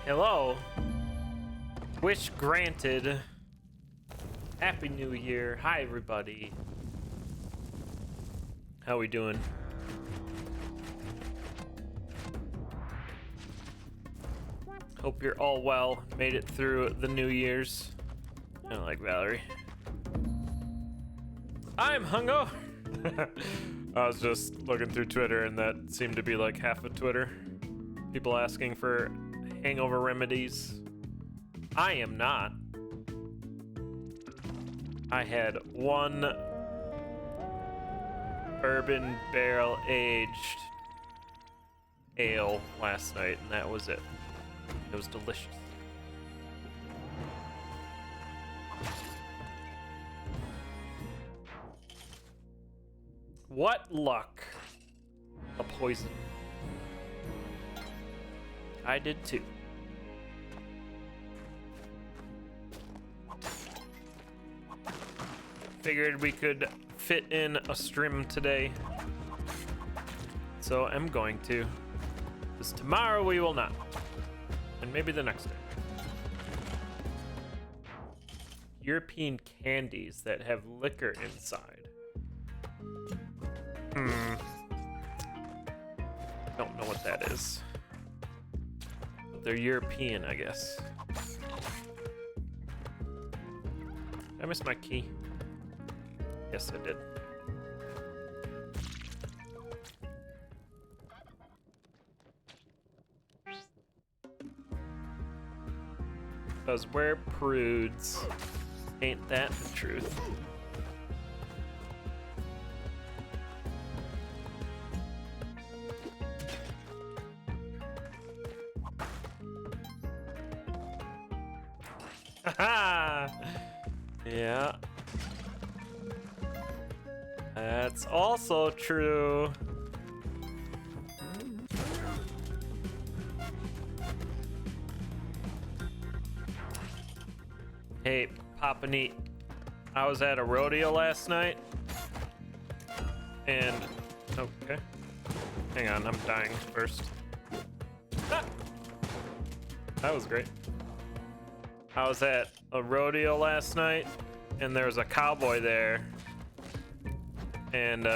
Hello. Wish granted. Happy New Year. Hi, everybody. How we doing? Hope you're all well. Made it through the New Year's. I don't like Valerie. I'm hungover. I was just looking through Twitter, and that seemed to be like half of Twitter. People asking for hangover remedies. I am not. I had one bourbon barrel aged ale last night, and that was it. It was delicious. What luck. A poison. I did too. Figured we could fit in a stream today. So I'm going to. Because tomorrow we will not. And maybe the next day. European candies that have liquor inside. Don't know what that is. But they're European, I guess. Did I miss my key? Yes, I did. Because we're prudes. Ain't that the truth? Haha! Yeah. That's also true. Hey, Papa Neat. I was at a rodeo last night. And... okay. Hang on, I'm dying first. Ah! That was great. I was at a rodeo last night, and there was a cowboy there. And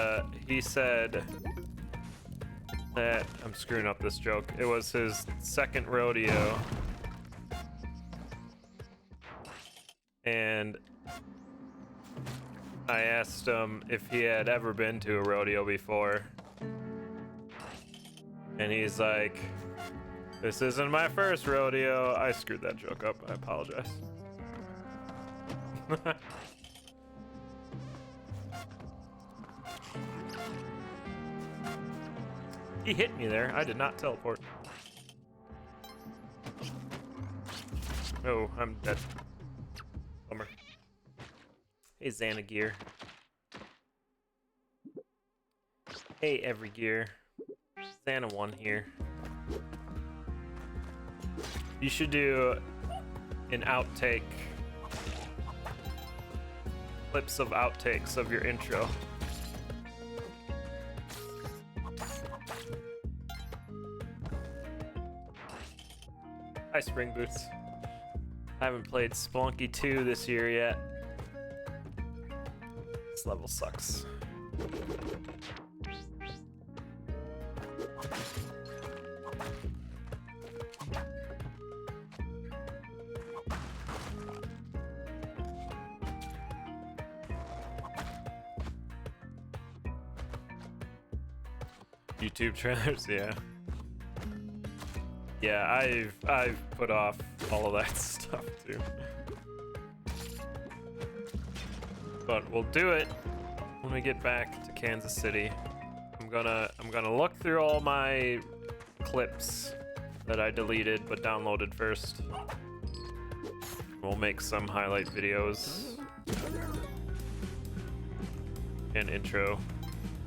he said that... I'm screwing up this joke. It was his second rodeo. And I asked him if he had ever been to a rodeo before. And he's like, "This isn't my first rodeo." I screwed that joke up. I apologize. He hit me there. I did not teleport. Oh, I'm dead. Bummer. Hey, Xanagear. Hey, every gear. Xana one here. You should do an outtake. Clips of outtakes of your intro. Hi, Spring Boots. I haven't played Spelunky 2 this year yet. This level sucks. YouTube trailers, yeah. Yeah, I've put off all of that stuff too. But we'll do it when we get back to Kansas City. I'm gonna look through all my clips that I deleted but downloaded first. We'll make some highlight videos and intro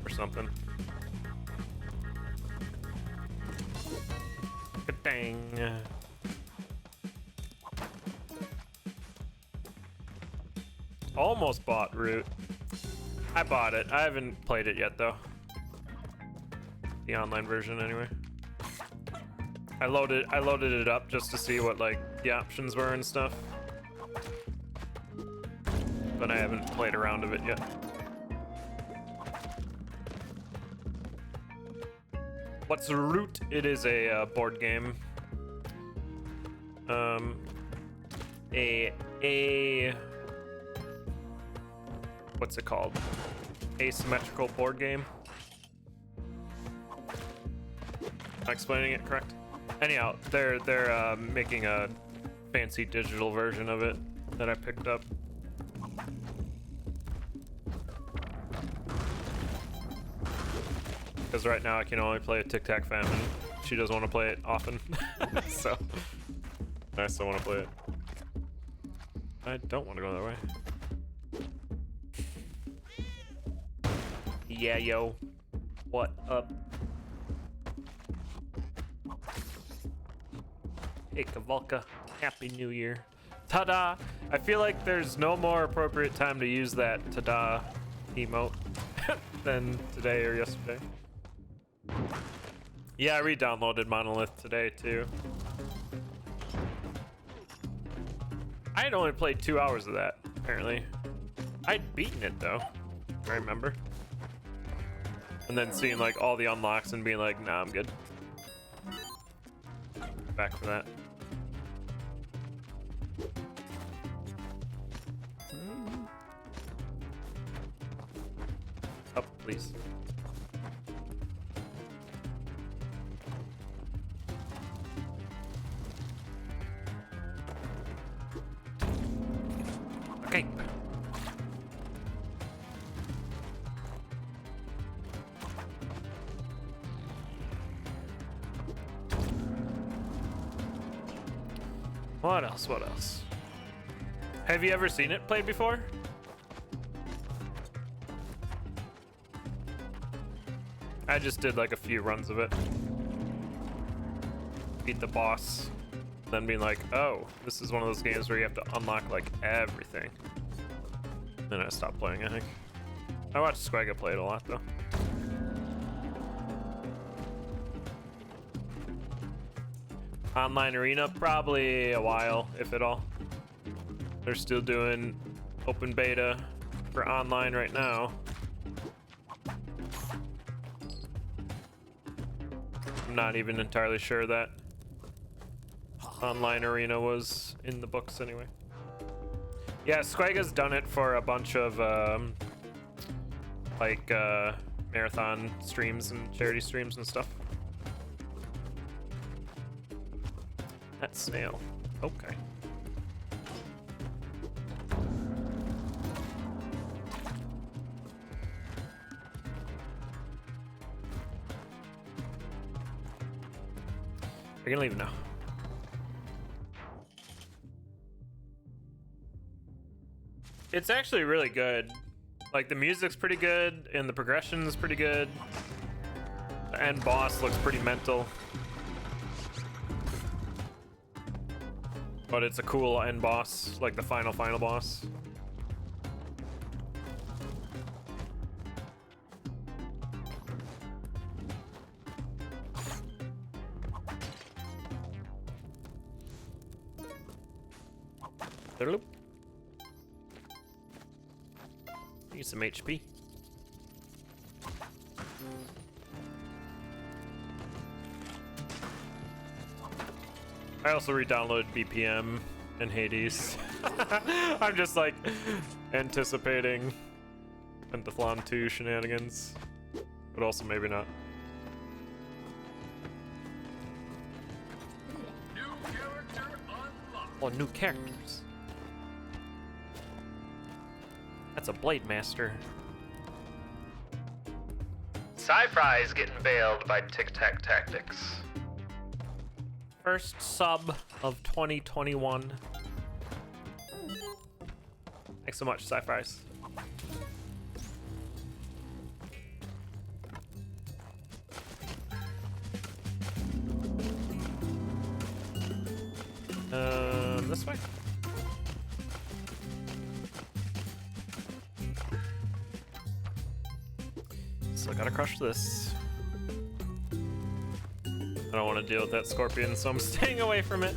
or something. Dang. Almost bought Root. I bought it. I haven't played it yet though. The online version anyway. I loaded it up just to see what like the options were and stuff. But I haven't played a round of it yet. What's the Root? It is a board game. What's it called? Asymmetrical board game. Am I explaining it correct? Anyhow, they're making a fancy digital version of it that I picked up. Because right now I can only play a TicTac fan, and she doesn't want to play it often. So I still want to play it. I don't want to go that way. Yeah, yo. What up? Hey, Kavalka. Happy New Year. Ta-da! I feel like there's no more appropriate time to use that ta-da emote than today or yesterday. Yeah, I re-downloaded Monolith today, too. I had only played 2 hours of that, apparently. I'd beaten it, though. I remember. And then seeing, like, all the unlocks and being like, nah, I'm good. Back for that. Up, please. Okay. What else? What else? Have you ever seen it played before? I just did like a few runs of it. Beat the boss. Then being like, oh, this is one of those games where you have to unlock like everything. Then I stopped playing, I think. I watched Squagga play it a lot though. Online arena, probably a while, if at all. They're still doing open beta for online right now. I'm not even entirely sure that online arena was in the books anyway. Yeah, Squagga's done it for a bunch of marathon streams and charity streams and stuff. That snail. Okay. I can leave now. It's actually really good. Like, the music's pretty good, and the progression's pretty good. The end boss looks pretty mental. But it's a cool end boss, like the final boss. Need some HP. I also re-downloaded BPM and Hades. I'm just like anticipating Pentathlon 2 shenanigans, but also maybe not. New character unlocked. Oh, new characters. That's a Blade Master. Sci-Fi is getting bailed by TicTac Tactics. First sub of 2021. Thanks so much, Sci-Fis. This way. Still gotta crush this. I don't want to deal with that scorpion, so I'm staying away from it.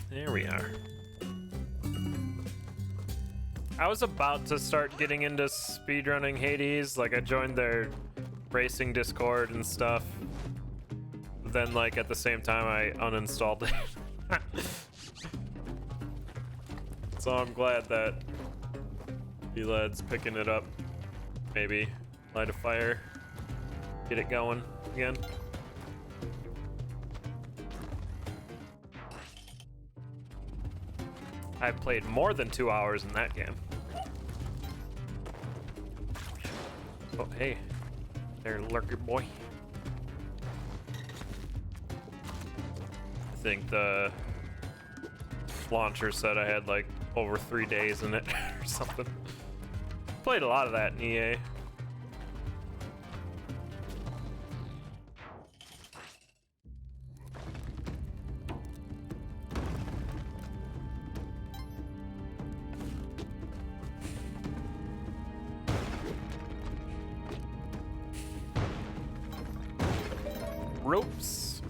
There we are. I was about to start getting into speedrunning Hades, like I joined their racing Discord and stuff. Then like at the same time I uninstalled it. So I'm glad that Elad's picking it up. Maybe light a fire, get it going again. I've played more than 2 hours in that game. Oh, hey. There, lurker boy. I think the launcher said I had like over 3 days in it or something. Played a lot of that in EA. Ropes.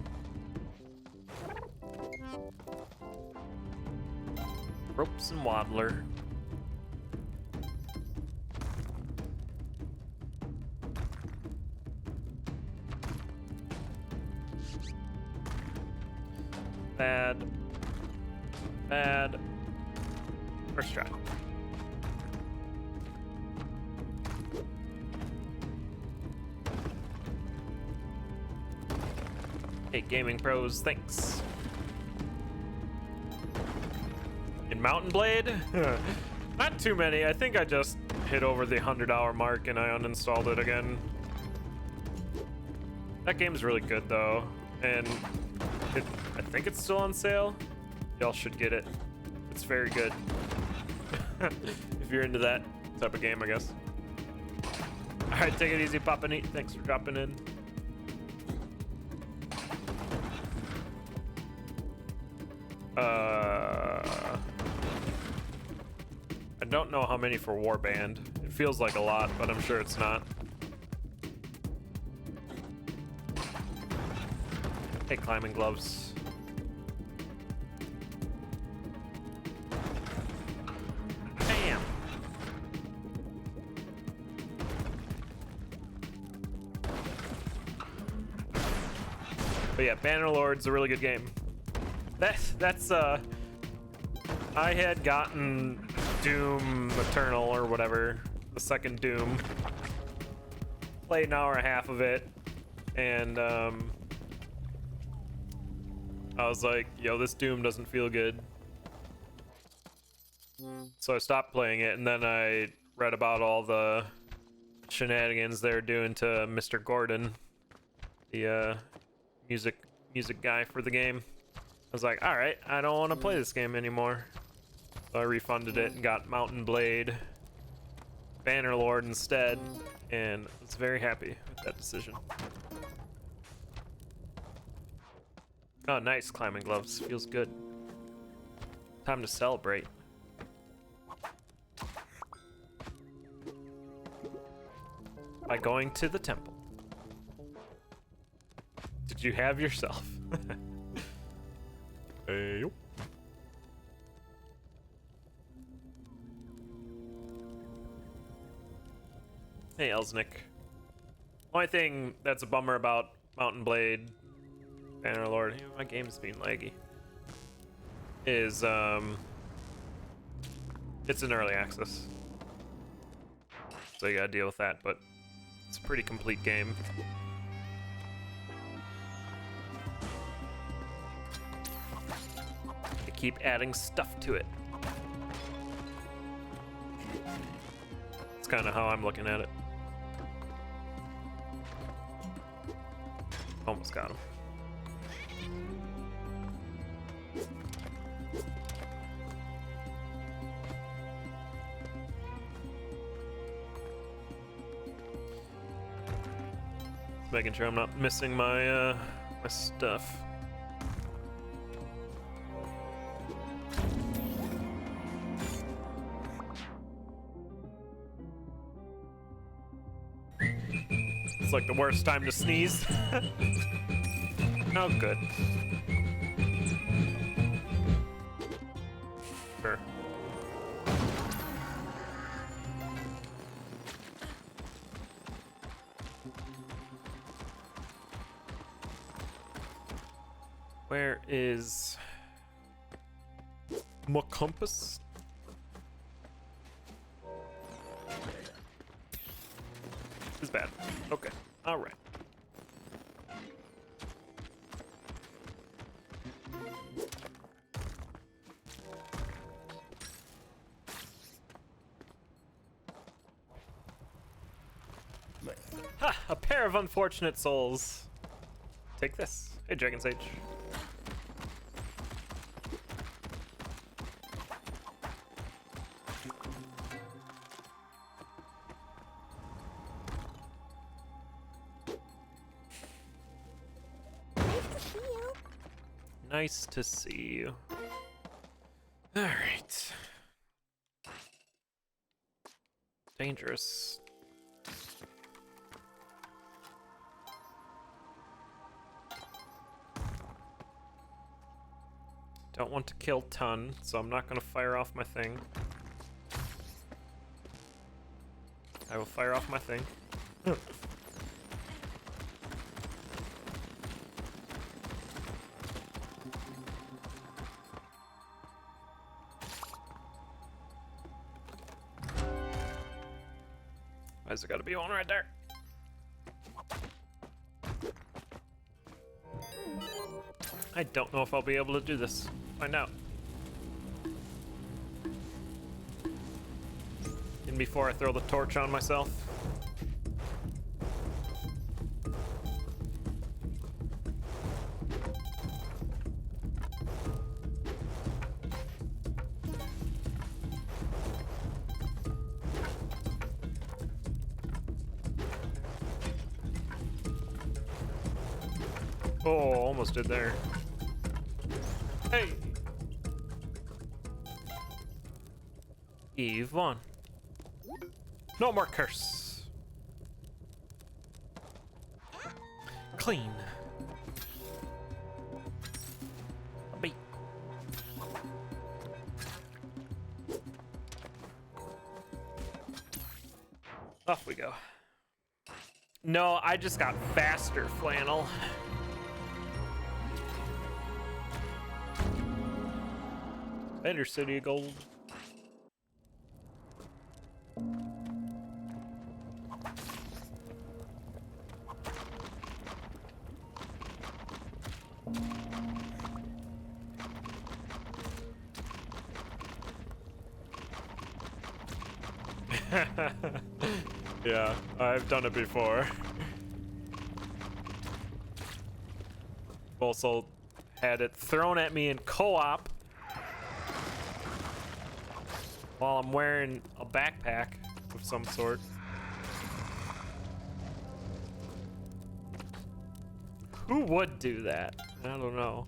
Ropes and waddler. Bad. Bad. First try. Hey, gaming pros, thanks. In Mountain Blade? Not too many. I think I just hit over the 100-hour mark and I uninstalled it again. That game's really good though, and I think it's still on sale. Y'all should get it. It's very good. If you're into that type of game, I guess. All right, take it easy, Papa Neat. Thanks for dropping in. I don't know how many for Warband. It feels like a lot, but I'm sure it's not. Hey, climbing gloves. Bam! But yeah, Bannerlord's a really good game. That's I had gotten Doom Eternal or whatever, the second Doom. Played an hour and a half of it, and I was like, yo, this Doom doesn't feel good. So I stopped playing it, and then I read about all the shenanigans they're doing to Mr. Gordon, the music guy for the game. I was like, all right, I don't want to play this game anymore. So I refunded it and got Mountain Blade, Bannerlord instead, and I was very happy with that decision. Oh, nice, climbing gloves. Feels good. Time to celebrate. By going to the temple. Did you have yourself? Hey, yo. Hey, Elsnick. Only thing that's a bummer about Mountain Blade, Bannerlord, my game's being laggy, is it's in early access. So you gotta deal with that, but it's a pretty complete game. Keep adding stuff to it. It's kind of how I'm looking at it. Almost got him. Making sure I'm not missing my my stuff. Feels like the worst time to sneeze. Oh, good. Sure. Where is my compass? It's bad. Okay. All right. Ha! A pair of unfortunate souls. Take this. Hey, Dragon Sage. Nice to see you. All right. Dangerous. Don't want to kill Ton, so I'm not going to fire off my thing. I will fire off my thing. Why's there gotta be one right there? I don't know if I'll be able to do this. Find out. And before I throw the torch on myself. Oh, almost did there. Hey! Eve won. No more curse. Clean. A beat. Off we go. No, I just got faster, Flannel. Enter City of Gold. Yeah, I've done it before. Also had it thrown at me in co-op while I'm wearing a backpack of some sort. Who would do that? I don't know.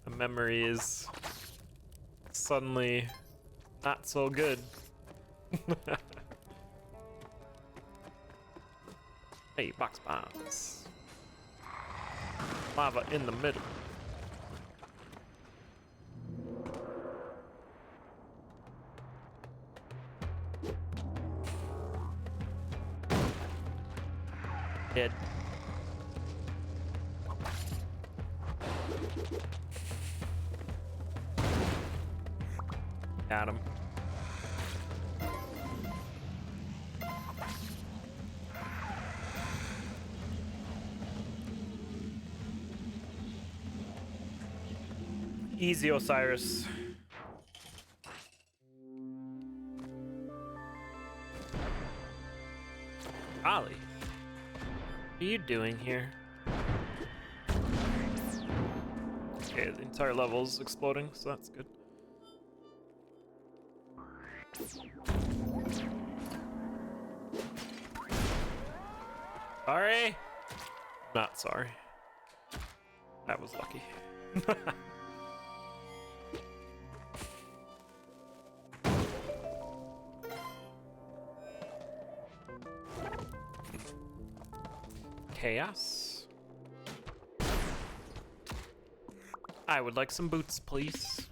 The memory is suddenly not so good. Hey, box bombs. Lava in the middle. Dead. Got him. Easy, Osiris. Ollie, what are you doing here? Okay, the entire level's exploding, so that's good. Sorry? Not sorry. That was lucky. chaos. I would like some boots, please.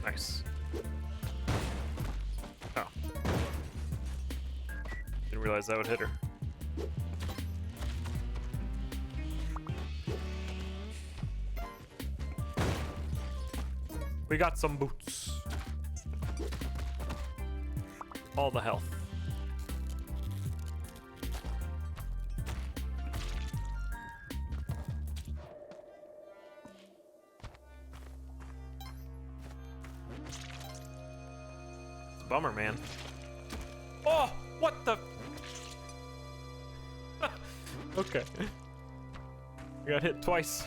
Nice. Oh. Didn't realize that would hit her. We got some boots. All the health. It's a bummer, man. Oh, what the? Okay. I got hit twice.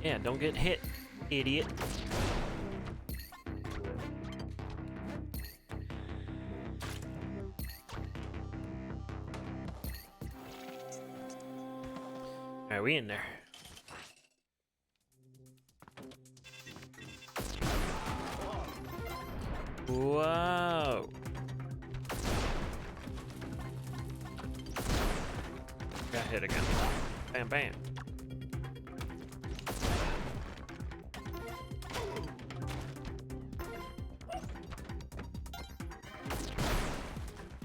Yeah, don't get hit, idiot. Are we in there? Whoa. Got hit again. Bam, bam.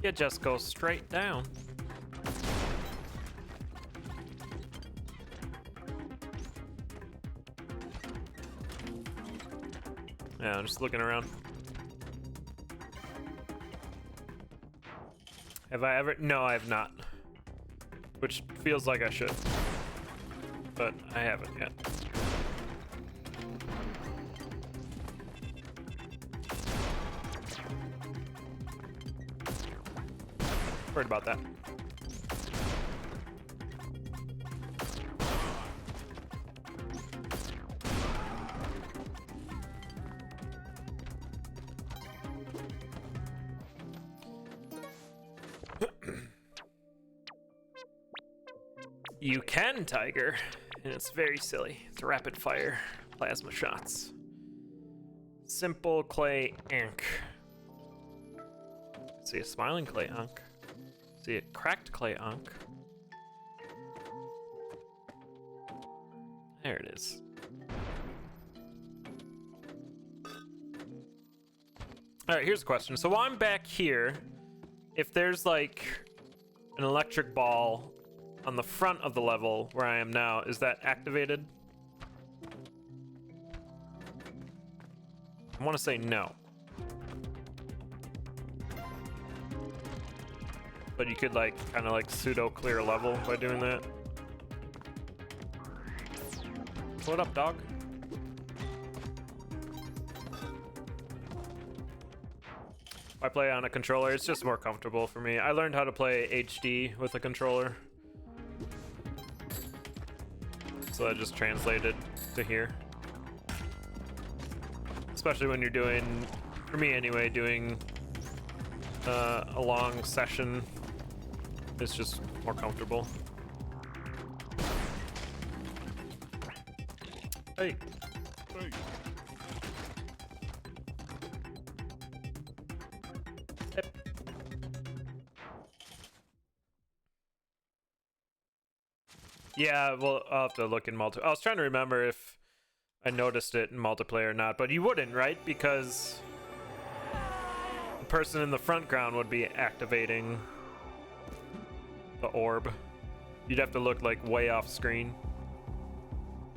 You just go straight down. Yeah, I'm just looking around. Have I ever? No, I have not. Which feels like I should. But I haven't yet. Worried about that. You can, Tiger, and it's very silly. It's rapid fire plasma shots. Simple clay ink. See a smiling clay unk. See a cracked clay unk. There it is. All right, here's a question. So while I'm back here, if there's like an electric ball on the front of the level where I am now, is that activated? I want to say no. But you could like kind of like pseudo clear a level by doing that. What up, dog? I play on a controller. It's just more comfortable for me. I learned how to play HD with a controller. So I just translated to here. Especially when you're doing, for me anyway, doing a long session. It's just more comfortable. Hey. Hey. Yeah, well, I'll have to look in multi. I was trying to remember if I noticed it in multiplayer or not, but you wouldn't, right? Because the person in the front ground would be activating the orb. You'd have to look like way off screen.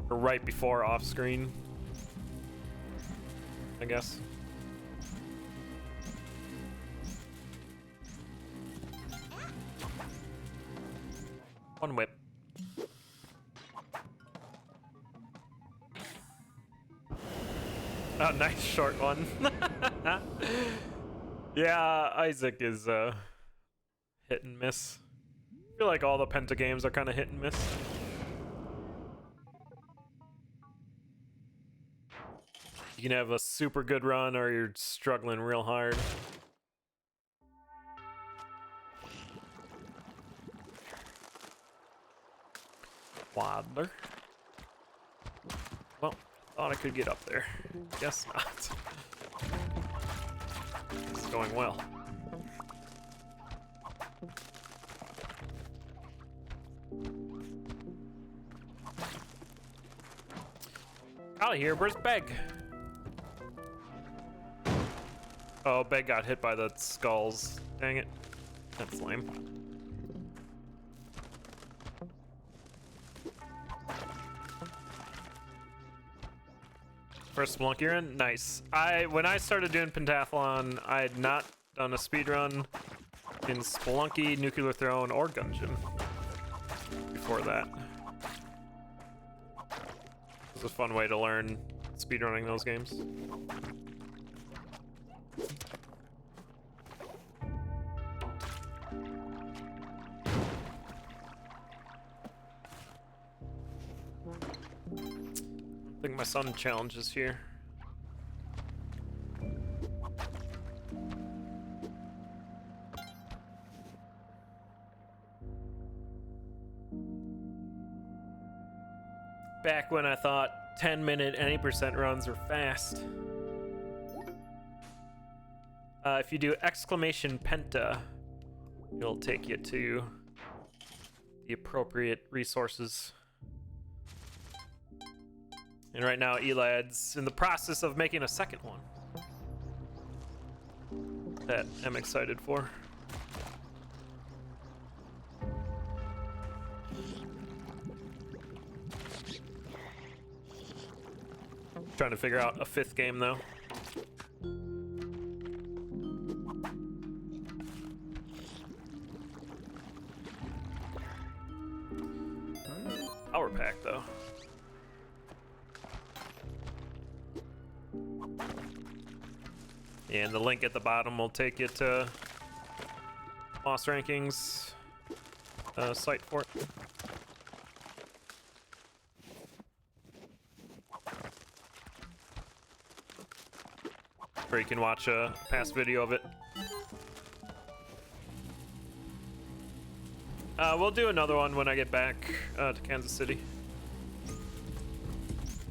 Or right before off screen, I guess. One whip. Oh, nice short one. Yeah, Isaac is hit and miss. feel like all the Penta games are kind of hit and miss. You can have a super good run or you're struggling real hard. Waddler. Well, thought I could get up there. Guess not. It's going well. Out of here, where's Beg? Oh, Beg got hit by the skulls. Dang it. That's lame. First Splunk you're in? Nice. When I started doing pentathlon, I had not done a speedrun in Spelunky, Nuclear Throne, or Gungeon before that. It was a fun way to learn speedrunning those games. I think my son challenges here. Back when I thought 10-minute any percent runs were fast. If you do exclamation penta, it'll take you to the appropriate resources. And right now, Elad's in the process of making a second one that I'm excited for. Trying to figure out a fifth game though. Power pack though. And the link at the bottom will take you to Boss Rankings site for it. Or you can watch a past video of it. We'll do another one when I get back to Kansas City.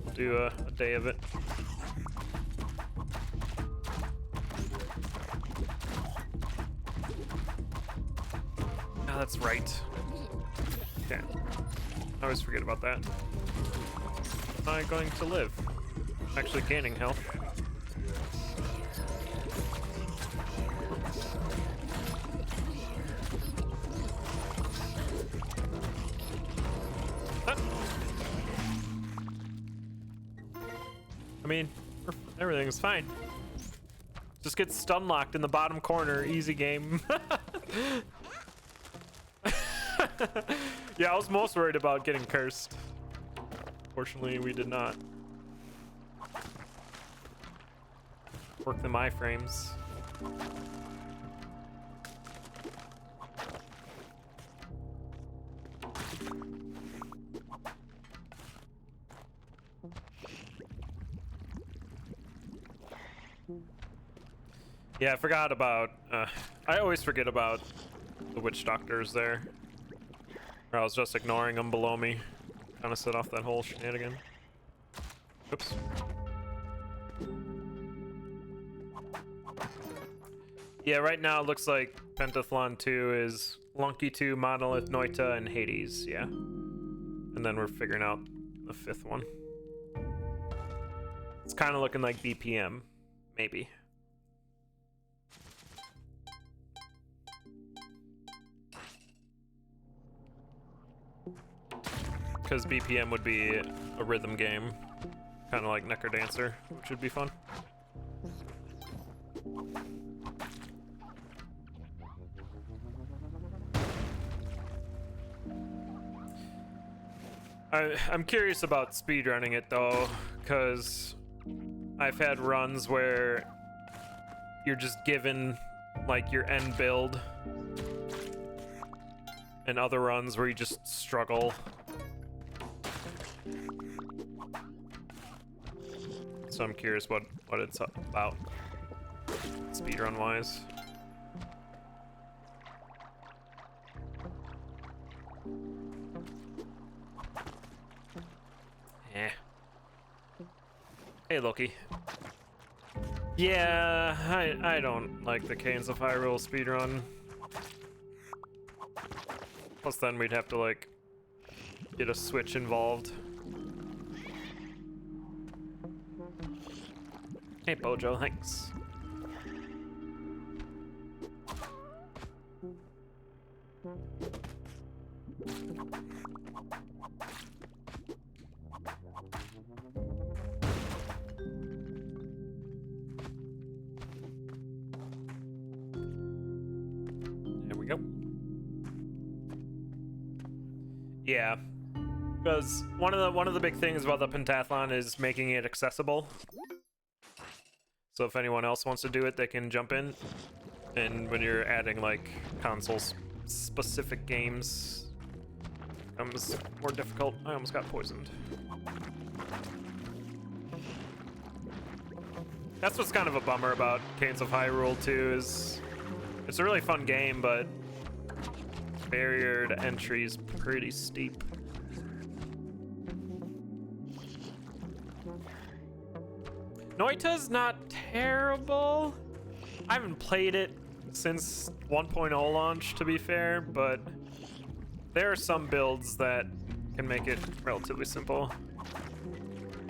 We'll do a day of it. Oh, that's right. Okay. I always forget about that. How am I going to live? I'm actually gaining health. I mean, everything's fine. Just get stun locked in the bottom corner, easy game. Yeah, I was most worried about getting cursed. Fortunately, we did not. Work the iframes. Yeah, I forgot about, I always forget about the witch doctors there. Or I was just ignoring them below me. Kind of set off that whole shenanigan. Oops. Yeah, right now it looks like Pentathlon 2 is Lunky 2, Monolith, Noita, and Hades, yeah. And then we're figuring out the fifth one. It's kind of looking like BPM, maybe. Because BPM would be a rhythm game, kind of like Necrodancer, which would be fun. I'm curious about speedrunning it though, because I've had runs where you're just given like your end build and other runs where you just struggle. So I'm curious what it's about, speedrun wise. Eh. Hey, Loki. Yeah, I don't like the Canes of Hyrule speedrun. Plus then we'd have to, like, get a Switch involved. Hey, Bojo, thanks. There we go. Yeah, because one of the big things about the pentathlon is making it accessible. So if anyone else wants to do it, they can jump in. And when you're adding like console-specific games, it becomes more difficult. I almost got poisoned. That's what's kind of a bummer about Canes of Hyrule 2 is it's a really fun game, but barrier to entry is pretty steep. Noita's not terrible. I haven't played it since 1.0 launch, to be fair, but there are some builds that can make it relatively simple.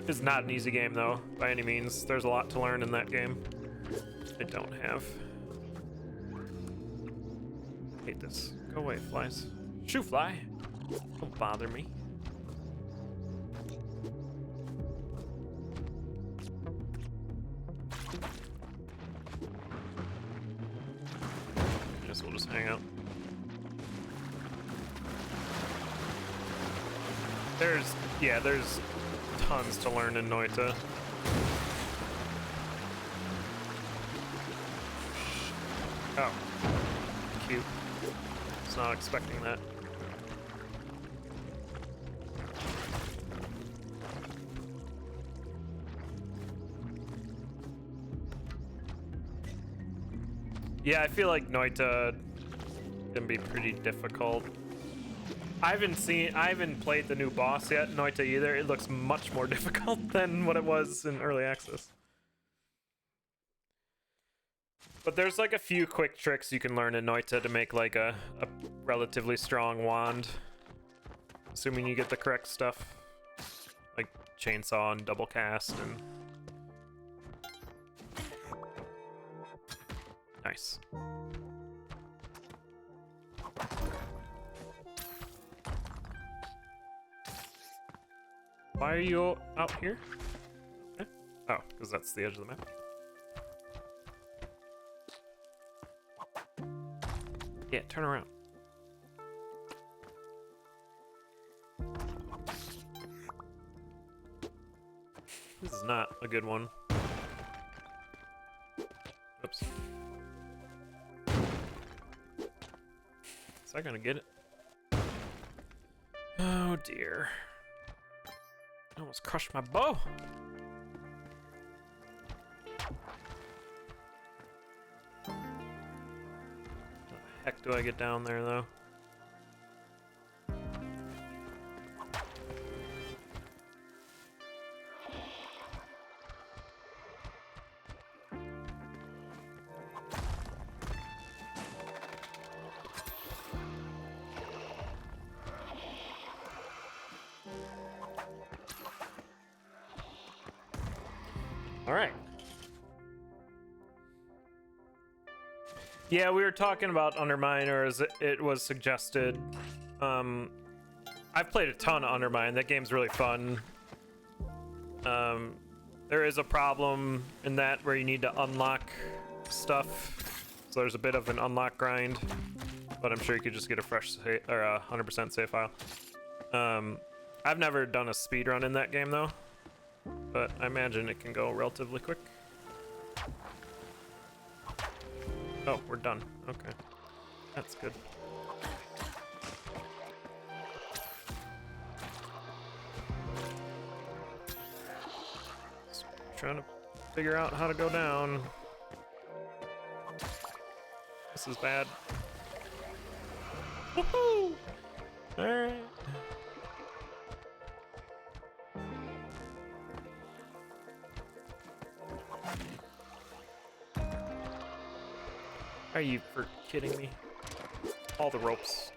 It's not an easy game, though, by any means. There's a lot to learn in that game. I don't have. Hate this. Go away, flies. Shoo, fly. Don't bother me. Guess we'll just hang out. There's tons to learn in Noita. Oh. Cute. Was not expecting that. Yeah, I feel like Noita can be pretty difficult. I haven't played the new boss yet, Noita either. It looks much more difficult than what it was in early access. But there's like a few quick tricks you can learn in Noita to make like a relatively strong wand. Assuming you get the correct stuff. Like chainsaw and double cast and... Nice. Why are you out here? Okay. Oh, because that's the edge of the map. Yeah, turn around. This is not a good one. Oops. Is that gonna get it? Oh dear. I almost crushed my bow. How the heck do I get down there though? All right. Yeah, we were talking about Undermine, or as it was suggested. I've played a ton of Undermine. That game's really fun. There is a problem in that where you need to unlock stuff. So there's a bit of an unlock grind, but I'm sure you could just get a fresh or a 100% save file. I've never done a speedrun in that game though, but I imagine it can go relatively quick. Oh, we're done. Okay. That's good. trying to figure out how to go down. This is bad. Woohoo! Alright. Are you for kidding me? All the ropes.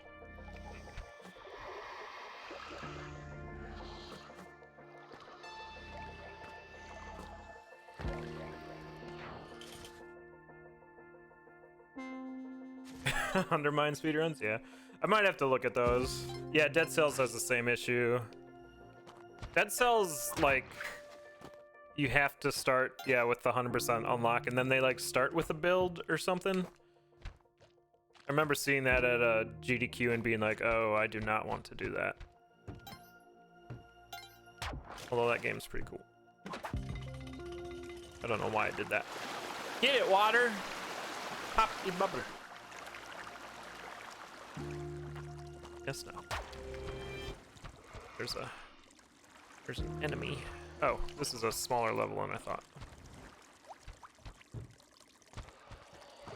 Undermine speedruns? Yeah. I might have to look at those. Yeah, Dead Cells has the same issue. Dead Cells, like, you have to start, yeah, with the 100% unlock, and then they, like, start with a build or something. I remember seeing that at a GDQ and being like, oh, I do not want to do that. Although that game's pretty cool. I don't know why I did that. Get it, water! Pop the bubble. Yes, no. There's an enemy. Oh, this is a smaller level than I thought.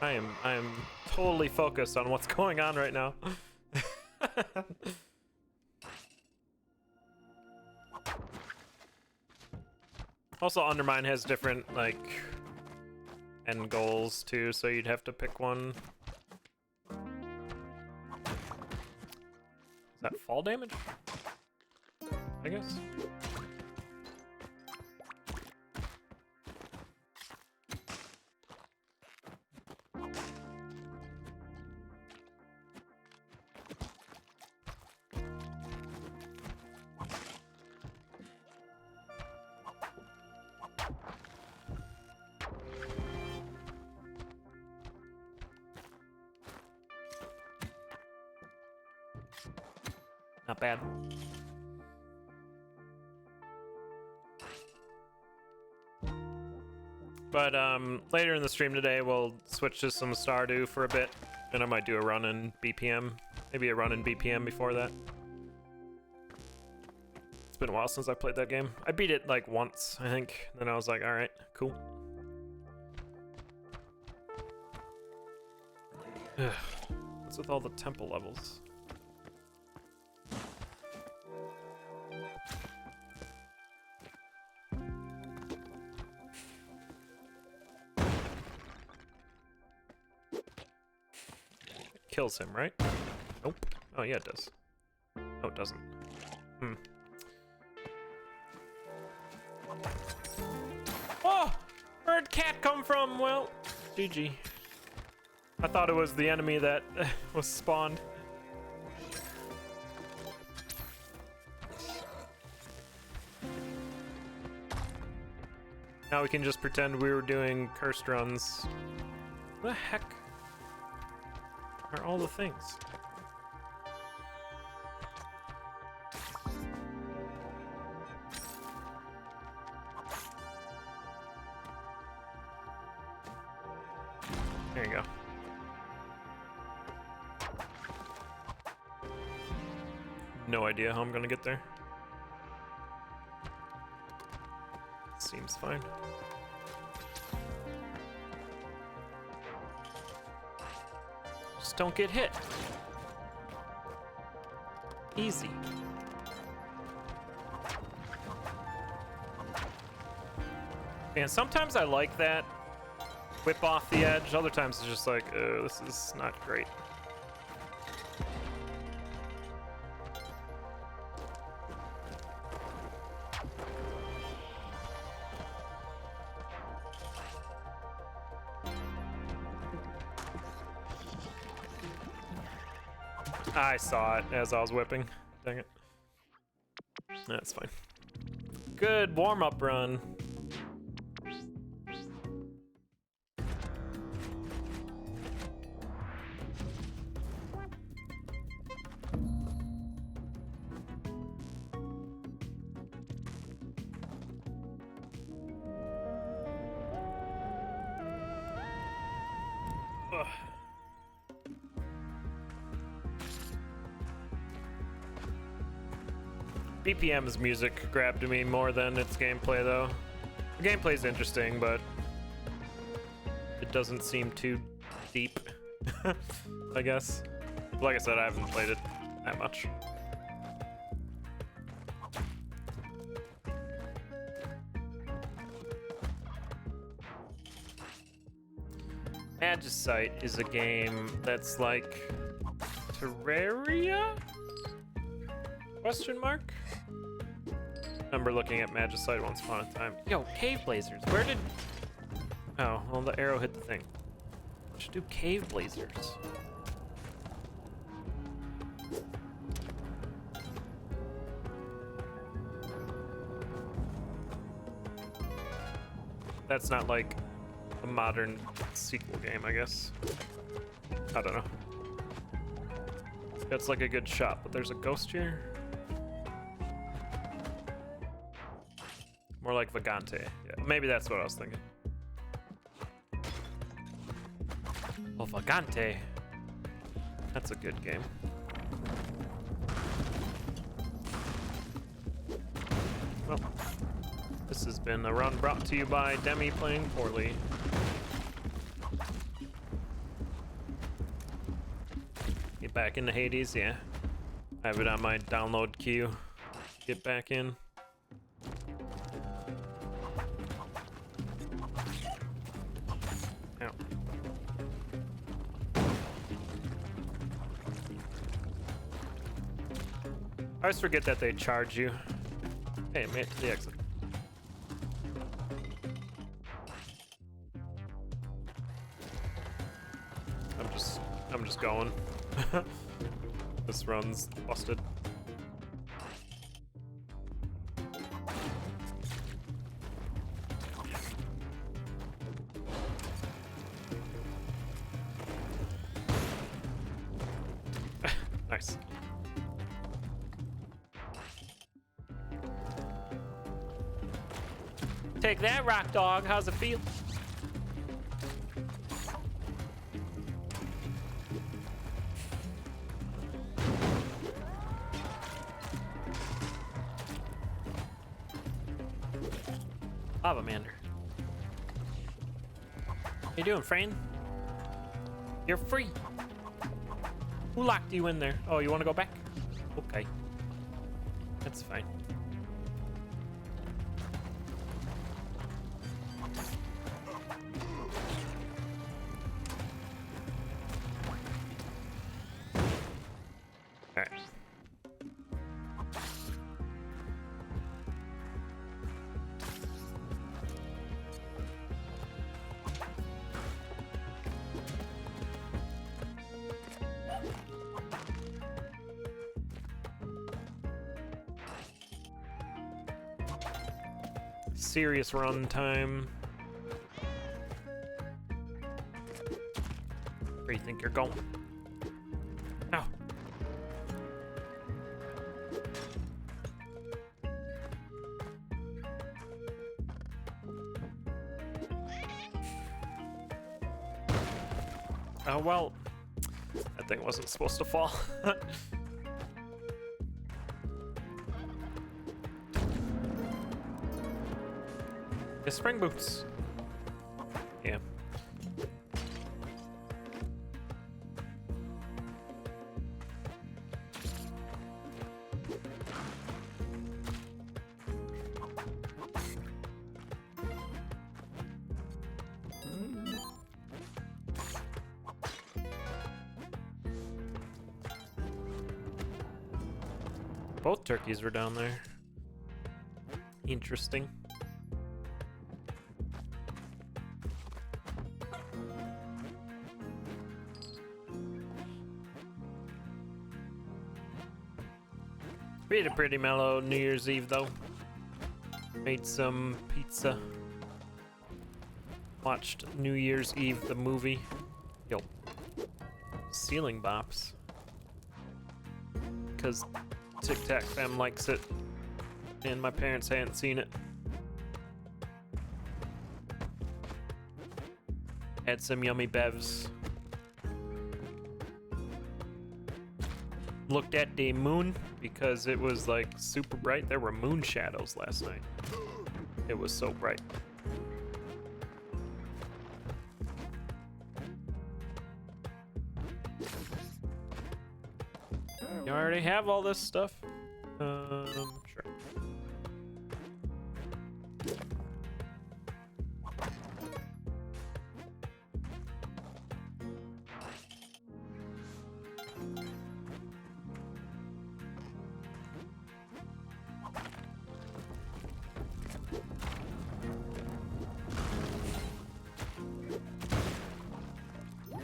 I am totally focused on what's going on right now. Also, Undermine has different, like, end goals too, so you'd have to pick one. Is that fall damage? I guess. Not bad. But later in the stream today, we'll switch to some Stardew for a bit, and I might do a run in BPM. Maybe a run in BPM before that. It's been a while since I played that game. I beat it like once, I think. Then I was like, all right, cool. Ugh. What's with all the temple levels? Kills him, right? Nope. Oh, yeah, it does. Oh, it doesn't. Hmm. Oh! Where'd cat come from? Well, GG. I thought it was the enemy that was spawned. Now we can just pretend we were doing cursed runs. What the heck are all the things? There you go. No idea how I'm gonna get there. Seems fine. Just don't get hit. Easy. And sometimes I like that. Whip off the edge. Other times it's just like, oh, this is not great. I saw it as I was whipping. Dang it. That's fine. Good warm-up run. Ugh. BPM's music grabbed me more than its gameplay, though. The gameplay's interesting, but it doesn't seem too deep, I guess. Like I said, I haven't played it that much. Magicite is a game that's like Terraria? Question mark? Remember looking at Magicite once upon a time. Yo, cave blazers. Where did... Oh, well, the arrow hit the thing. Should do cave blazers. That's not like a modern sequel game, I guess. I don't know. That's like a good shot, but there's a ghost here. More like Vagante. Yeah, maybe that's what I was thinking. Oh, Vagante. That's a good game. Well, this has been a run brought to you by Demi playing poorly. Get back into Hades, yeah. I have it on my download queue. Get back in. Ow. I always forget that they charge you. Hey, made it to the exit. I'm just going. This run's busted. Nice. Take that, rock dog. How's it feel? Lava Mander. How you doing, friend? You're free. Who locked you in there? Oh, you want to go back? Okay. That's fine. All right. Serious run time. Where do you think you're going? Oh. Oh, well, that thing wasn't supposed to fall. The spring boots. Yeah. Both turkeys were down there. Interesting. We had a pretty mellow New Year's Eve, though. Made some pizza. Watched New Year's Eve, the movie. Yo. Ceiling bops. Because TicTac fam likes it. And my parents hadn't seen it. Had some yummy bevs. Looked at the moon because it was like super bright. There were moon shadows last night. it was so bright. You already have all this stuff? Sure.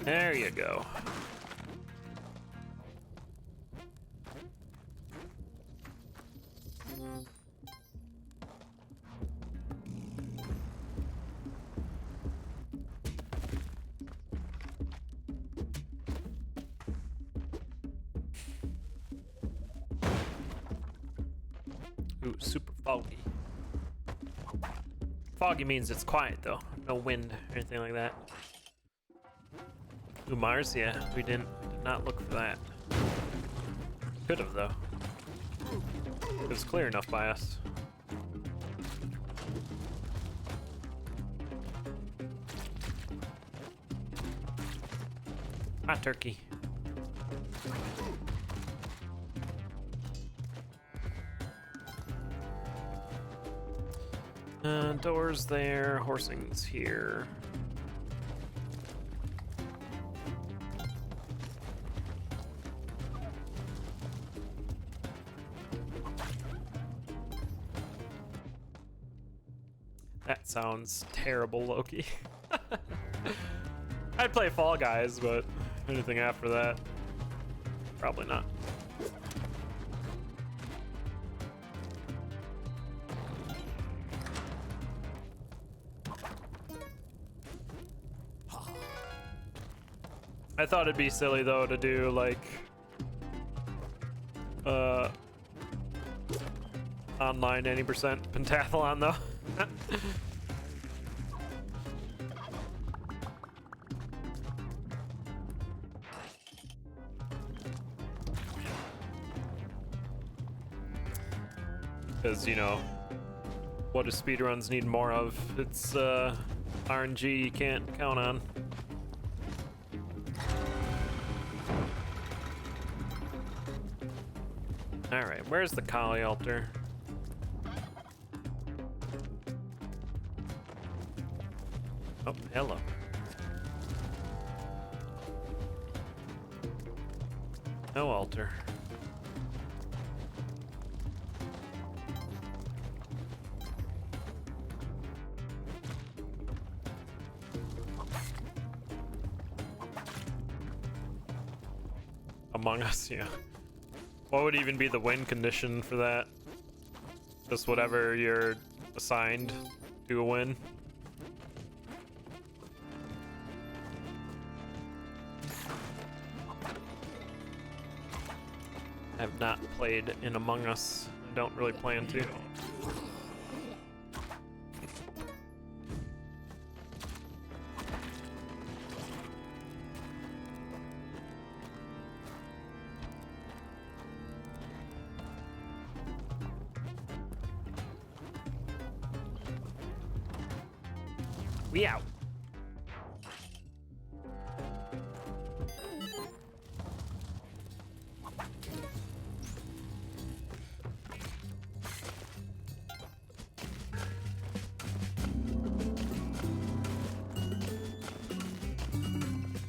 There you go. Ooh, super foggy. Foggy means it's quiet though. No wind or anything like that. Ooh, Mars? Yeah, we did not look for that. Could have though. It was clear enough by us. Hot turkey. Doors there, horsings here. That sounds terrible, Loki. I'd play Fall Guys, but anything after that, probably not. I thought it'd be silly though to do like online 90% pentathlon though. Because, you know, what do speedruns need more of? It's RNG you can't count on. Alright, where's the Kali altar? Oh, hello. No altar. Among Us, yeah. What would even be the win condition for that? Just whatever you're assigned to a win. I have not played in Among Us. I don't really plan to. We out.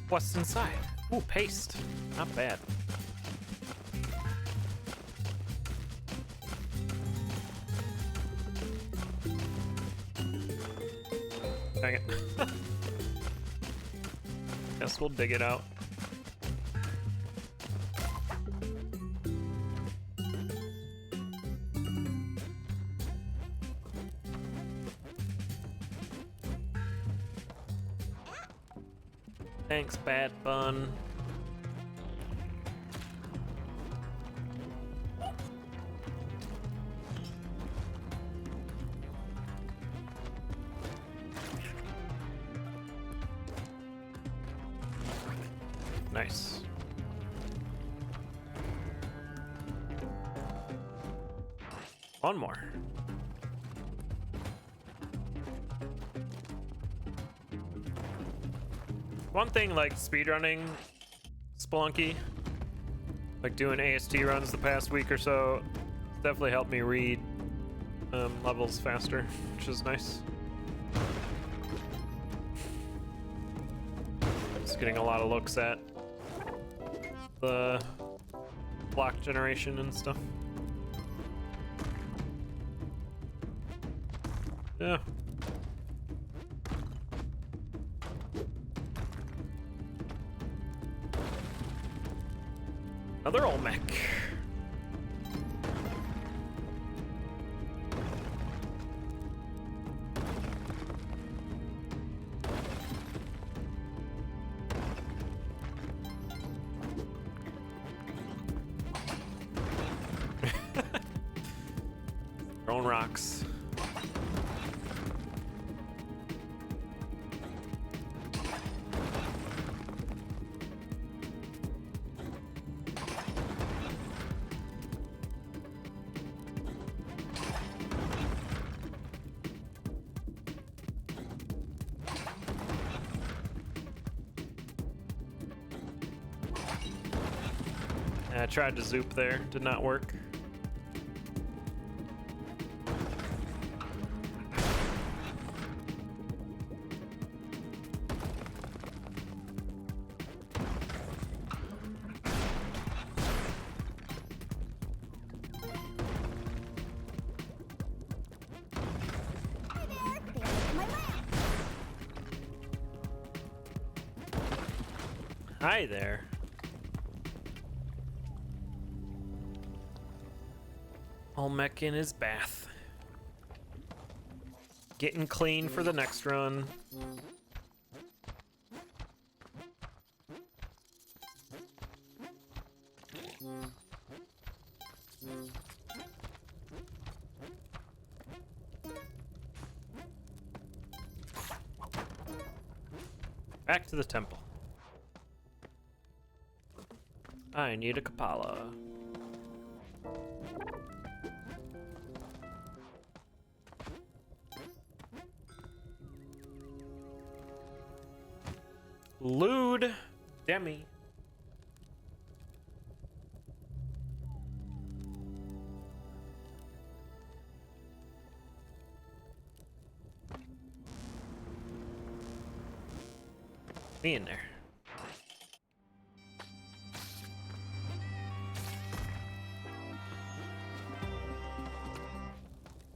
What's inside? Ooh, paste. Not bad. Dang it. Guess we'll dig it out. Thanks, Bad Bun. Nice. One more. One thing like speedrunning Spelunky, like doing AST runs the past week or so, it's definitely helped me read levels faster, which is nice. Just getting a lot of looks at the block generation and stuff. Yeah. Another old mech. Throwing rocks. I tried to zoop there, did not work. Hi there. Olmec in his bath. Getting clean for the next run. Back to the temple. I need a Kapala. Lewd Demi. Me in there.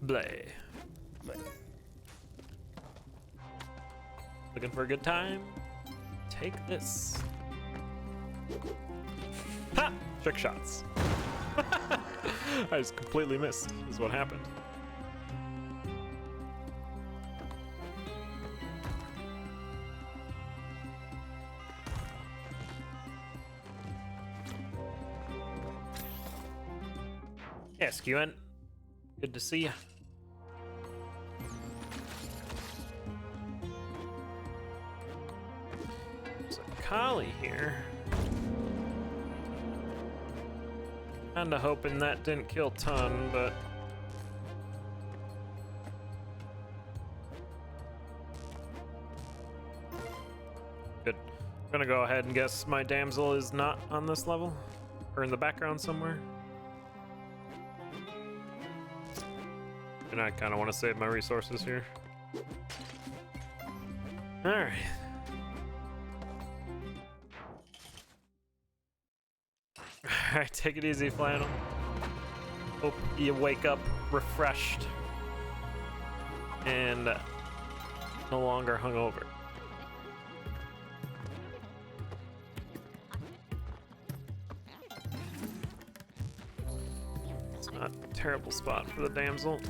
Blay. Blay. Looking for a good time? Take this. Ha! Trick shots. I just completely missed, is what happened. Yes, QN. Good to see you. There's a collie here. Kinda hoping that didn't kill Ton, but good. I'm gonna go ahead and guess my damsel is not on this level, or in the background somewhere. And I kind of want to save my resources here. All right. All right, take it easy, Flannel. Hope you wake up refreshed and no longer hungover. It's not a terrible spot for the damsel.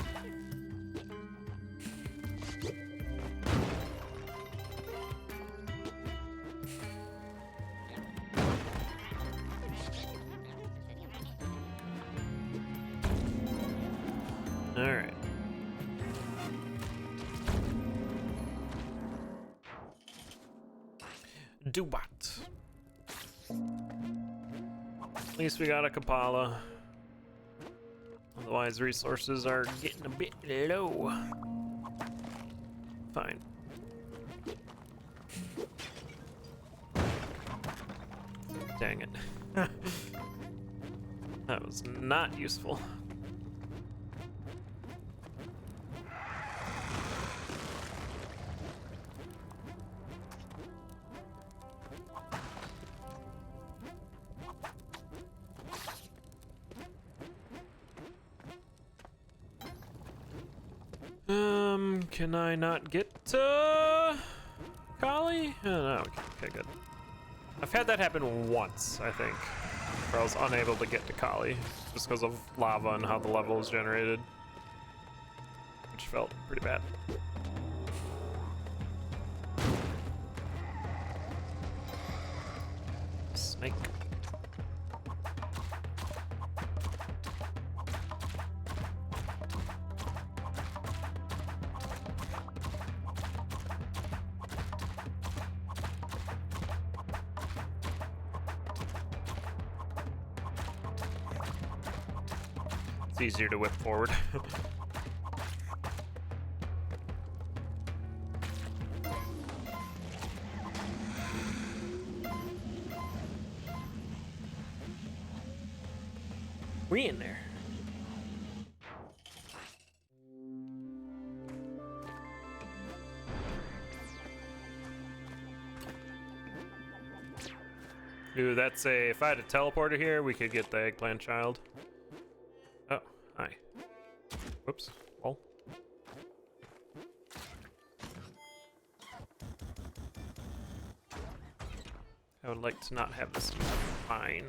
Alright. Do what? At least we got a Kapala. Otherwise, resources are getting a bit low. Fine. Dang it. That was not useful. Can I not get to Kali? Oh, no. Okay, good. I've had that happen once, I think, where I was unable to get to Kali just because of lava and how the level is generated, which felt pretty bad. Snake. It's easier to whip forward. We in there. Ooh, that's a. If I had a teleporter here, we could get the eggplant child. Oh, hi. Whoops. Oh. I would like to not have this mine.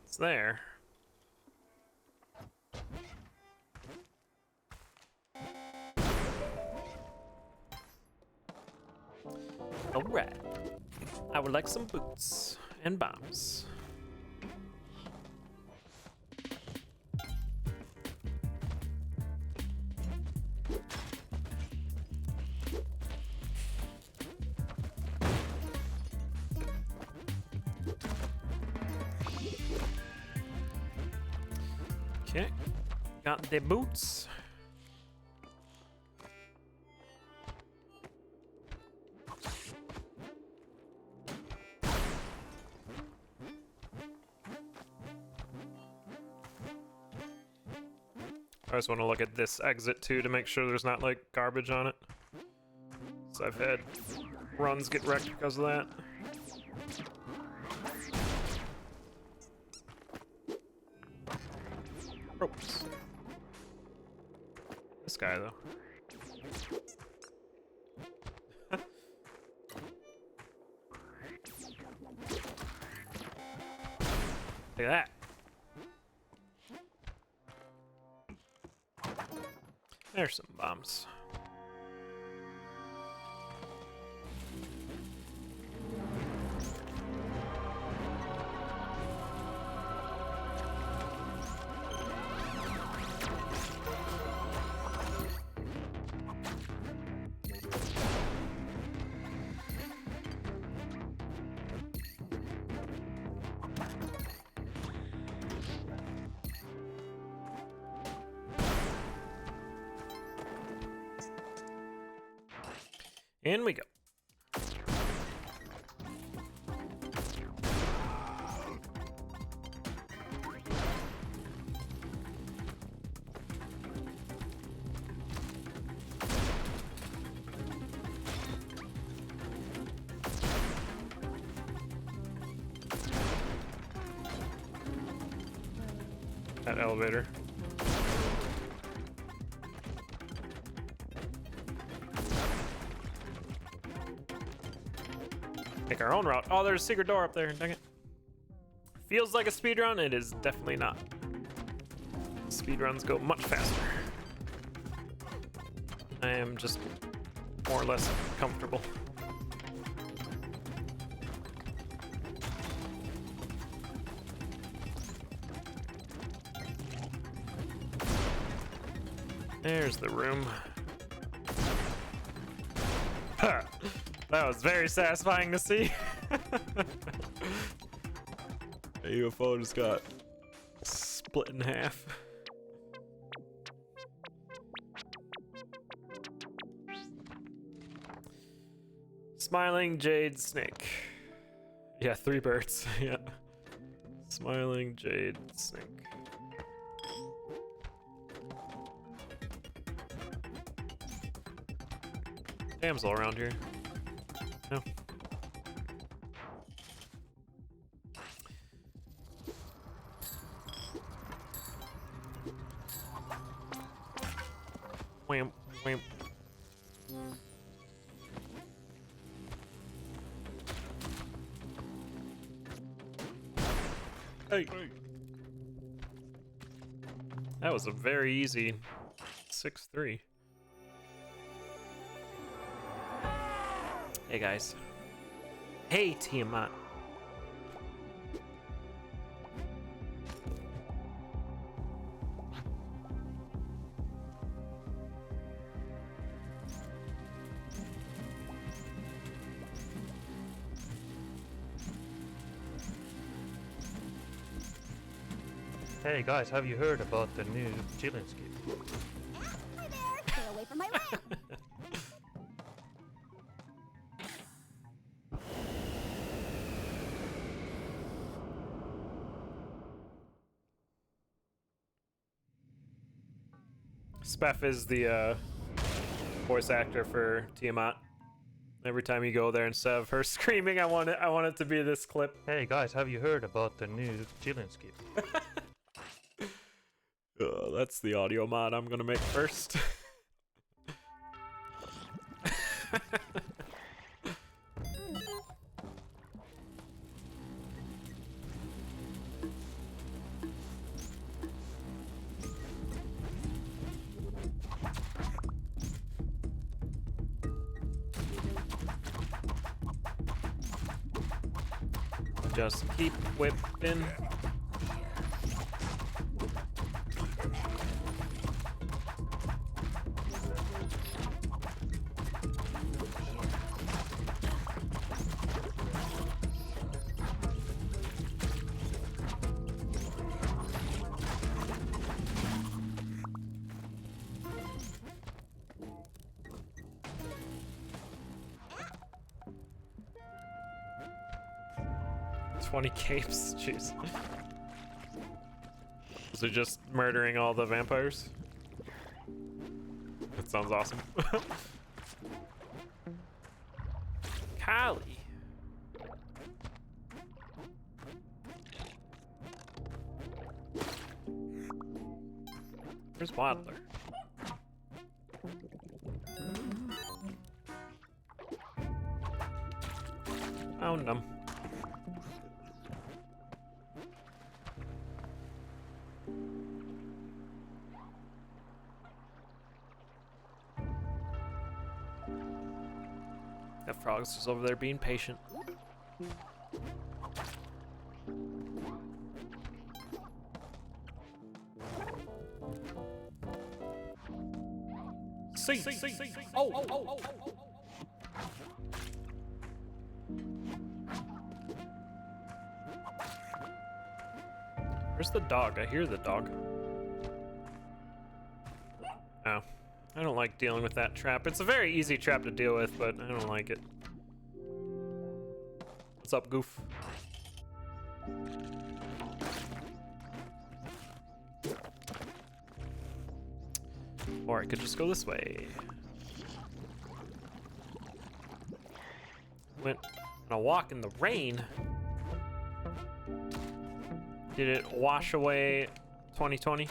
It's there. Alright. I would like some boots and bombs. Okay. Got the boots. I just want to look at this exit too to make sure there's not like garbage on it. So I've had runs get wrecked because of that. Ropes. This guy though. Look at that. There's some bombs. In we go. That elevator. Take our own route. Oh, there's a secret door up there. Dang it. Feels like a speedrun. It is definitely not. Speedruns go much faster. I am just more or less comfortable. There's the room. That was very satisfying to see. The UFO just got split in half. Smiling jade snake. Yeah, 3 birds. Yeah. Smiling jade snake. Damsel around here. No. Wham, wham. Hey. That was a very easy 6-3. Hey guys. Hey Tiamat. Hey guys, have you heard about the new chilling scheme? Hi there! Stay away from my rat! Speff is the voice actor for Tiamat. Every time you go there, instead of her screaming, I want it to be this clip. Hey guys, have you heard about the new chilling scheme? That's the audio mod I'm gonna make first. Just keep whipping. "20 capes, jeez." Is it just murdering all the vampires? That sounds awesome. Kali. Where's Waddler? Found him. That frog's just over there being patient. See. Oh. Where's the dog? I hear the dog. Oh. I don't like dealing with that trap. It's a very easy trap to deal with, but I don't like it. What's up, Goof? Or I could just go this way. Went on a walk in the rain. Did it wash away 2020?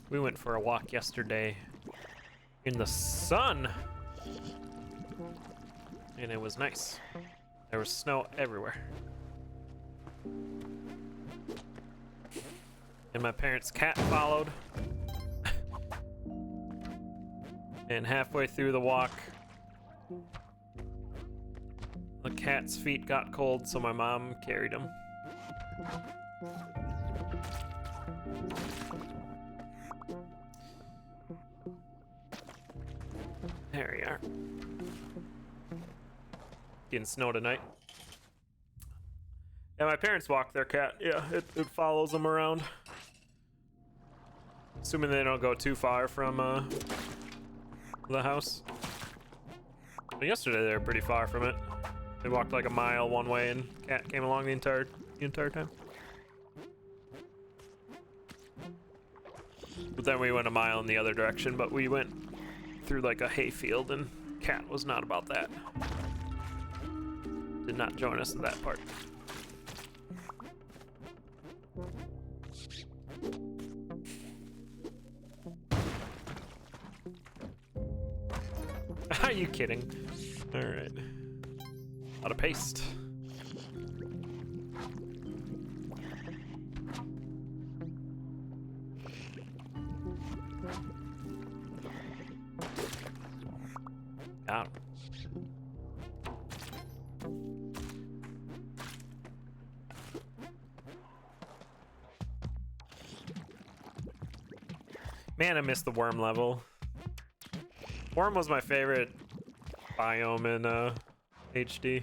We went for a walk yesterday in the sun, and it was nice. There was snow everywhere. And my parents' cat followed. And halfway through the walk, the cat's feet got cold, so my mom carried him. There we are. Getting snow tonight. Yeah, my parents walk their cat. Yeah, it follows them around. Assuming they don't go too far from the house. But yesterday they were pretty far from it. They walked like a mile one way and cat came along the entire time. But then we went a mile in the other direction, but we went through like a hayfield and cat was not about that. Did not join us in that part. Are you kidding? All right. A lot of paste. Got him. Man, I missed the worm level. Worm was my favorite biome in HD.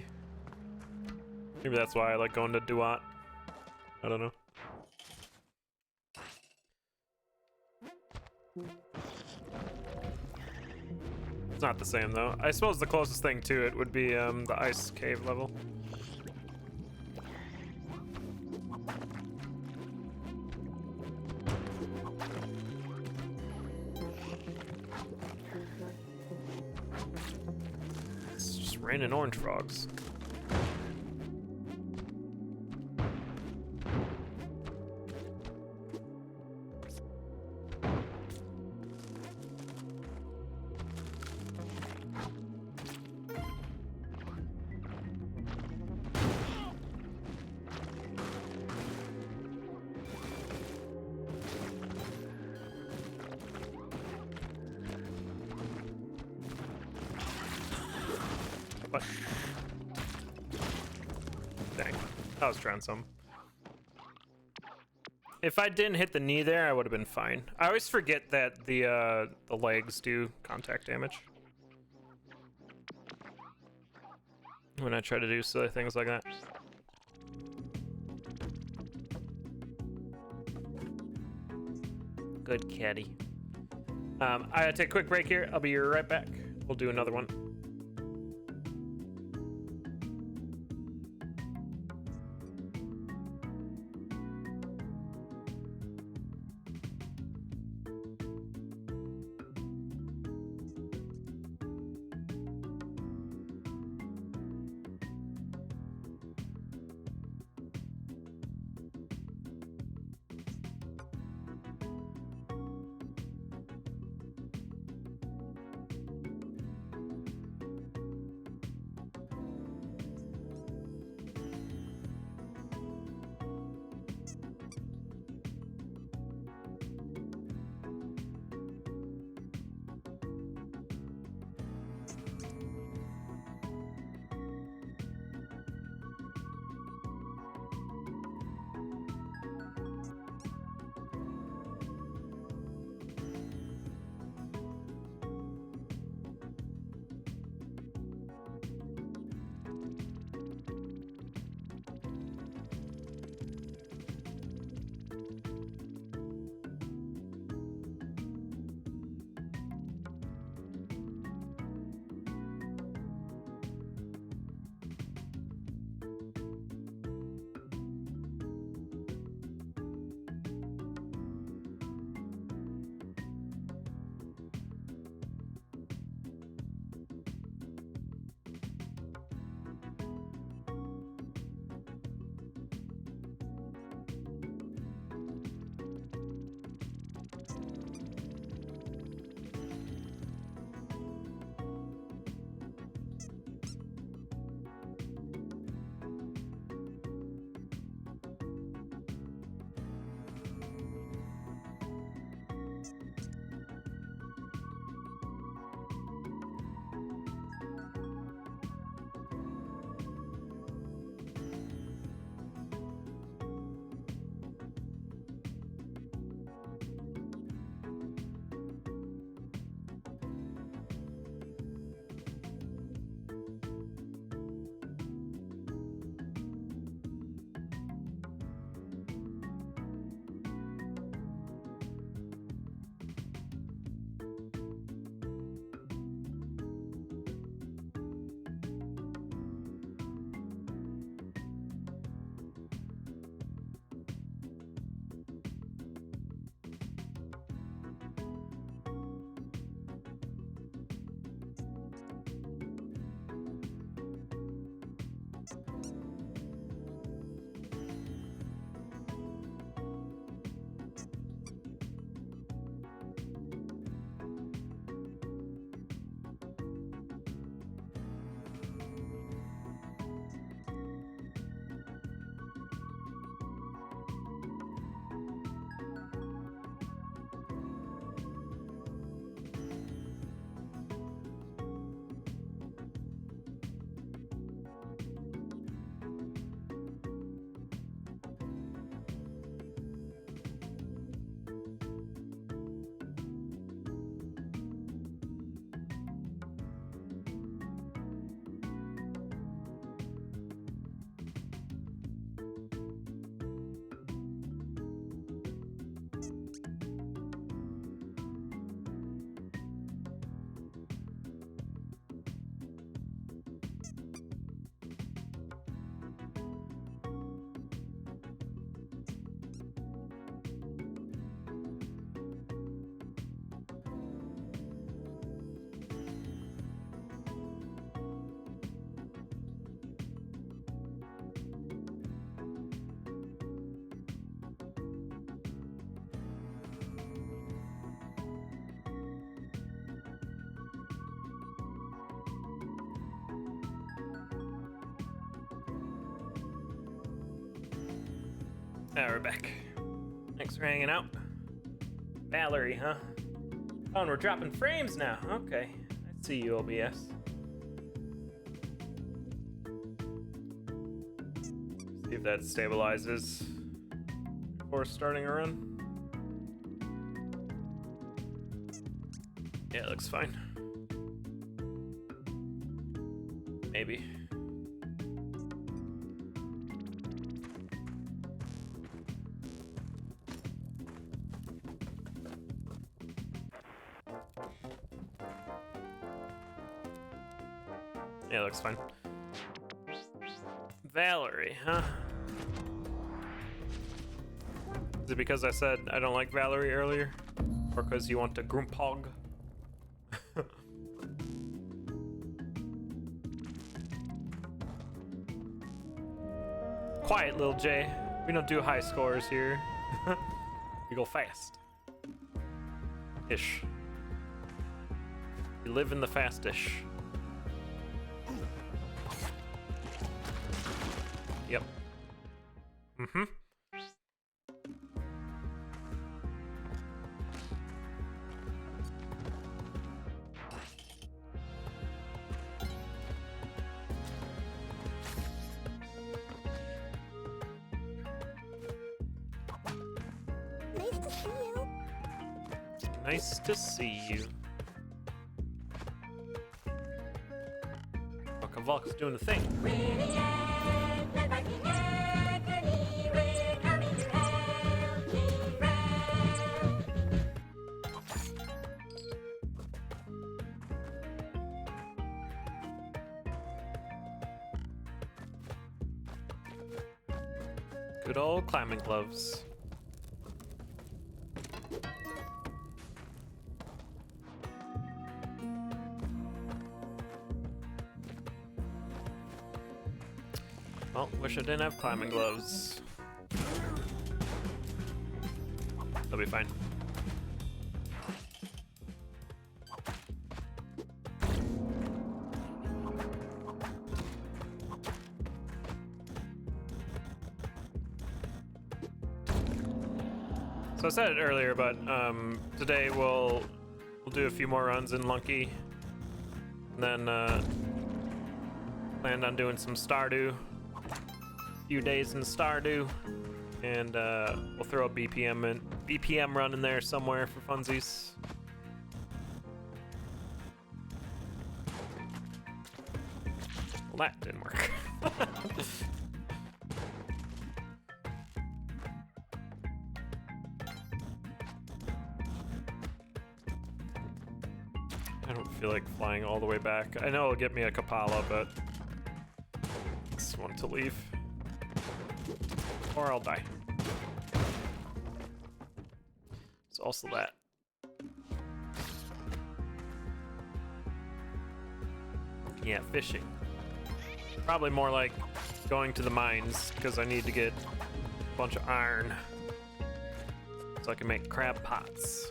Maybe that's why I like going to Duat. I don't know. It's not the same though. I suppose the closest thing to it would be the ice cave level. It's just raining orange frogs. What? Dang. I was trying some. If I didn't hit the knee there, I would have been fine. I always forget that the legs do contact damage when I try to do silly things like that. Good caddy. I gotta take a quick break here. I'll be right back. We'll do another one. Now we're back. Thanks for hanging out. Valerie, huh? Oh, and we're dropping frames now. Okay. I see you, OBS. See if that stabilizes before starting a run. Yeah, it looks fine. Maybe. Yeah, it looks fine. Valerie, huh? Is it because I said I don't like Valerie earlier? Or because you want to grumphog? Quiet, little J. We don't do high scores here. We go fast. Ish. We live in the fast-ish. Yep. Mm-hmm. Nice to see you. Nice to see you. Volk's doing the thing. Good old climbing gloves. Well, wish I didn't have climbing gloves. They'll be fine. So I said it earlier, but today we'll do a few more runs in Lunky, and then planned on doing some Stardew. Few days in Stardew, and we'll throw a BPM run in there somewhere for funsies. Well, that didn't work. I don't feel like flying all the way back. I know it'll get me a Kapala, but I just want to leave. Or I'll die. It's also that. Yeah, fishing. Probably more like going to the mines, because I need to get a bunch of iron so I can make crab pots.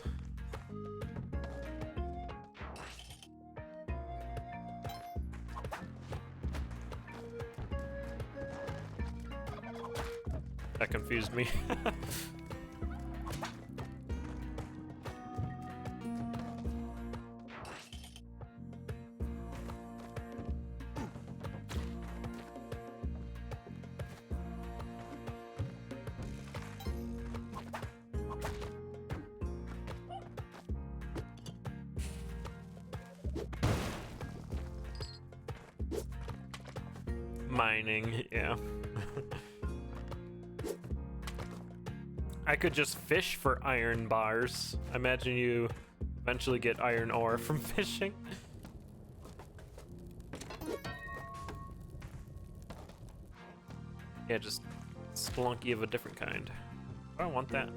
That confused me. Mining, yeah. I could just fish for iron bars. I imagine you eventually get iron ore from fishing. Yeah, just splunky of a different kind. I don't want that.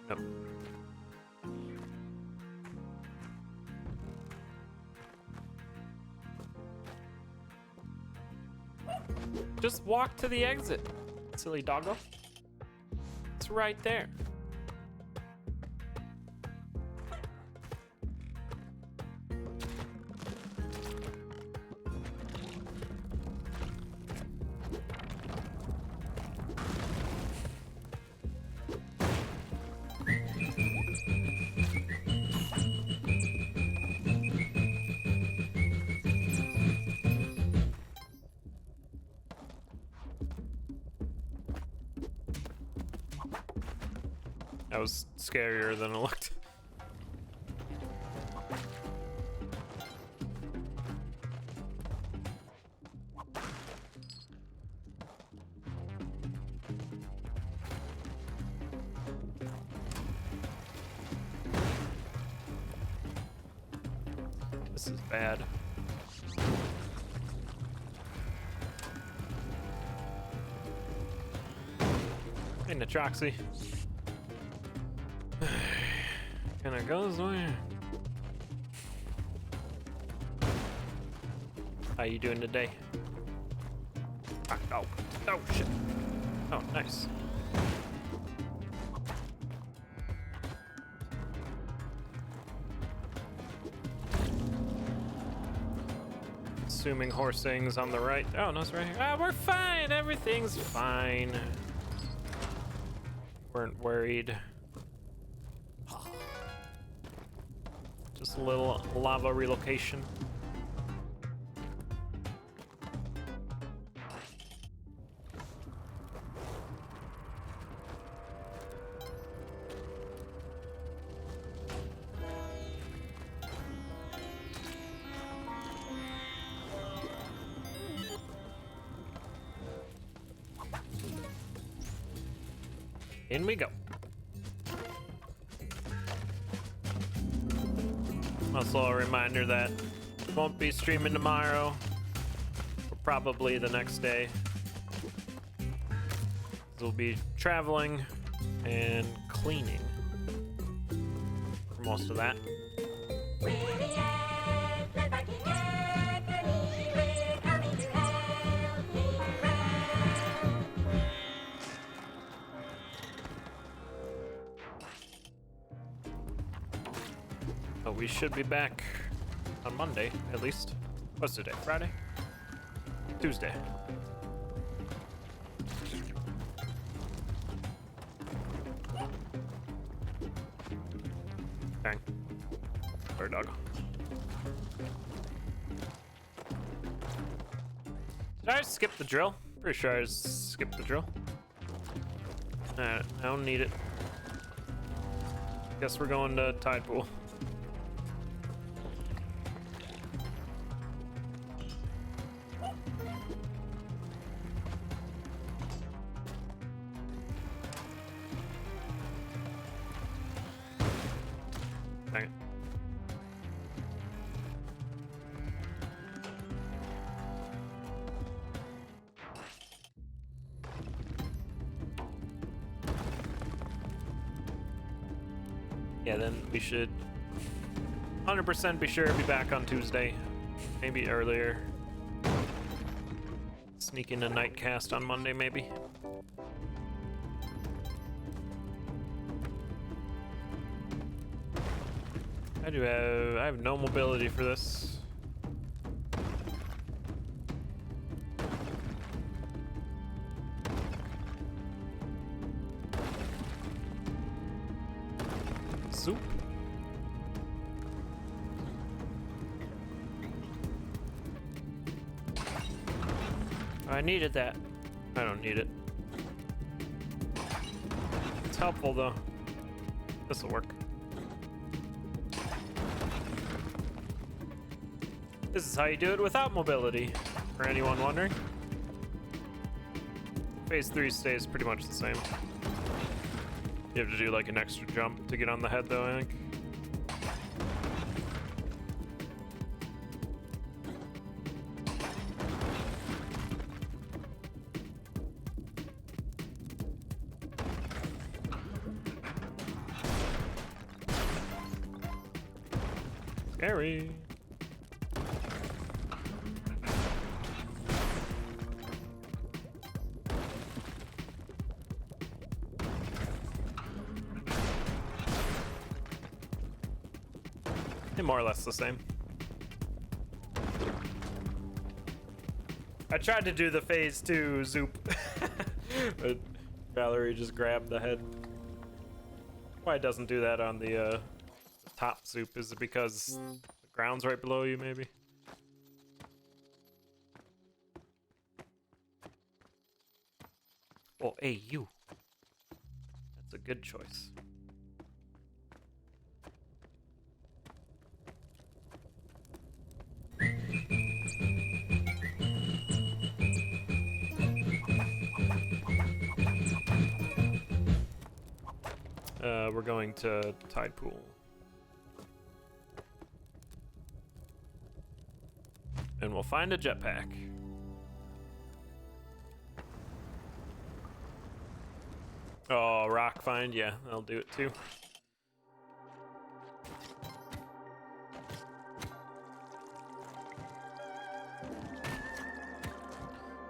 Nope. Just walk to the exit, silly doggo. It's right there. was scarier than it looked. This is bad. Hey, Natroxy. Can I go this way? How you doing today? Oh, oh shit. Oh, nice. Assuming horsing's on the right. Oh, no, it's right here. Ah, we're fine. Everything's fine. Weren't worried. Just a little lava relocation. In we go. Also a reminder that won't be streaming tomorrow, or probably the next day. We'll be traveling and cleaning for most of that. But we should be back on Monday, at least. What's today? Friday? Tuesday. Dang. Bird dog. Did I skip the drill? Pretty sure I skipped the drill. I don't need it. Guess we're going to tide pool. Dang it. Yeah, then we should 100% be sure to be back on Tuesday. Maybe earlier. Sneak in a night cast on Monday, maybe. I have no mobility for this. Soup. I needed that. I don't need it. It's helpful though. This'll work. This is how you do it without mobility, for anyone wondering. Phase 3 stays pretty much the same. You have to do like an extra jump to get on the head though, I think. Scary. More or less the same. I tried to do the phase 2 zoop, but Valerie just grabbed the head. Why it doesn't do that on the top zoop? Is it because the ground's right below you, maybe? Oh, hey, you. That's a good choice. We're going to tide pool. And we'll find a jetpack. Oh, rock find, yeah, I'll do it too.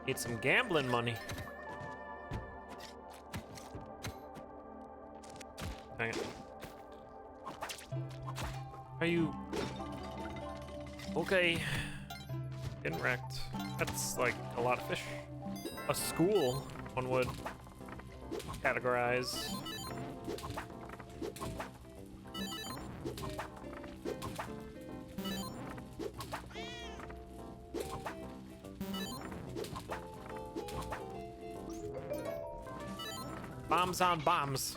Need some gambling money. Dang it. Are you okay? Getting wrecked. That's like a lot of fish. A school, one would categorize. Bombs on bombs.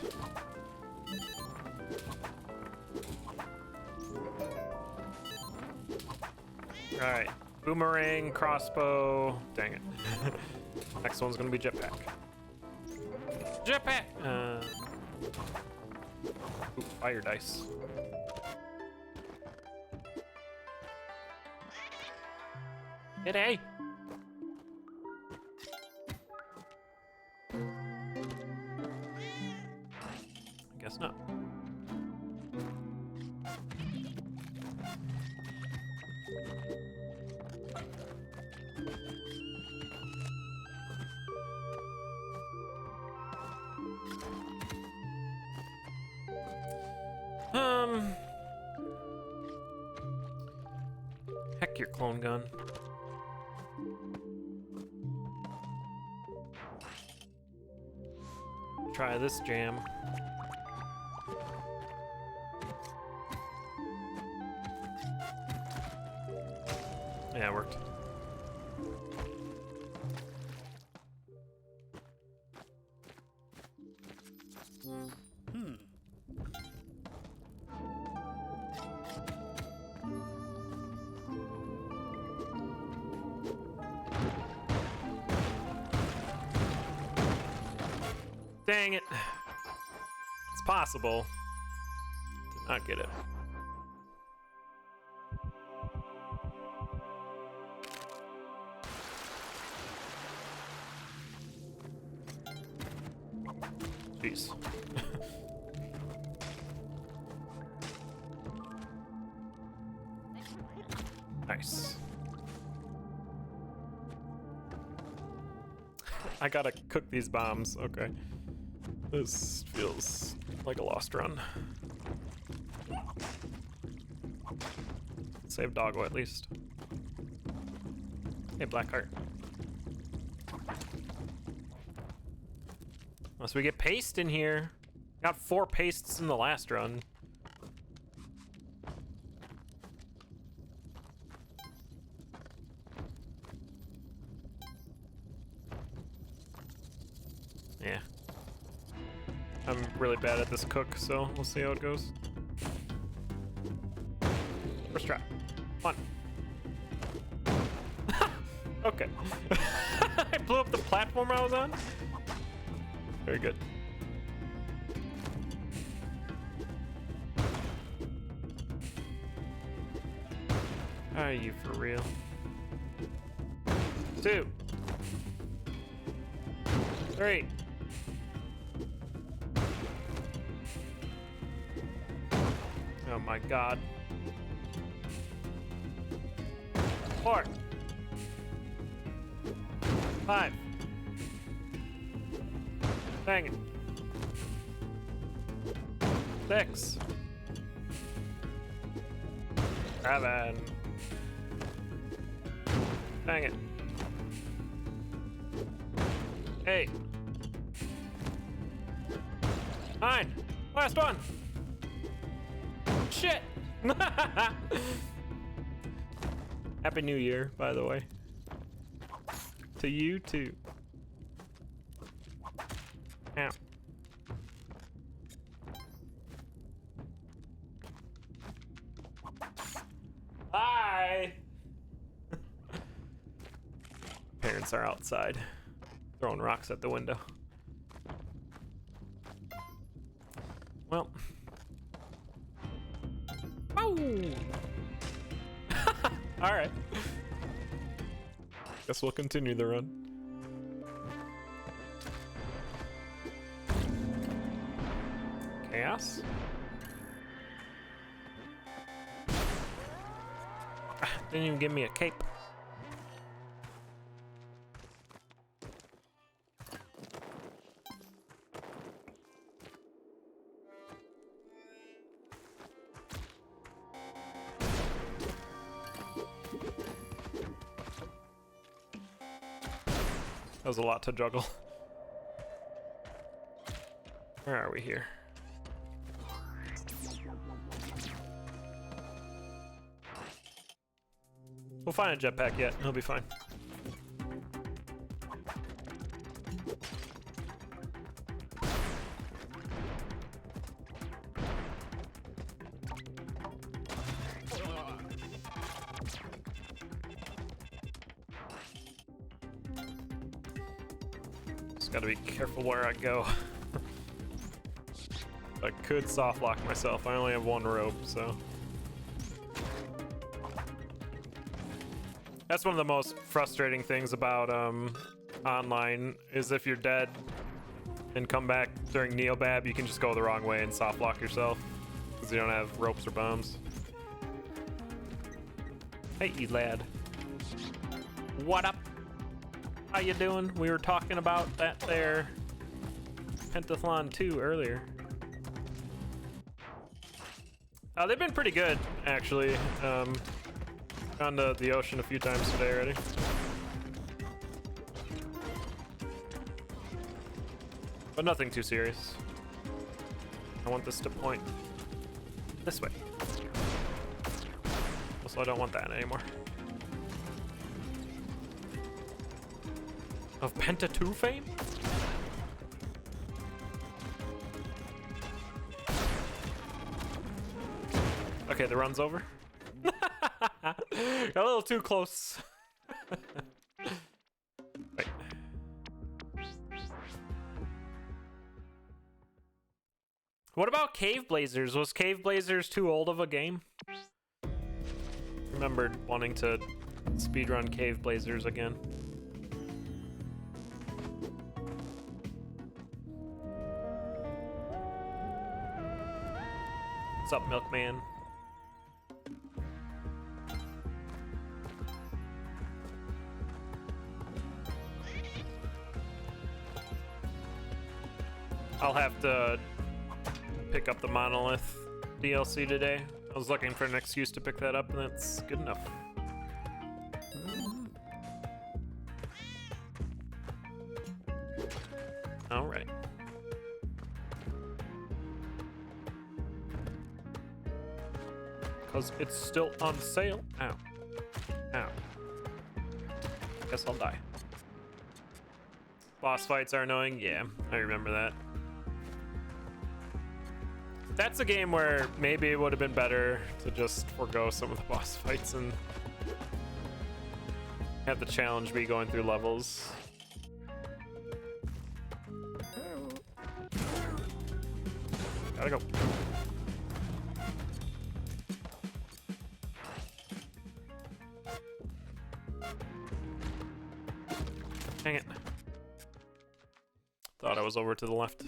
All right, boomerang, crossbow. Dang it. Next one's gonna be jetpack. Jetpack! Ooh, fire dice. Hit A! I guess not. Heck your clone gun. Try this jam. Yeah, it worked. Dang it. It's possible. Did not get it. Jeez. Nice. I gotta cook these bombs. Okay. This feels like a lost run. Save doggo at least. Hey, black heart. Unless we get paste in here. Got 4 pastes in the last run. Yeah. I'm really bad at this cook, so we'll see how it goes. First try. One. Okay. I blew up the platform I was on. Very good. Are you for real? 2. 3. Oh my god. 4. 5. Dang it. 6. 7. Dang it. 8. 9. Last one. Shit. Happy New Year, by the way. To you too. Ow. Hi. Parents are outside, throwing rocks at the window. Well. Oh! Alright. Guess we'll continue the run. Chaos? Didn't even give me a cape. That was a lot to juggle. Where are we here? We'll find a jetpack yet. He'll be fine. Just gotta be careful where I go. I could soft lock myself. I only have one rope, so. That's one of the most frustrating things about online is if you're dead and come back during Neobab, you can just go the wrong way and soft lock yourself because you don't have ropes or bombs. Hey, lad. What up? How you doing? We were talking about that there Pentathlon 2 earlier. They've been pretty good, actually. Gone to the ocean a few times today already. But nothing too serious. I want this to point this way. Also, I don't want that anymore. Of Penta 2 fame? Okay, the run's over. Got a little too close. Wait. What about Cave Blazers? Was Cave Blazers too old of a game? Remembered wanting to speedrun Cave Blazers again. What's up, Milkman? I'll have to pick up the Monolith DLC today. I was looking for an excuse to pick that up, and that's good enough. All right. Because it's still on sale. Ow. Ow. Guess I'll die. Boss fights are annoying. Yeah, I remember that. That's a game where maybe it would have been better to just forego some of the boss fights and have the challenge be going through levels. Gotta go. Dang it. Thought I was over to the left.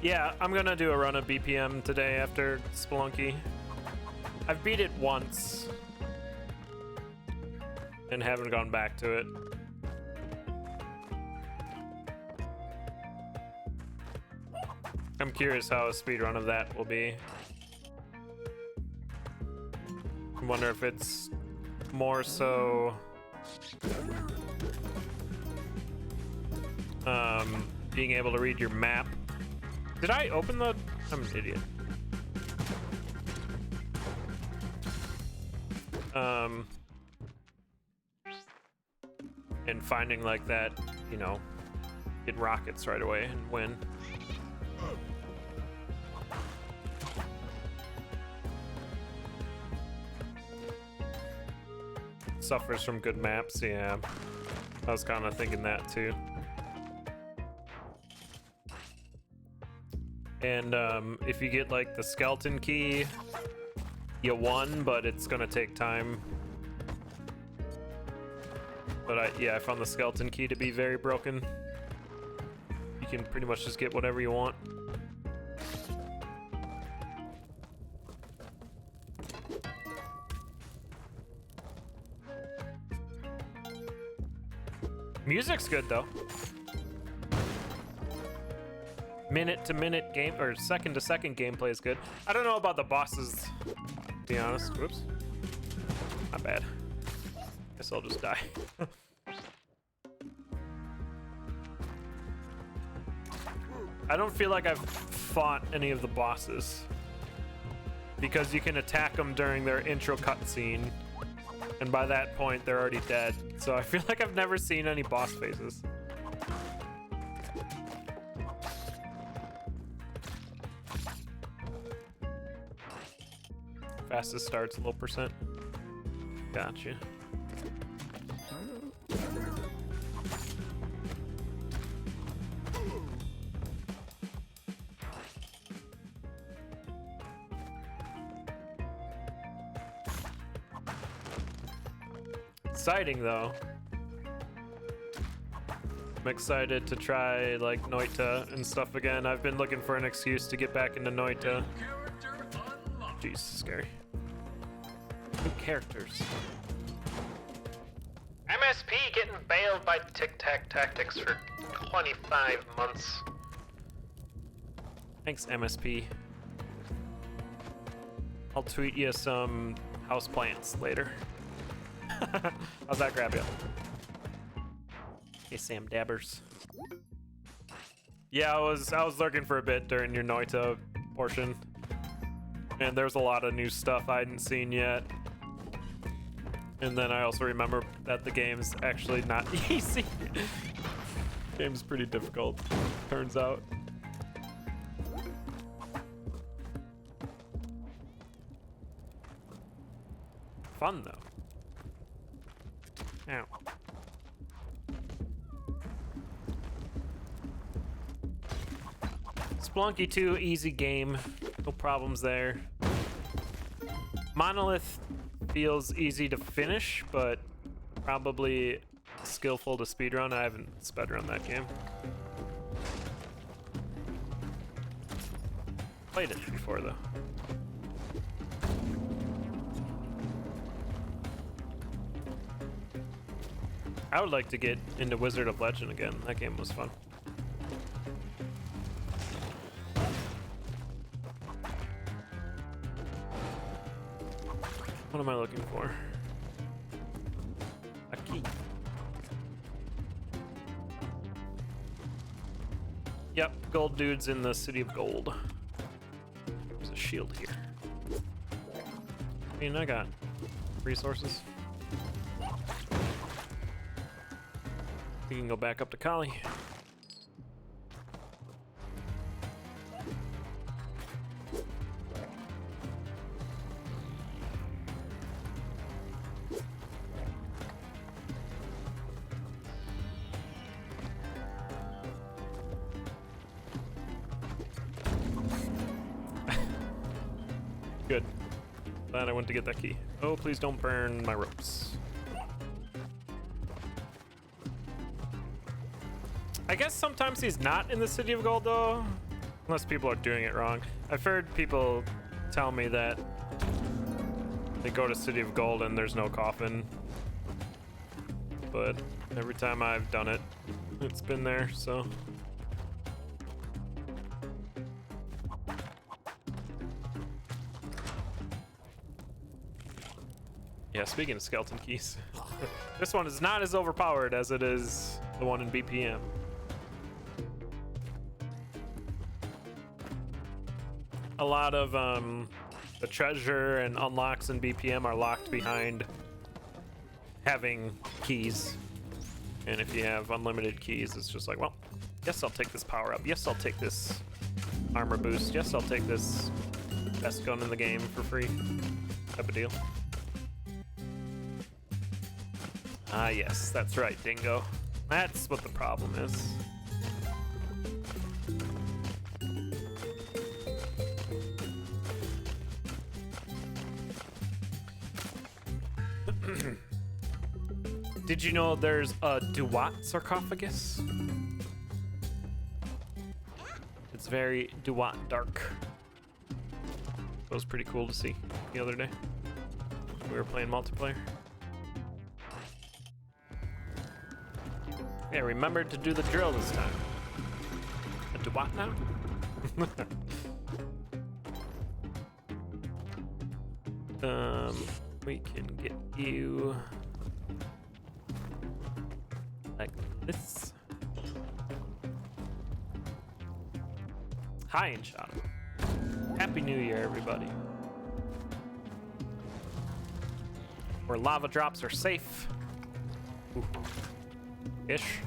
Yeah, I'm gonna do a run of BPM today after Spelunky. I've beat it once and haven't gone back to it. I'm curious how a speedrun of that will be. I wonder if it's more so being able to read your map. Did I open the... I'm an idiot. And finding like that, you know, get rockets right away and win. Suffers from good maps, yeah. I was kind of thinking that too. And if you get like the skeleton key, you won, but it's gonna take time. But I found the skeleton key to be very broken. You can pretty much just get whatever you want. Music's good though. Minute to minute game or second to second gameplay is good. I don't know about the bosses, to be honest. Whoops. Not bad. Guess I'll just die. I don't feel like I've fought any of the bosses because you can attack them during their intro cutscene, and by that point they're already dead. So I feel like I've never seen any boss phases. Fastest starts low percent. Gotcha. Exciting though. I'm excited to try like Noita and stuff again. I've been looking for an excuse to get back into Noita. Character unlocked. Jeez, scary. New characters. MSP getting bailed by TicTac Tactics for 25 months. Thanks, MSP. I'll tweet you some house plants later. How's that grab you? Hey, Sam Dabbers. Yeah, I was lurking for a bit during your Noita portion, and there's a lot of new stuff I hadn't seen yet. And then I also remember that the game's actually not easy. Game's pretty difficult, turns out. Fun though. Ow. Splunky 2, easy game. No problems there. Monolith feels easy to finish, but probably skillful to speedrun. I haven't speedrun that game. Played it before though. I would like to get into Wizard of Legend again. That game was fun. What am I looking for? A key. Yep, gold dude's in the City of Gold. There's a shield here. I mean, I got resources. We can go back up to Kali. Good. Glad I went to get that key. Oh, please don't burn my ropes. I guess sometimes he's not in the City of Gold though, unless people are doing it wrong. I've heard people tell me that they go to City of Gold and there's no coffin, but every time I've done it, it's been there, so. Yeah, speaking of skeleton keys, this one is not as overpowered as it is the one in BPM. A lot of the treasure and unlocks in BPM are locked behind having keys. And if you have unlimited keys, it's just like, well, yes, I'll take this power up. Yes, I'll take this armor boost. Yes, I'll take this best gun in the game for free type of deal. Ah, yes, that's right, Dingo. That's what the problem is. Did you know there's a Duat sarcophagus? It's very Duat dark. That was pretty cool to see the other day. We were playing multiplayer. Yeah, remembered to do the drill this time. A Duat now? We can get you like this. Hi, Inshot. Happy New Year, everybody. Where lava drops are safe. Ooh. Ish.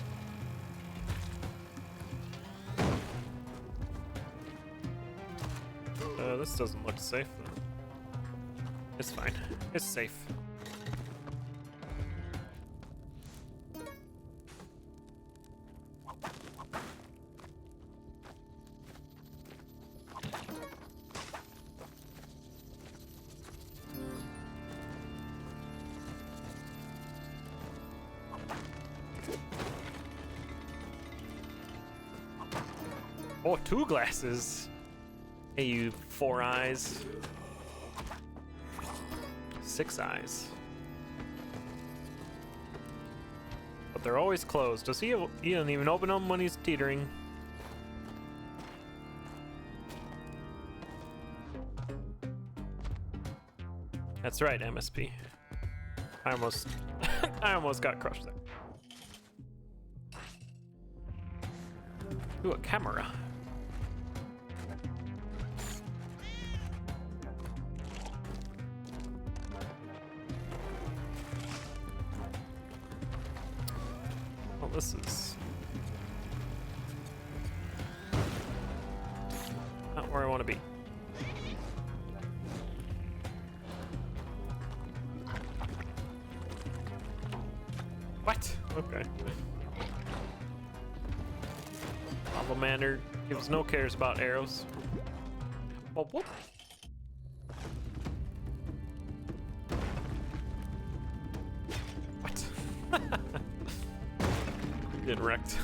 This doesn't look safe though. It's fine. It's safe. Oh, 2 glasses. Hey, you 4 eyes. 6 eyes. But they're always closed. Does he doesn't even open them when he's teetering. That's right, MSP. I almost I almost got crushed there. Ooh, a camera. Well, this is not where I want to be. What? Okay. Lava gives no cares about arrows. Oh, whoop. What? Getting wrecked.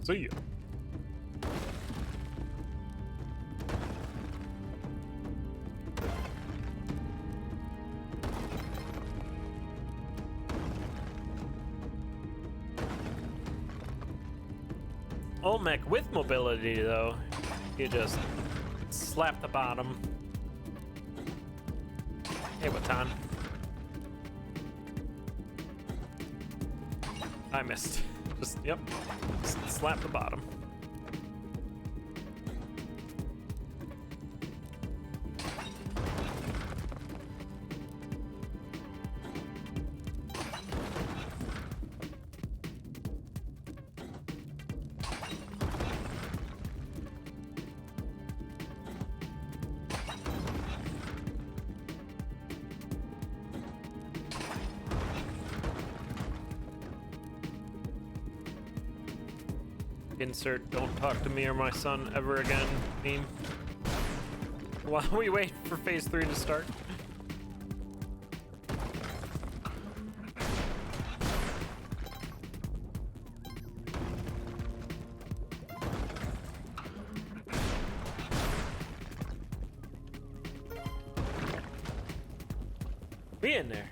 See ya. Olmec with mobility, though, you just slap the bottom. Hey, Watan. I missed. Just, yep. Just slap the bottom. Insert "don't talk to me or my son ever again" meme. While we wait for phase 3 to start. Be in there.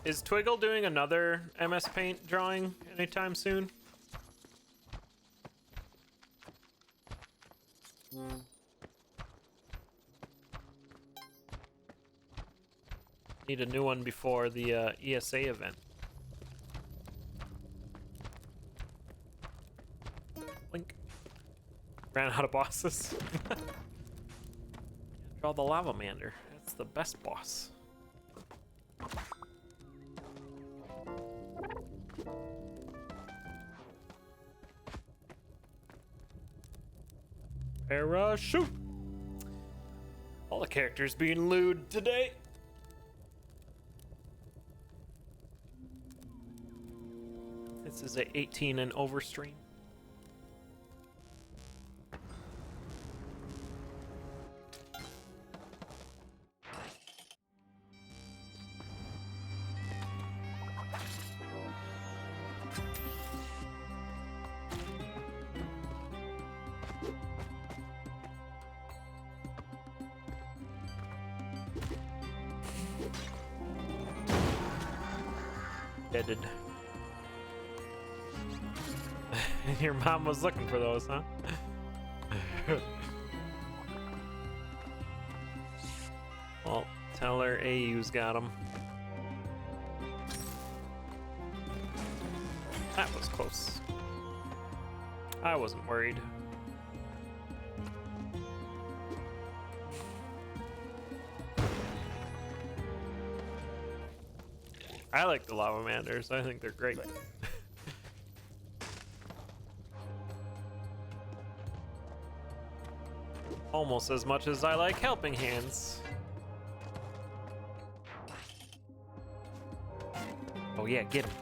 Is Twiggle doing another MS Paint drawing anytime soon? Need a new one before the ESA event. Blink. Ran out of bosses. Draw the Lava Mander. That's the best boss. Parachute. All the characters being lewd today. This is a 18 and over stream. Deaded. Your mom was looking for those, huh? Well, tell her AU's got them. That was close. I wasn't worried. I like the lava manders. I think they're great. Almost as much as I like helping hands. Oh yeah, get him.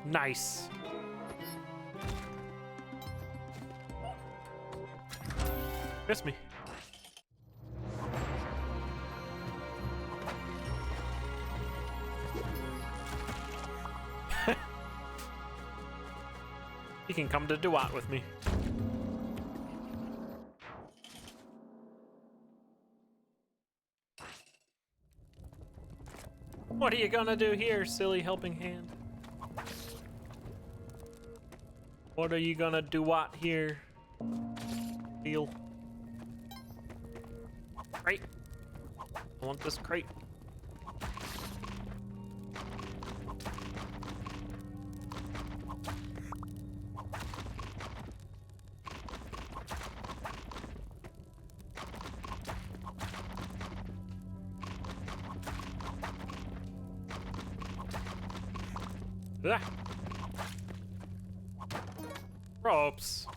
Nice. Miss me. You can come to Duat with me. What are you gonna do here, silly helping hand? What are you gonna do what here? Deal. Crate. I want this crate. Ah. Ropes.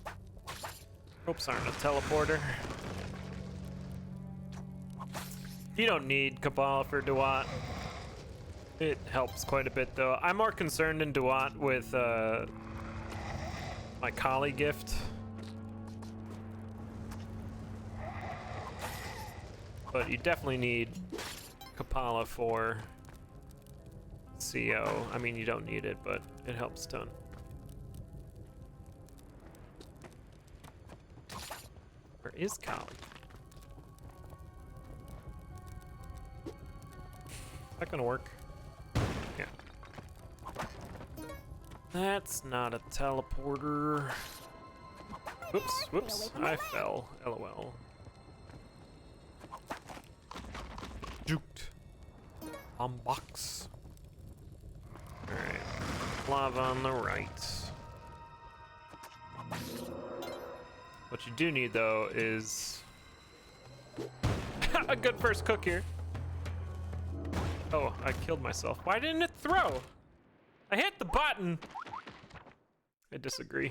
Ropes aren't a teleporter. You don't need Kabbalah for Duat. It helps quite a bit though. I'm more concerned in Duat with my Kali gift. But you definitely need Kapala for CO. I mean, you don't need it, but it helps a ton. Where is Kali? Is that gonna work? Yeah. That's not a teleporter. Whoops, whoops. I fell. LOL. Juked. Box. Alright. Lava on the right. What you do need though is a good first cook here. Oh, I killed myself. Why didn't it throw? I hit the button. I disagree.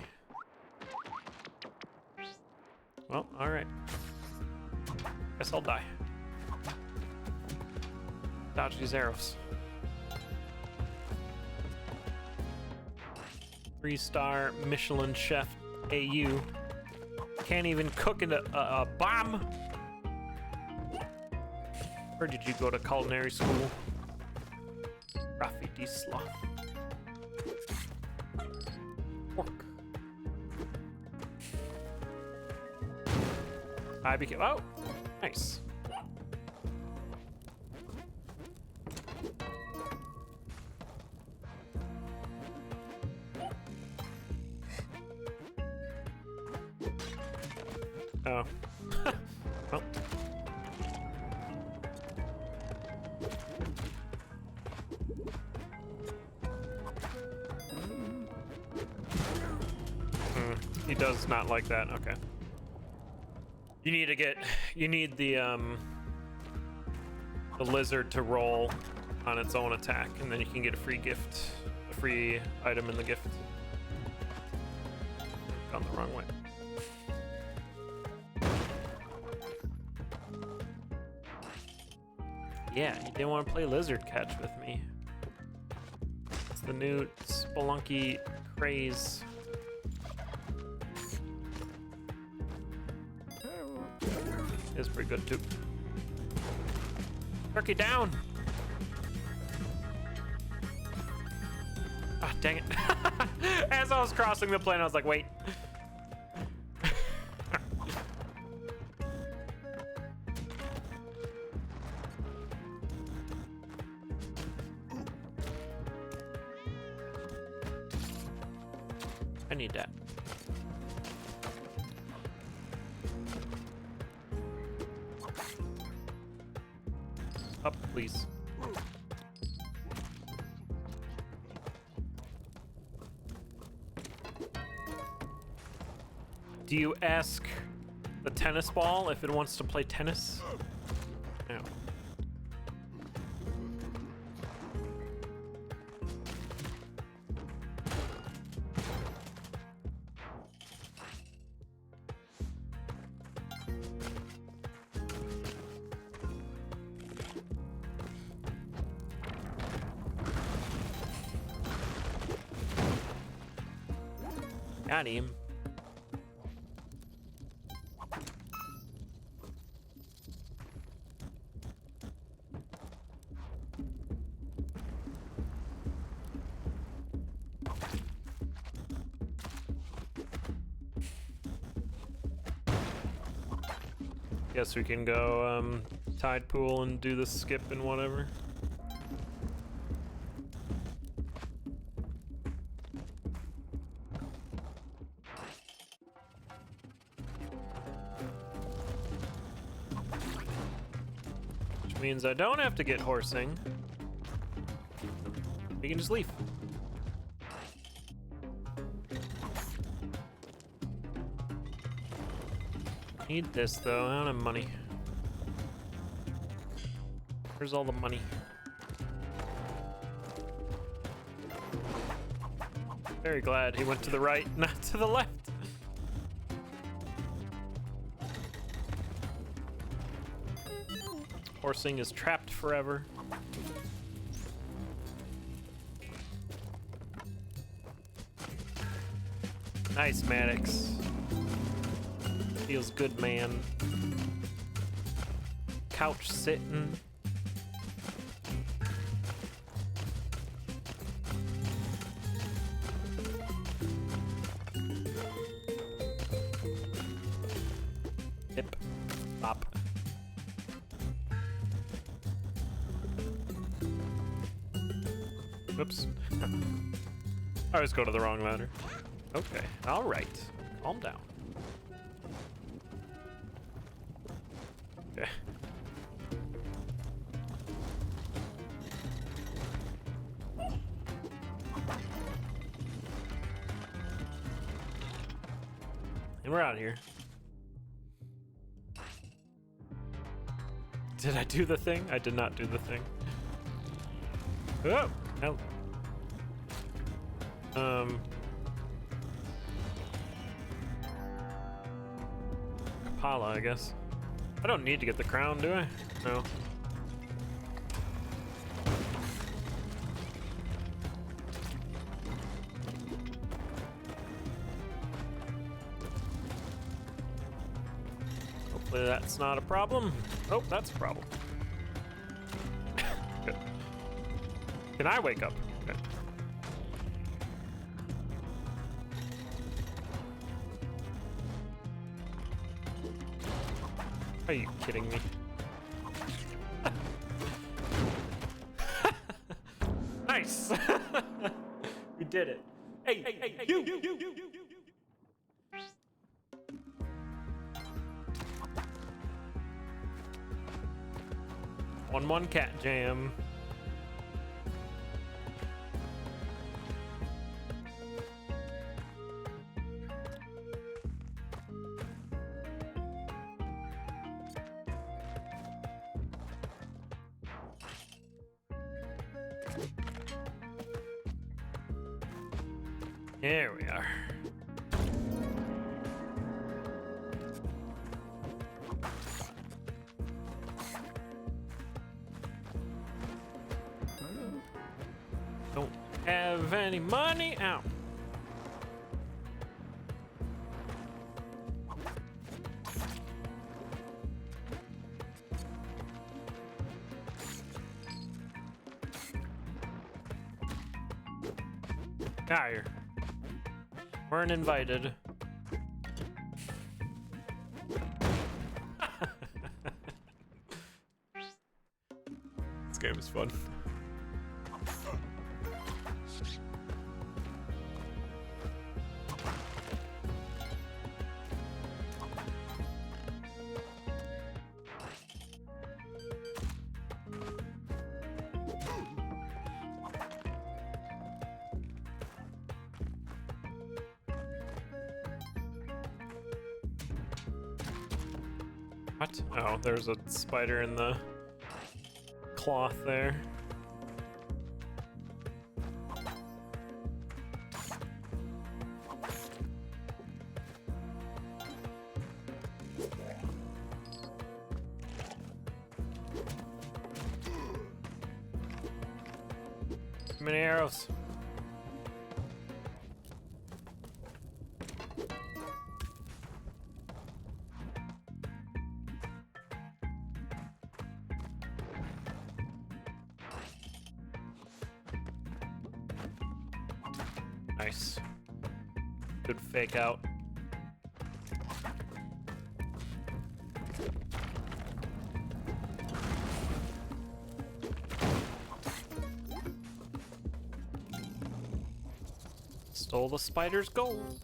Well, alright. Guess I'll die. Dodge these arrows. 3-star Michelin chef AU. Can't even cook in a bomb. Where did you go to culinary school? Rafi D. Sloth. Pork. I became. Oh, nice. Oh. Well. He does not like that. Okay. You need to get. You need the lizard to roll on its own attack, and then you can get a free gift, a free item in the gift. Gone the wrong way. Yeah, he didn't want to play lizard catch with me. It's the new Spelunky craze. It's pretty good too. Turkey down! Ah, dang it. As I was crossing the plane, I was like, wait. I need that. Up, please. Do you ask the tennis ball if it wants to play tennis? No. Got him. Guess we can go tide pool and do the skip and whatever. Which means I don't have to get horsing. We can just leave. Need this though, I don't have money. Where's all the money? Very glad he went to the right, not to the left. Horsing is trapped forever. Nice, Maddox. Feels good, man. Couch sitting. Hip. Bop. Whoops. I always go to the wrong ladder. Okay, all right. Calm down. Okay. And we're out of here. Did I do the thing? I did not do the thing. Oh, no. Kapala, I guess. I don't need to get the crown, do I? No. Hopefully that's not a problem. Oh, that's a problem. Good. Can I wake up? Okay. Are you kidding me? Nice! We did it. Hey, you! One cat jam. Here we are. have any money. Ow. Here. Weren't invited. This game is fun. What? Oh, there's a spider in the cloth there. Too many arrows. Nice. Good fake out. Stole the spider's gold.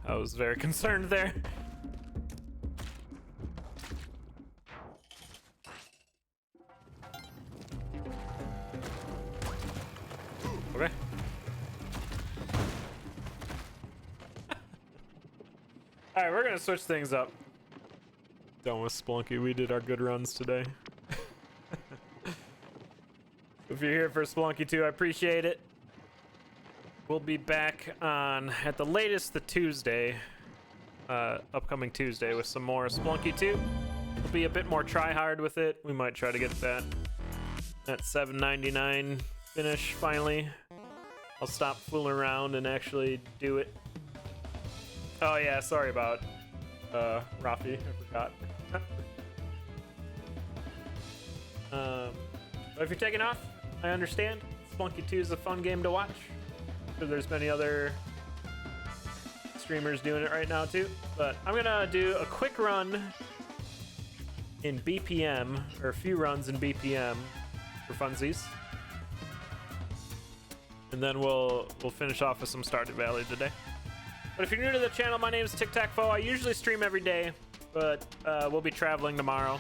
I was very concerned there. Okay. Alright, we're gonna switch things up. Done with Splunky, we did our good runs today. If you're here for Splunky 2, I appreciate it. We'll be back on, at the latest, the Tuesday, upcoming Tuesday, with some more Splunky 2. We'll be a bit more try-hard with it. We might try to get that $7.99 finish finally. I'll stop fooling around and actually do it. Oh yeah, sorry about Rafi, I forgot. But if you're taking off, I understand. Splunky 2 is a fun game to watch. There's many other streamers doing it right now too, but I'm gonna do a quick run in BPM, or a few runs in BPM for funsies, and then we'll finish off with some Stardew Valley today. But if you're new to the channel, my name is TicTac. I usually stream every day, but we'll be traveling tomorrow.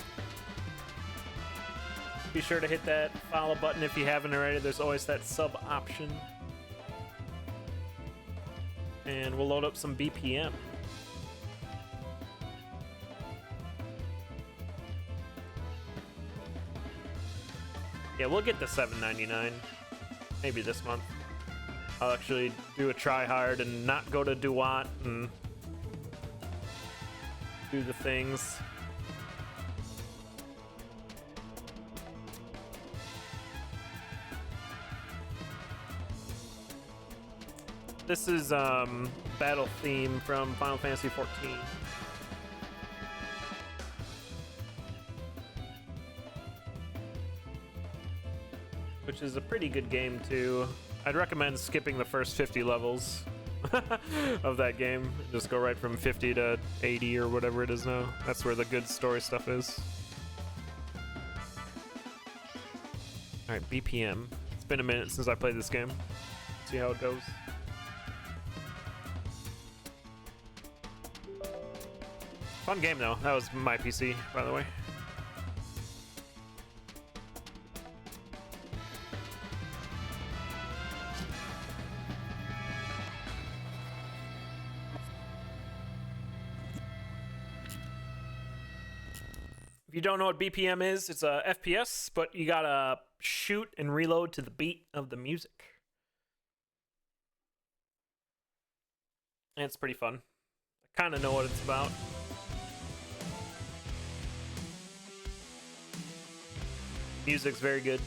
Be sure to hit that follow button if you haven't already. There's always that sub option. And we'll load up some BPM. Yeah, we'll get the $7.99 maybe this month. I'll actually do a try hard and not go to Duat and do the things. This is battle theme from Final Fantasy XIV. Which is a pretty good game too. I'd recommend skipping the first 50 levels of that game. Just go right from 50 to 80 or whatever it is now. That's where the good story stuff is. Alright, BPM. It's been a minute since I played this game. See how it goes. Fun game though. That was my PC, by the way. If you don't know what BPM is, it's a FPS, but you gotta shoot and reload to the beat of the music. And it's pretty fun. I kind of know what it's about. Music's very good.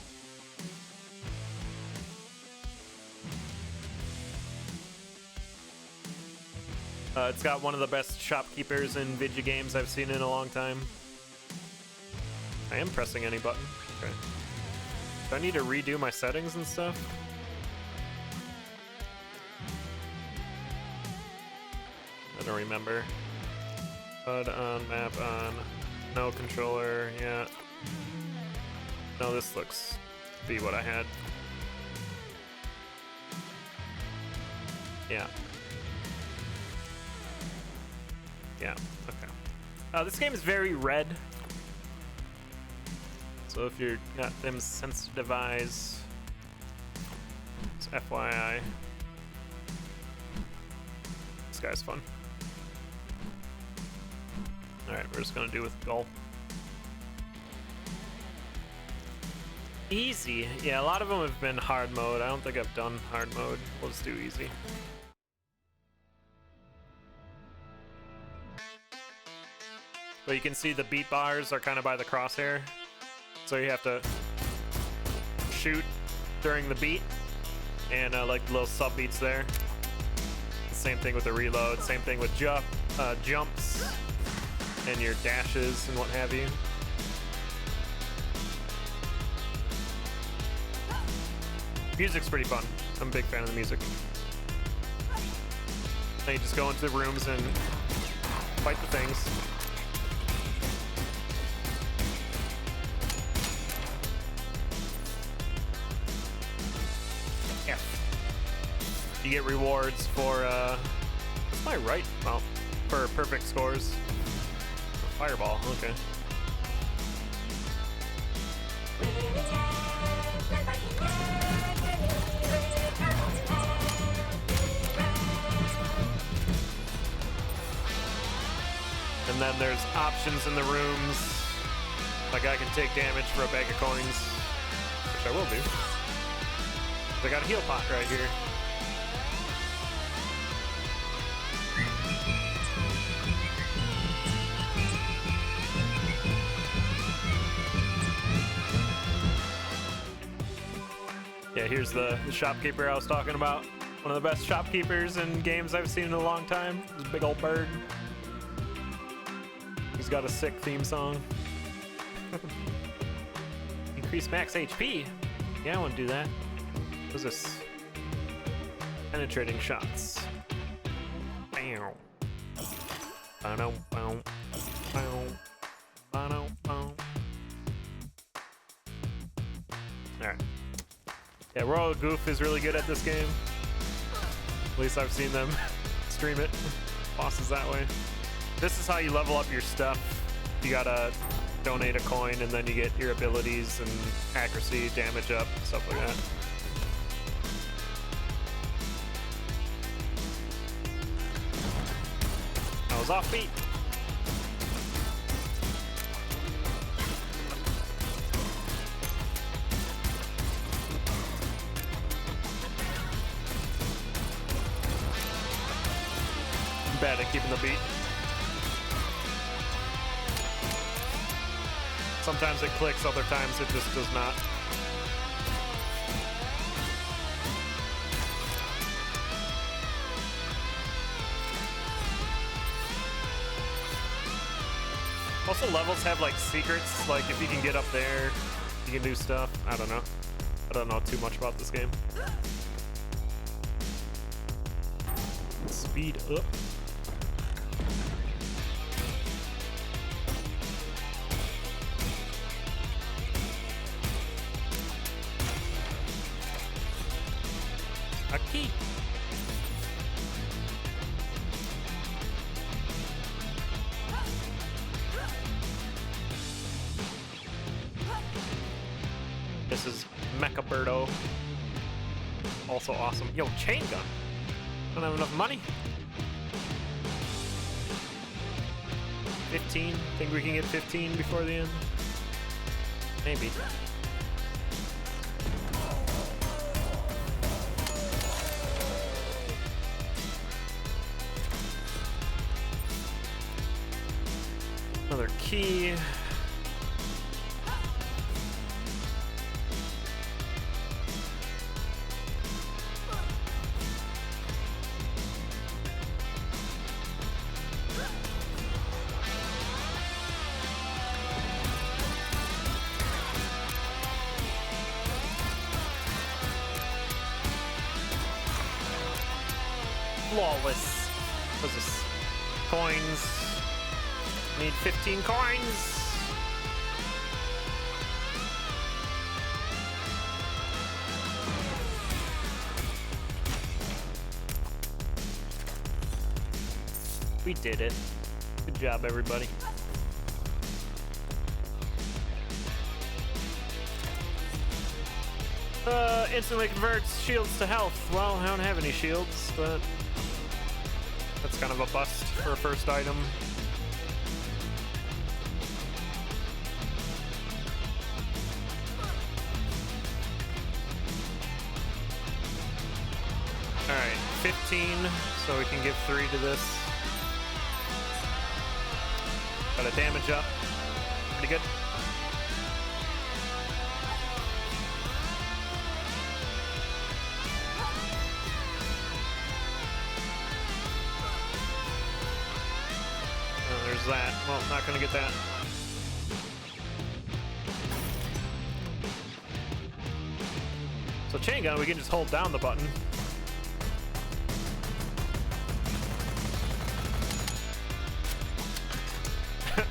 It's got one of the best shopkeepers in video games I've seen in a long time. I am pressing any button. Okay. Do I need to redo my settings and stuff? I don't remember. HUD on, map on, no controller, yeah. No, this looks to be what I had. Yeah. Yeah, okay. This game is very red. So if you're got them sensitive eyes, it's FYI. This guy's fun. Alright, we're just gonna do with Gull. Easy. Yeah, a lot of them have been hard mode. I don't think I've done hard mode. We'll just do easy. But you can see the beat bars are kind of by the crosshair. So you have to shoot during the beat. And like little sub beats there. Same thing with the reload. Same thing with jumps. And your dashes and what have you. Music's pretty fun. I'm a big fan of the music. Then you just go into the rooms and fight the things. F. You get rewards for, what's my right? Well, for perfect scores. Fireball, okay. And then there's options in the rooms. Like I can take damage for a bag of coins, which I will do. I got a heal pot right here. Yeah, here's the shopkeeper I was talking about. One of the best shopkeepers in games I've seen in a long time. This big old bird. He's got a sick theme song. Increase max HP. Yeah, I want to do that. What's this? Penetrating shots. Bam. Bow, bow, bow, bow, bow. Alright. Yeah, Royal Goof is really good at this game. At least I've seen them stream it. Bosses that way. This is how you level up your stuff. You gotta donate a coin and then you get your abilities and accuracy, damage up, stuff like that. I was off beat. I'm bad at keeping the beat. Sometimes it clicks, other times it just does not. Also, levels have like secrets, like if you can get up there, you can do stuff. I don't know. I don't know too much about this game. Speed up. A key. This is Mecha Birdo. Also awesome. Yo, chain gun. I don't have enough money. 15. Think we can get 15 before the end? Maybe. Another key. Flawless. What's this? Coins. Need 15 coins. We did it. Good job, everybody. Instantly converts shields to health. Well, I don't have any shields, but that's kind of a bust for a first item. Alright, 15, so we can give 3 to this. Got a damage up. Pretty good. Oh, there's that. Well, not gonna get that. So chain gun, we can just hold down the button.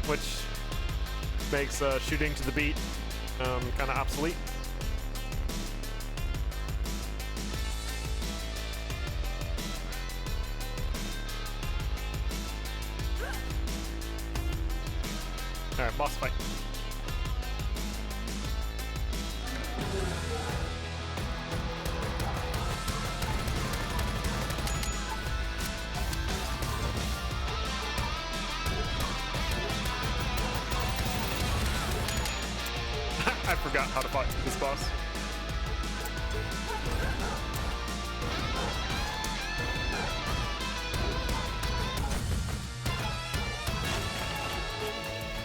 Which makes shooting to the beat kind of obsolete. All right, boss fight. I forgot how to fight this boss.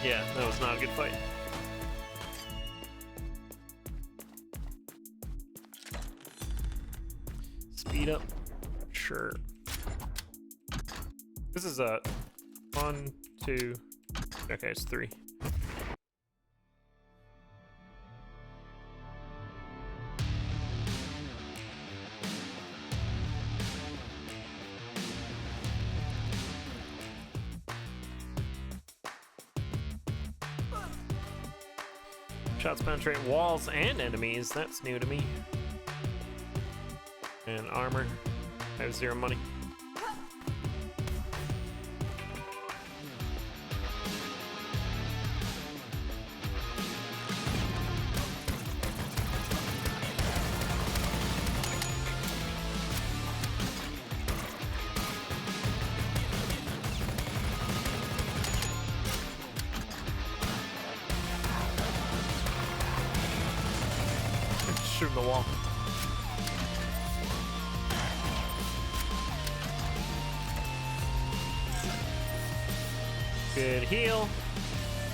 Yeah, that was not a good fight. Speed up. Sure. This is a 1, 2. Okay, it's 3. Shots penetrate walls and enemies. That's new to me. And armor. I have 0 money. Shooting the wall. Good heal.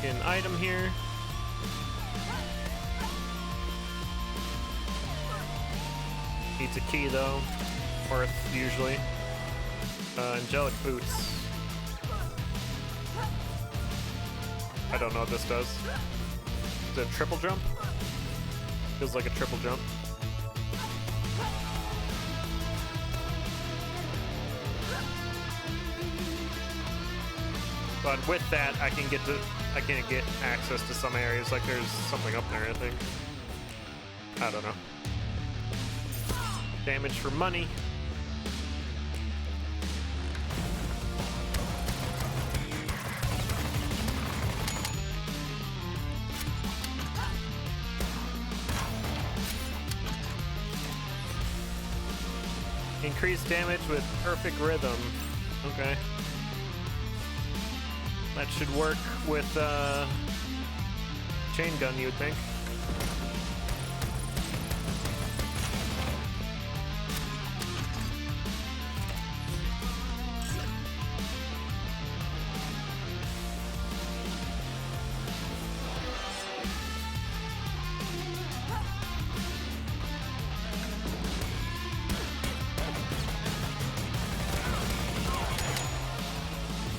Get an item here. Needs a key though. Worth usually. Angelic boots. I don't know what this does. Is it a triple jump? Feels like a triple jump. But with that, I can get access to some areas. Like there's something up there, I think. I don't know. Damage for money. Increased damage with perfect rhythm. Okay. That should work with chain gun, you would think.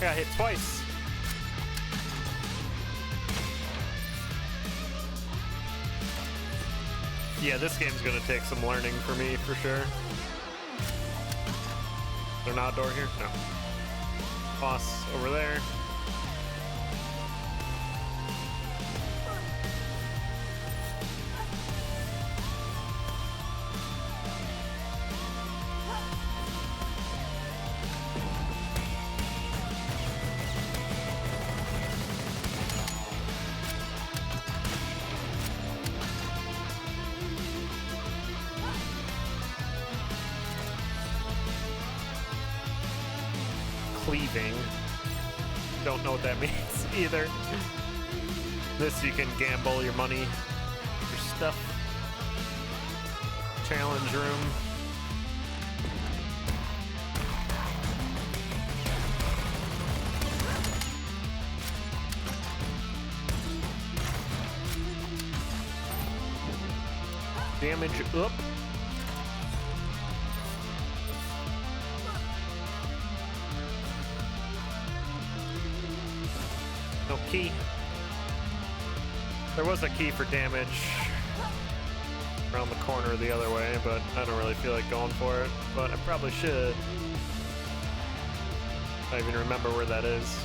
got hit twice. Yeah, this game's gonna take some learning for me, for sure. Is there not a door here? No. Boss over there. Cleaving. Don't know what that means either. This you can gamble your money for stuff. Challenge room. Damage up. No key. There was a key for damage around the corner the other way, but I don't really feel like going for it. But I probably should. I don't even remember where that is.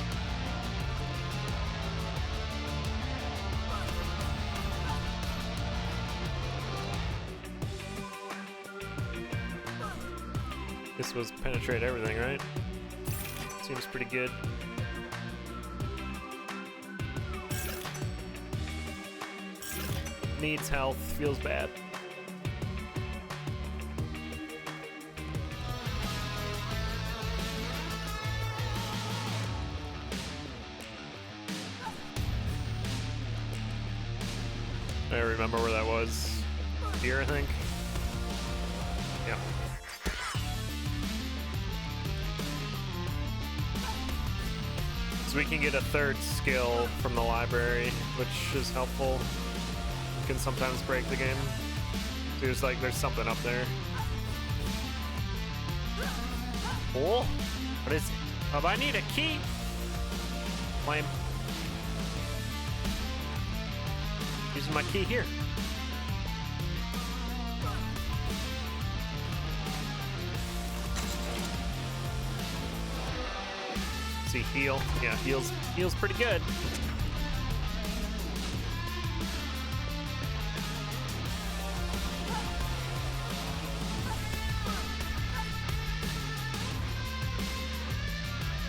This was penetrate everything, right? Seems pretty good. Needs health, feels bad. I remember where that was. Here, I think. Yeah. So we can get a third skill from the library, which is helpful. Can sometimes break the game. There's something up there. Oh, what is it? Oh, I need a key. Lame. Using my key here. See, heal. Yeah, heals pretty good.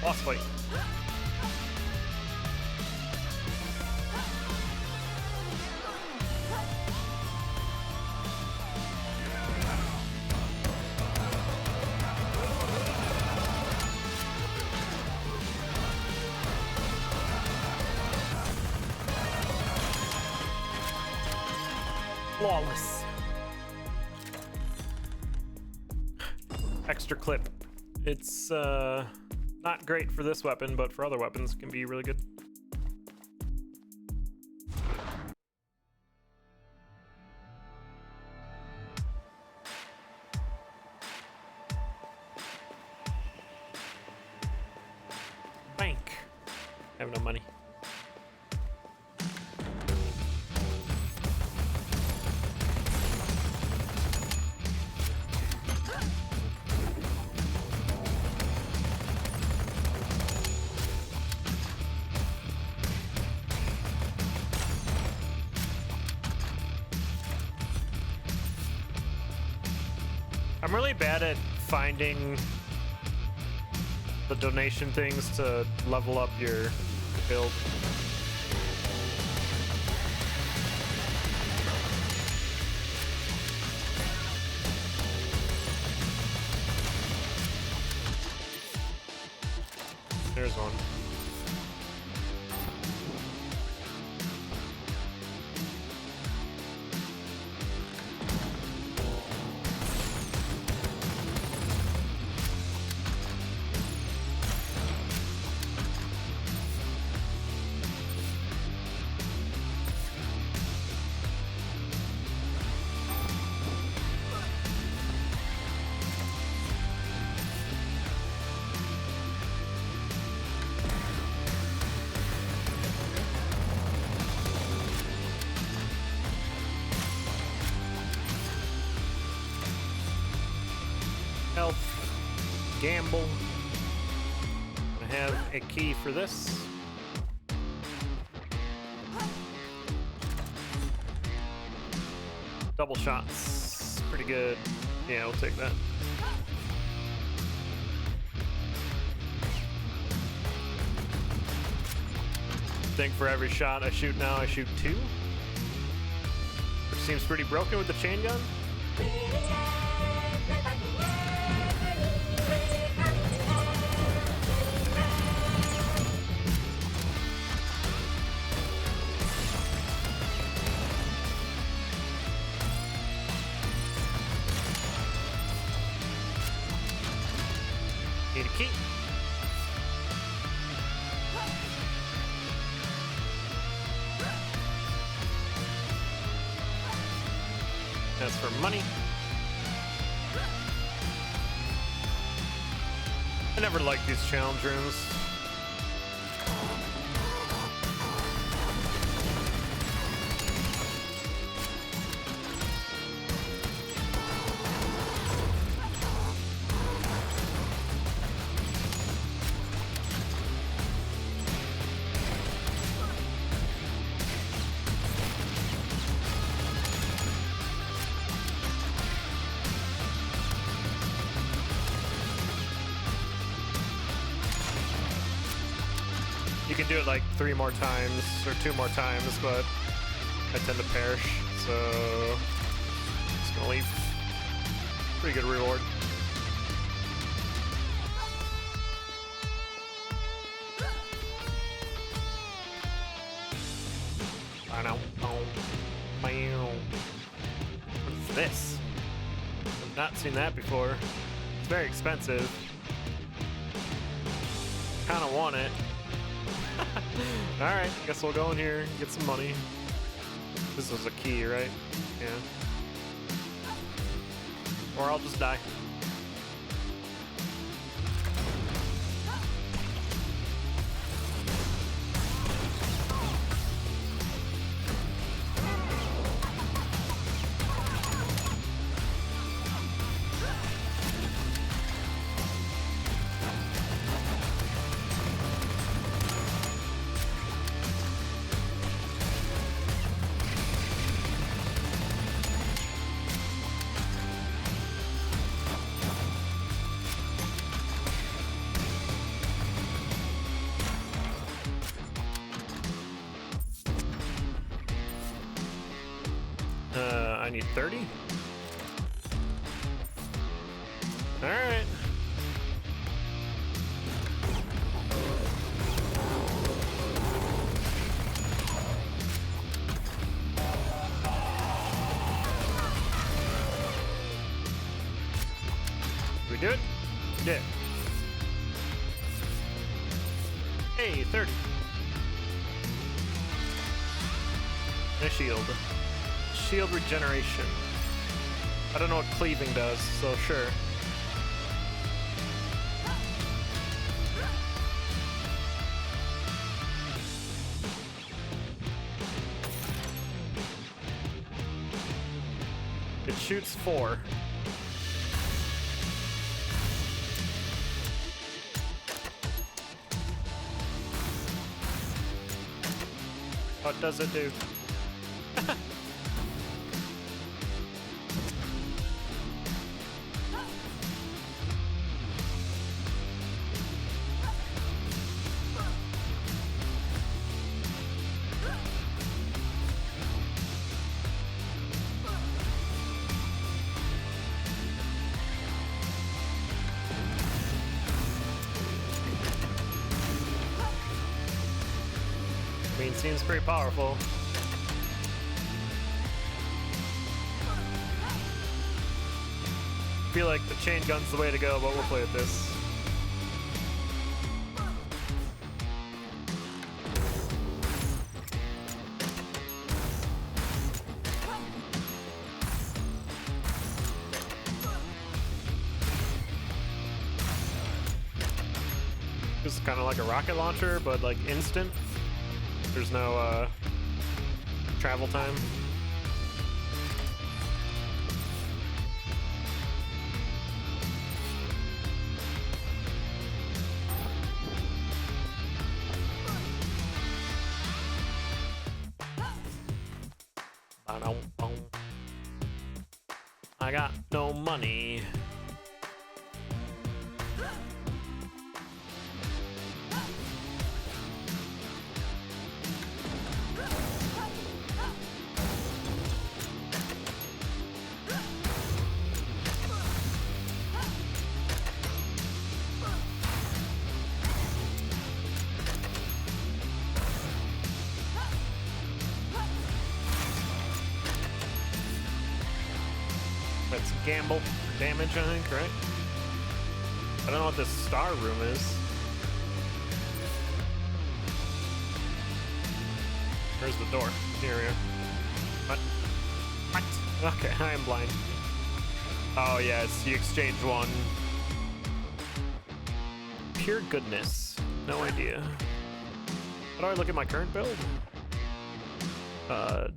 Boss fight. Flawless. Extra clip. It's not great for this weapon, but for other weapons can be really good. Bank. I have no money. I'm really bad at finding the donation things to level up your build. There's one. gamble. I have a key for this. Double shots. Pretty good. Yeah, we'll take that. I think for every shot I shoot now, I shoot 2. Which seems pretty broken with the chain gun. Need a key. That's for money. I never liked these challenge rooms. You can do it like 3 more times or 2 more times, but I tend to perish, so just gonna leave. Pretty good reward. I know. What's this? I've not seen that before. It's very expensive. Kinda want it. Alright, guess we'll go in here, get some money. This was a key, right? Yeah. Or I'll just die. I need 30. All right. We do it? Yeah. Hey, 30. And a shield. Shield regeneration. I don't know what cleaving does, so sure. It shoots 4. What does it do? I mean, seems pretty powerful. Feel like the chain gun's the way to go, but we'll play with this. This is kind of like a rocket launcher, but like instant. There's no travel time. I got no money. Let's gamble for damage, I think, right? I don't know what this star room is. Where's the door? Here we are. What? What? Okay, I am blind. Oh yeah, it's the exchange one. Pure goodness. No idea. How do I look at my current build?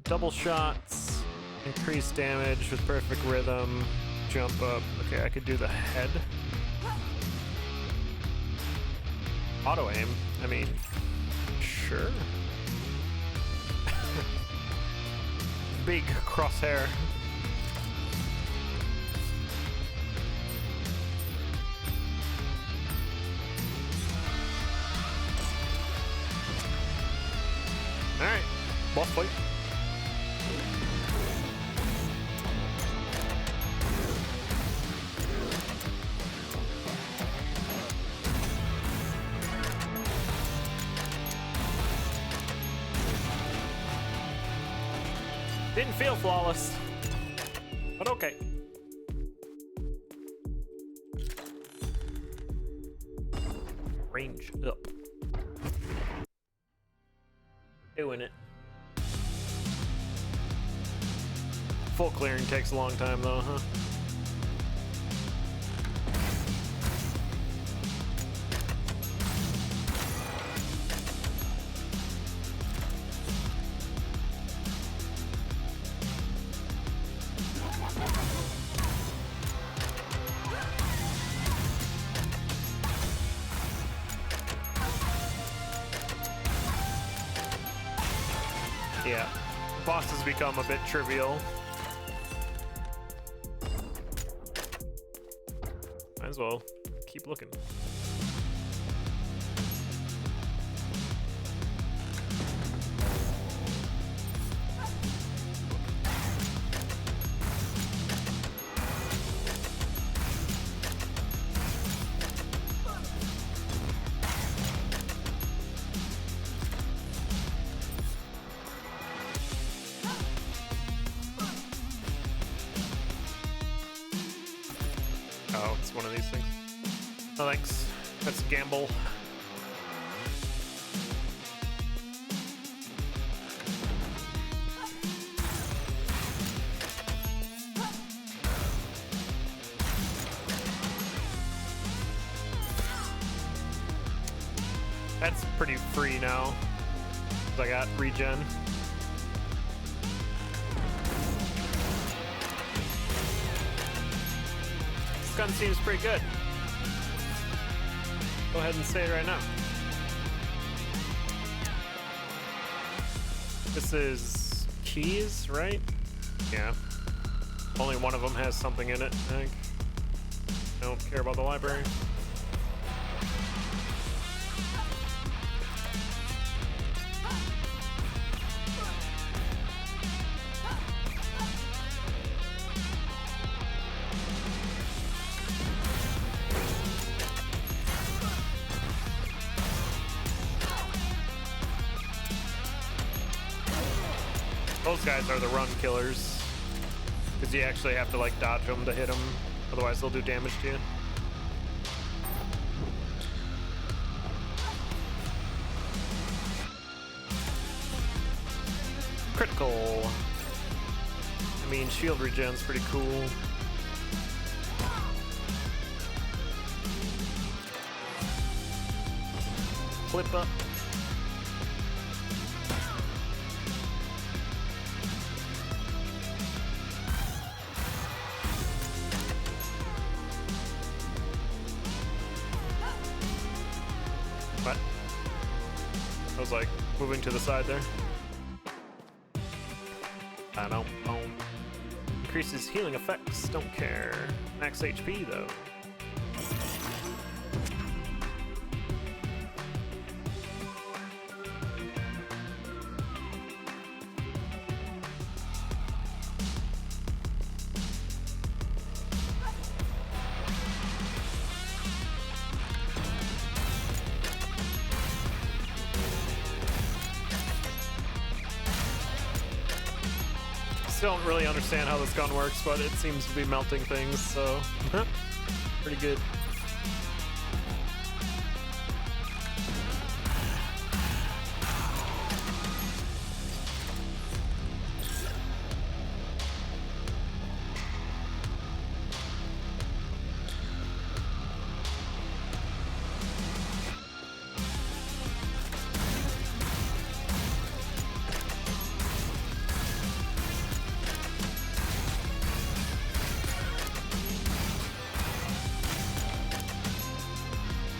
Double shots, increased damage with perfect rhythm, jump up. Okay, I could do the head. Auto aim. I mean, sure. Big crosshair. All right, boss fight. Didn't feel flawless, but okay. Range up. Doing it. Full clearing takes a long time though, huh? Yeah, bosses become a bit trivial. Might as well keep looking. Oh, it's one of these things. No thanks. That's a gamble. That's pretty free now. 'Cause I got regen. This gun seems pretty good. Go ahead and say it right now. This is keys, right? Yeah. Only one of them has something in it, I think. I don't care about the library. Those guys are the run killers, because you actually have to like dodge them to hit them, otherwise they'll do damage to you. Critical. I mean, shield regen's pretty cool. Flip up. What? I was like moving to the side there. I don't. Increases healing effects. Don't care. Max HP though. Don't really understand how this gun works, but it seems to be melting things, so pretty good.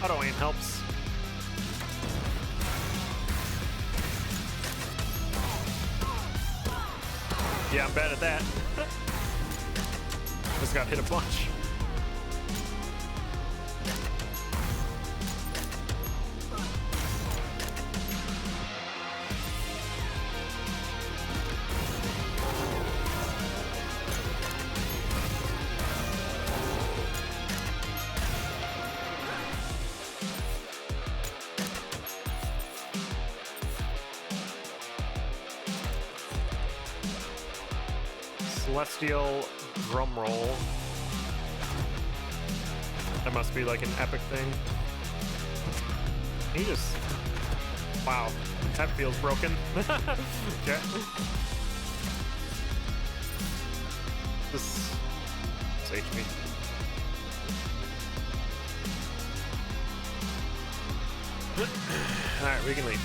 Auto aim helps. Yeah, I'm bad at that. Just got hit a bunch. Celestial drum roll. That must be like an epic thing. He just... Wow. That feels broken. Okay. This... HP. Alright, we can leave.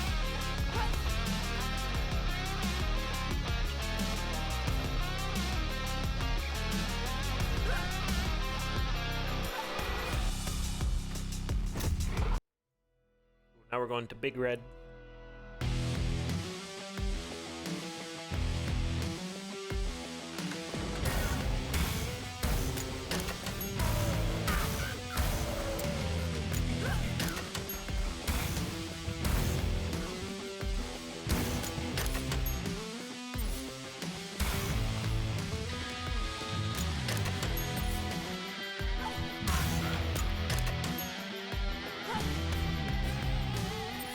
Now we're going to Big Red.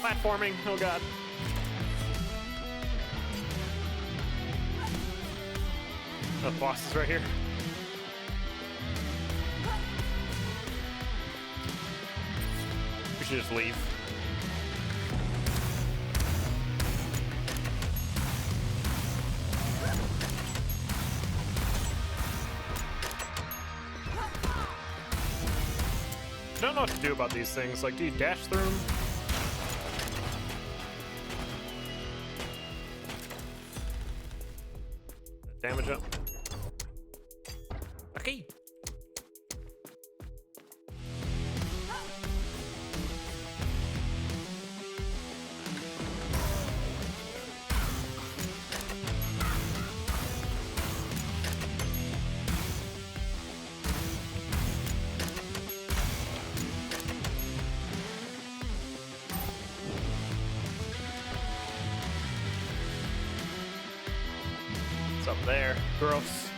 Platforming, oh god. The boss is right here. We should just leave. I don't know what to do about these things. Like, do you dash through them? Damage up. Okay. It's up there. Gross.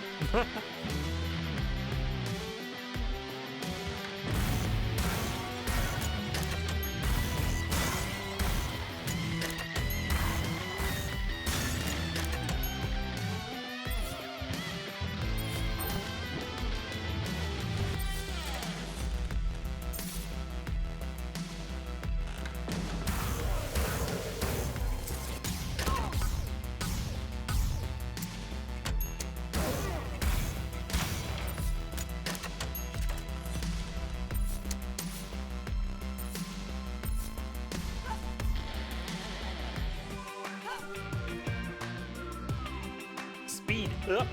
Speed up.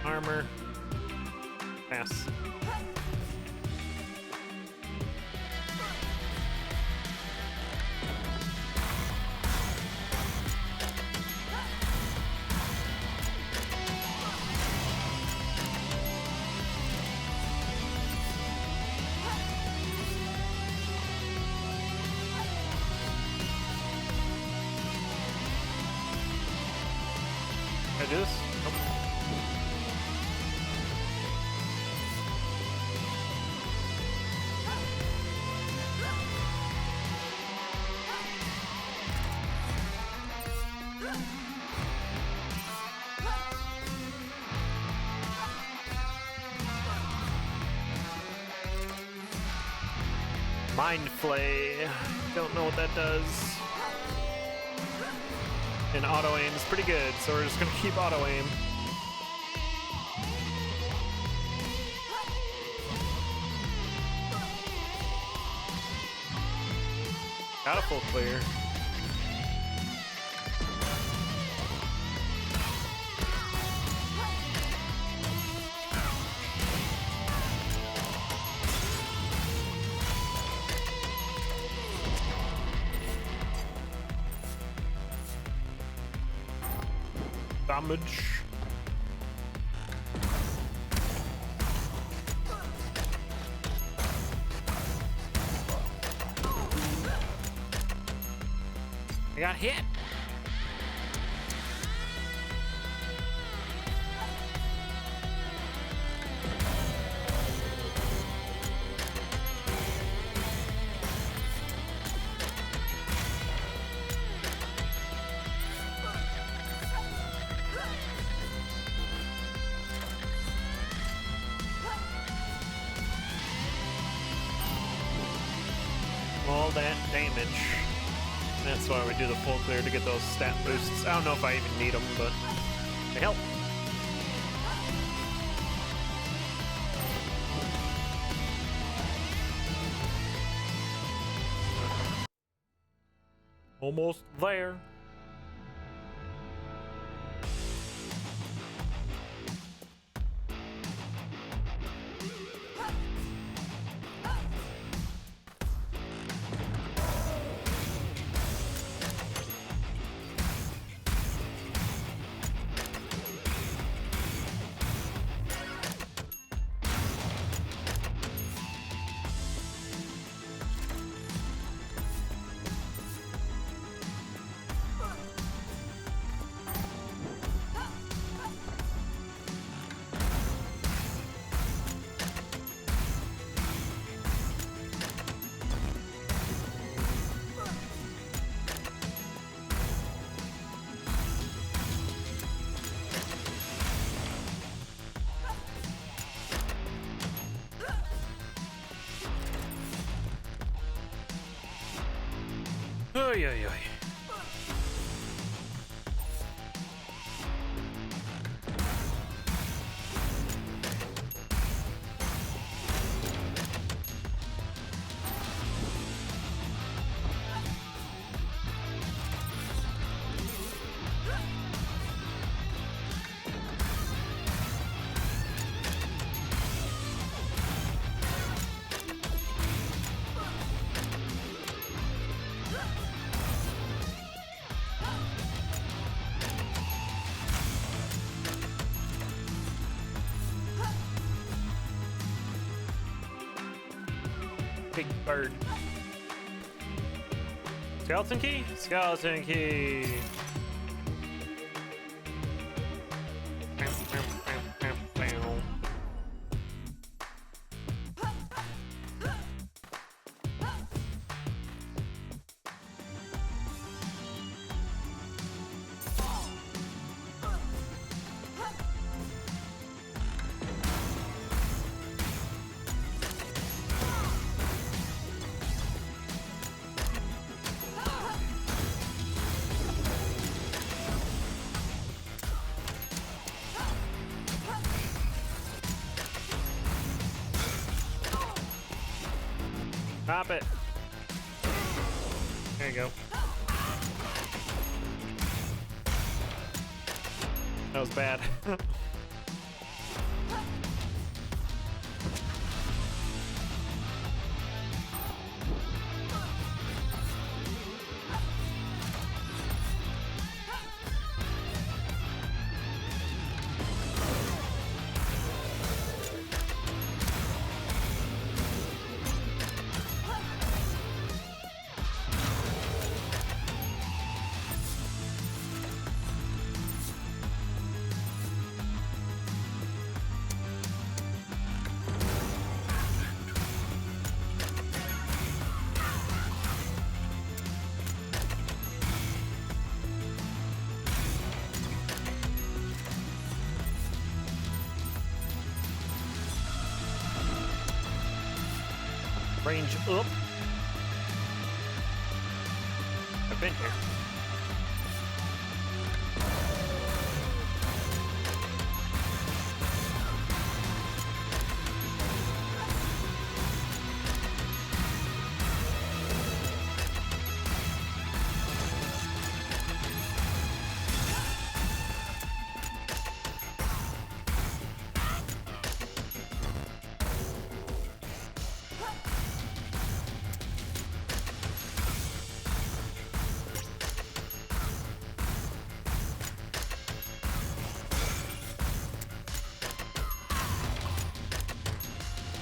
Armor. Pass. do this? Nope. Mind Flay. Don't know what that does. And auto aim is pretty good, so we're just gonna keep auto aim. Got a full clear. Damage. I got hit. All that damage. That's why we do the full clear, to get those stat boosts. I don't know if I even need them, but they help. Almost there. Oy, oy, oy. Big bird. Skeleton key? Skeleton key. Pop it. There you go. That was bad. Range up. I've been here.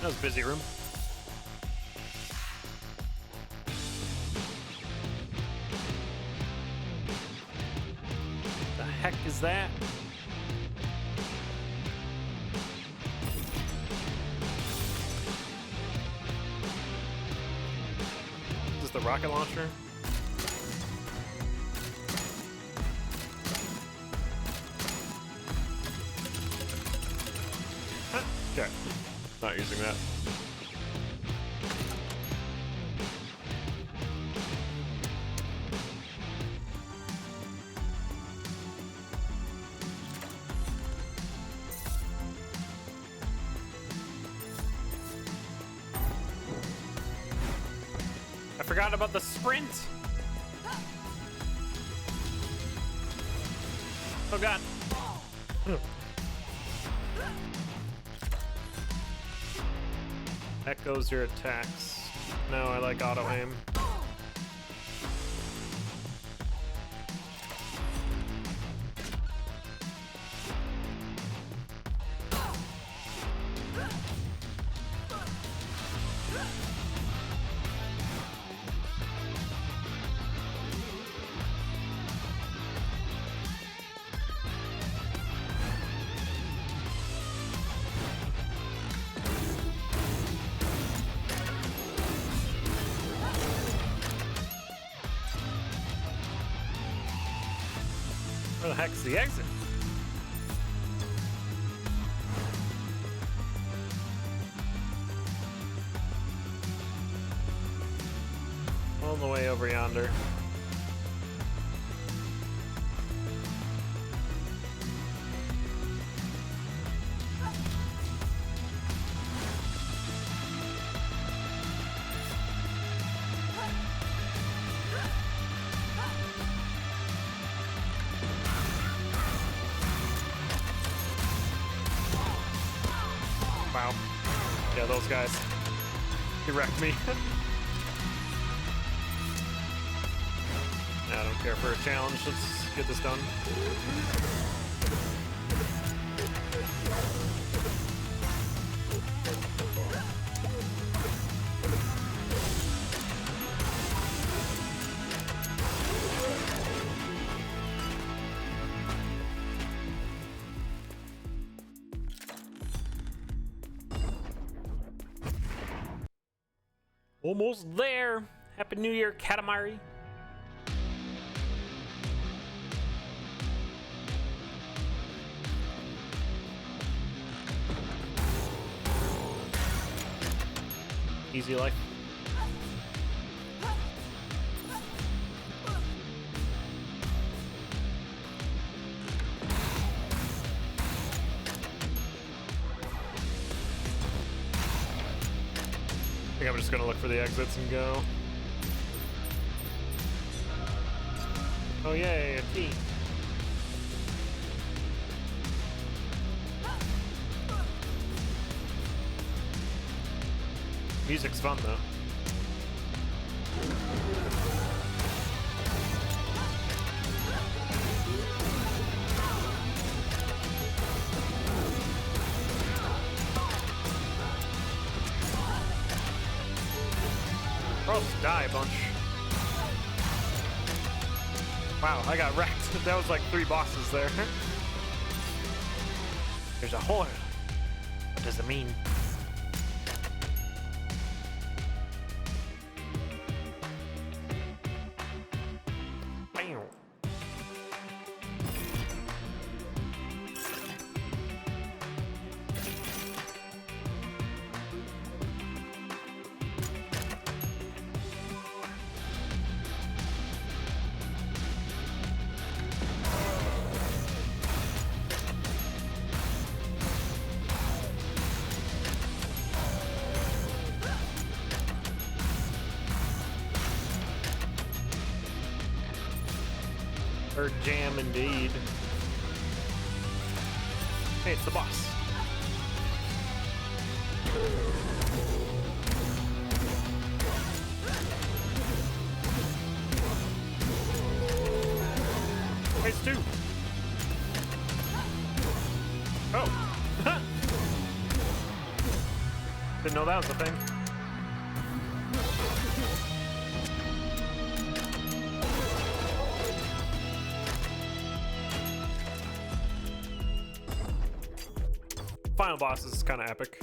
That was a busy room. The heck is that? Is this the rocket launcher? Huh, okay. Not using that. I forgot about the sprint. Oh god. Echoes your attacks. No, I like auto aim. Where the heck's the exit? All the way over yonder. Wow. Yeah, those guys. He wrecked me. I don't care for a challenge. Let's get this done. Almost there. Happy New Year, Katamari. Easy life. I think I'm just gonna look for the exits and go. Oh yay, a key. Music's fun though. I'll just die a bunch. Wow, I got wrecked. That was like 3 bosses there. There's a horn. What does it mean? Bam. Or jam indeed. Hey, it's the boss. Phase 2. Oh. Didn't know that was a thing. Final boss is kind of epic.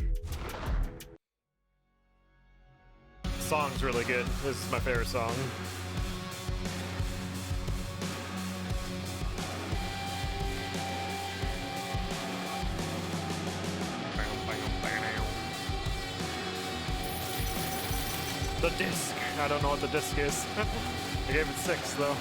The song's really good. This is my favorite song. The disc. I don't know what the disc is. I gave it 6 though.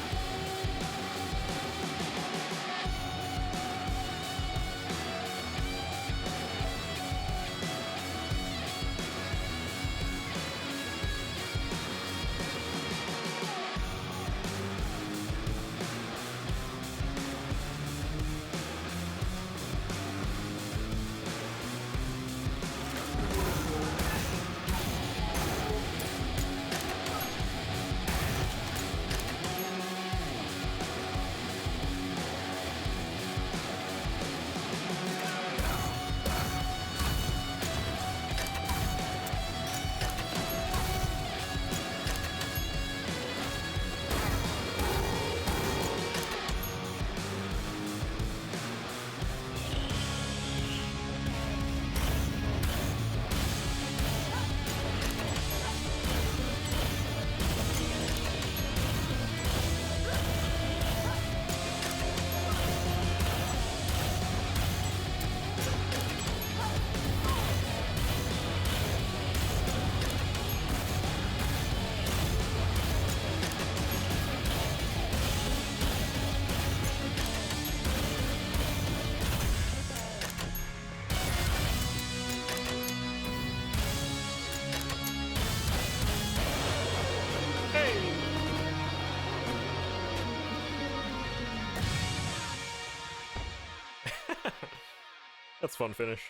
That's fun finish.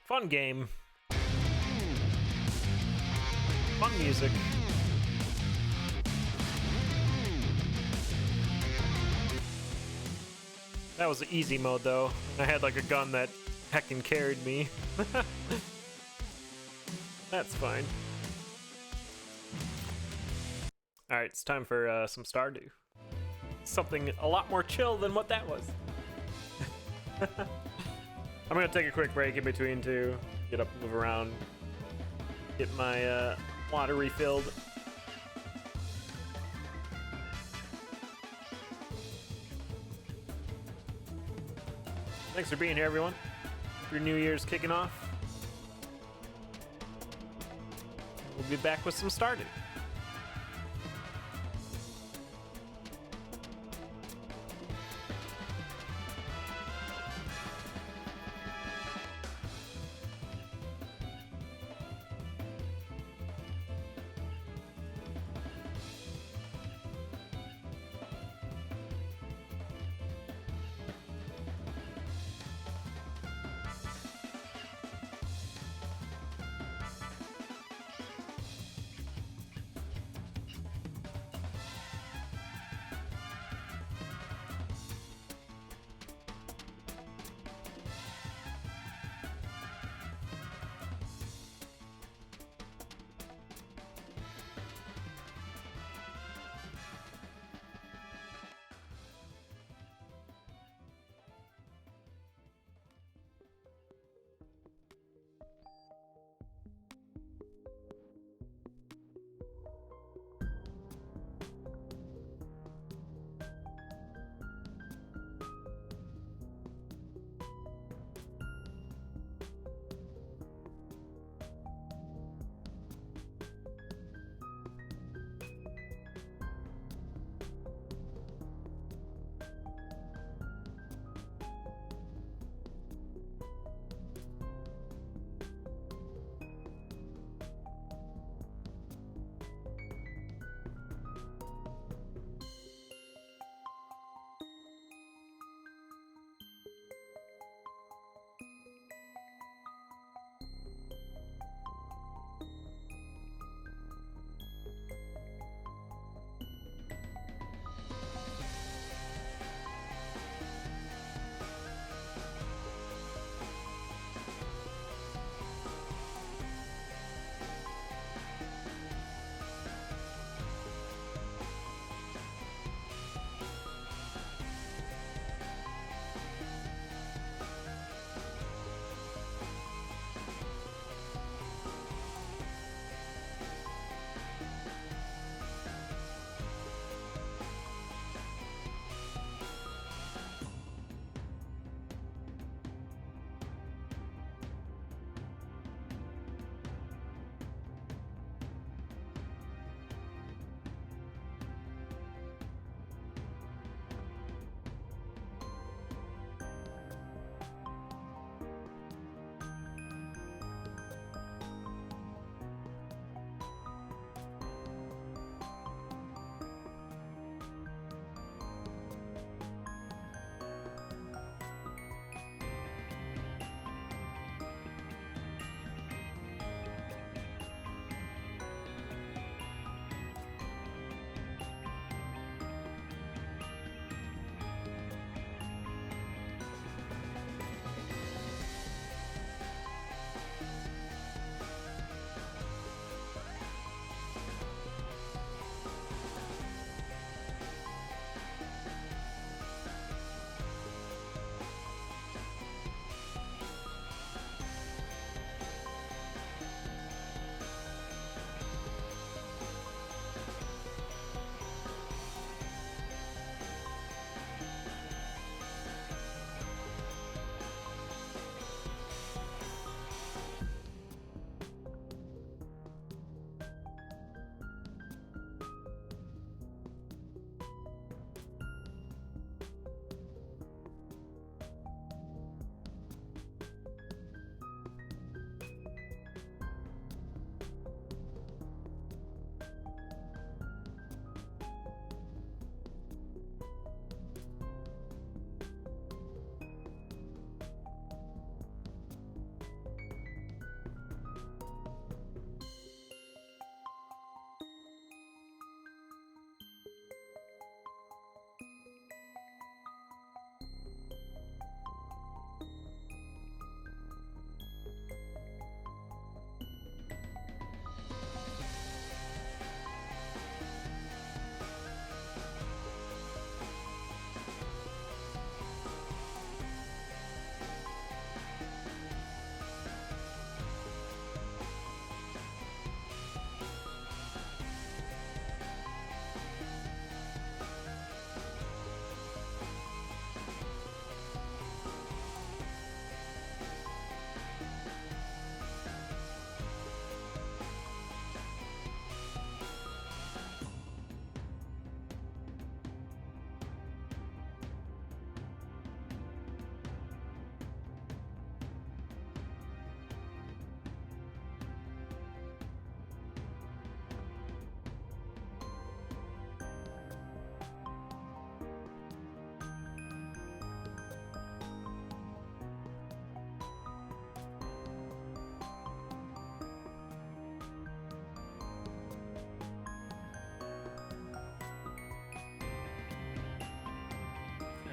Fun game. Fun music. That was the easy mode though. I had like a gun that heckin' carried me. That's fine. Alright, it's time for some Stardew. Something a lot more chill than what that was. I'm gonna take a quick break in between to get up, move around, get my water refilled. Thanks for being here, everyone. Hope your New Year's kicking off. We'll be back with some Stardew.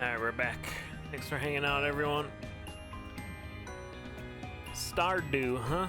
Alright, we're back. Thanks for hanging out, everyone. Stardew, huh?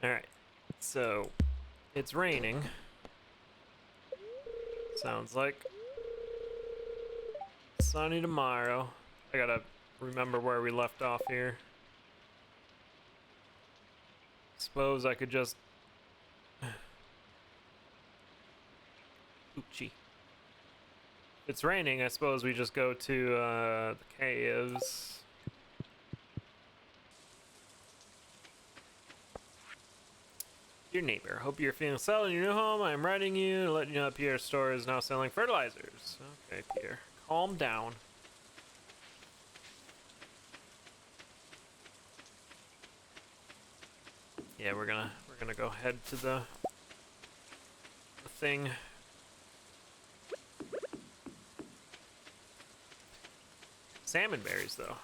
Alright, so it's raining. Sounds like sunny tomorrow. I gotta remember where we left off here. Suppose I could just... Oochie. If it's raining, I suppose we just go to the caves. Dear neighbor, hope you're feeling settled in your new home. I'm writing you to let you know that Pierre's store is now selling fertilizers. Okay, Pierre, calm down. Yeah, we're gonna go head to the thing. Salmon berries, though.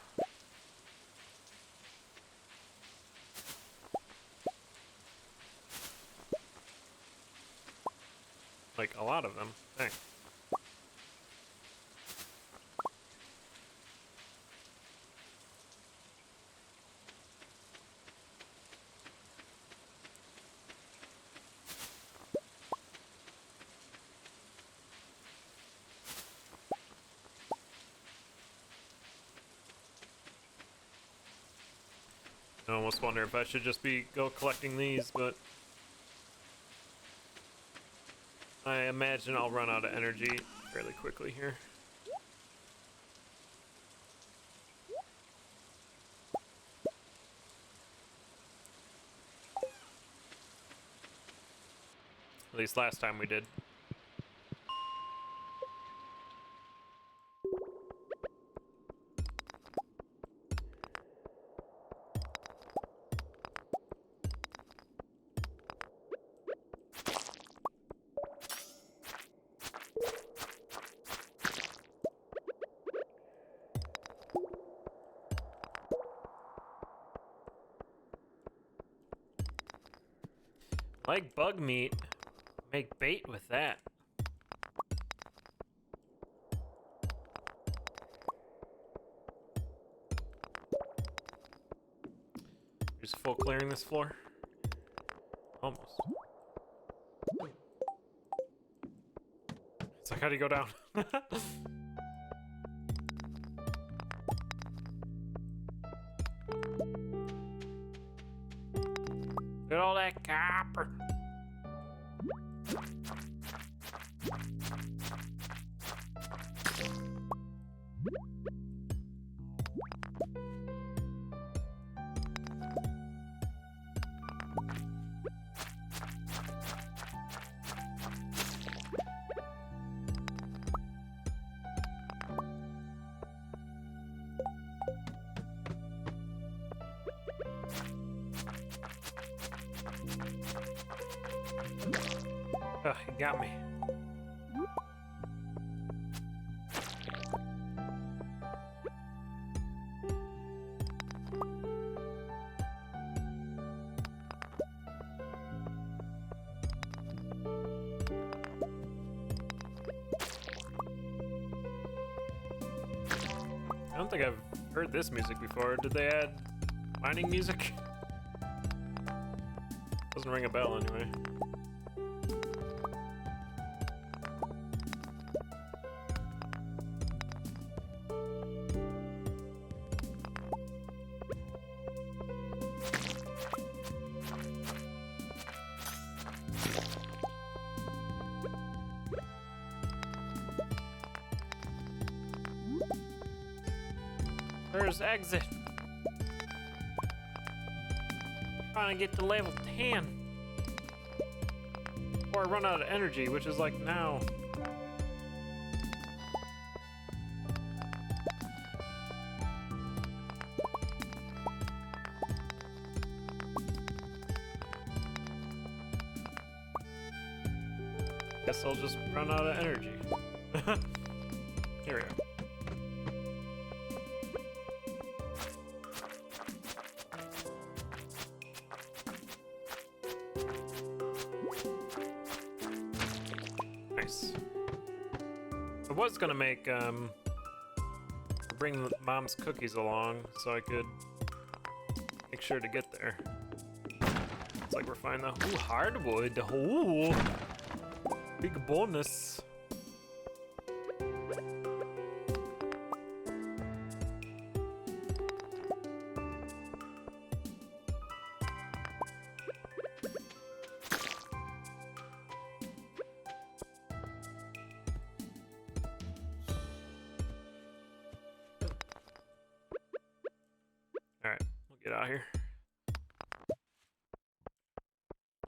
Like, a lot of them. Dang. I almost wonder if I should just go collecting these, but I imagine I'll run out of energy fairly quickly here. At least last time we did. Like bug meat, make bait with that. Just full clearing this floor? Almost. It's like, how do you go down? Look at all that copper. Ugh, he got me. don't think I've heard this music before. Did they add mining music? Doesn't ring a bell anyway. There's exit. Trying to get to level 10. Before I run out of energy, which is like now. Guess I'll just run out of energy. Here we go. Nice. I was gonna bring Mom's cookies along so I could make sure to get there. Looks like we're fine though. Ooh, hardwood. Ooh, big bonus. Alright, we'll get out of here.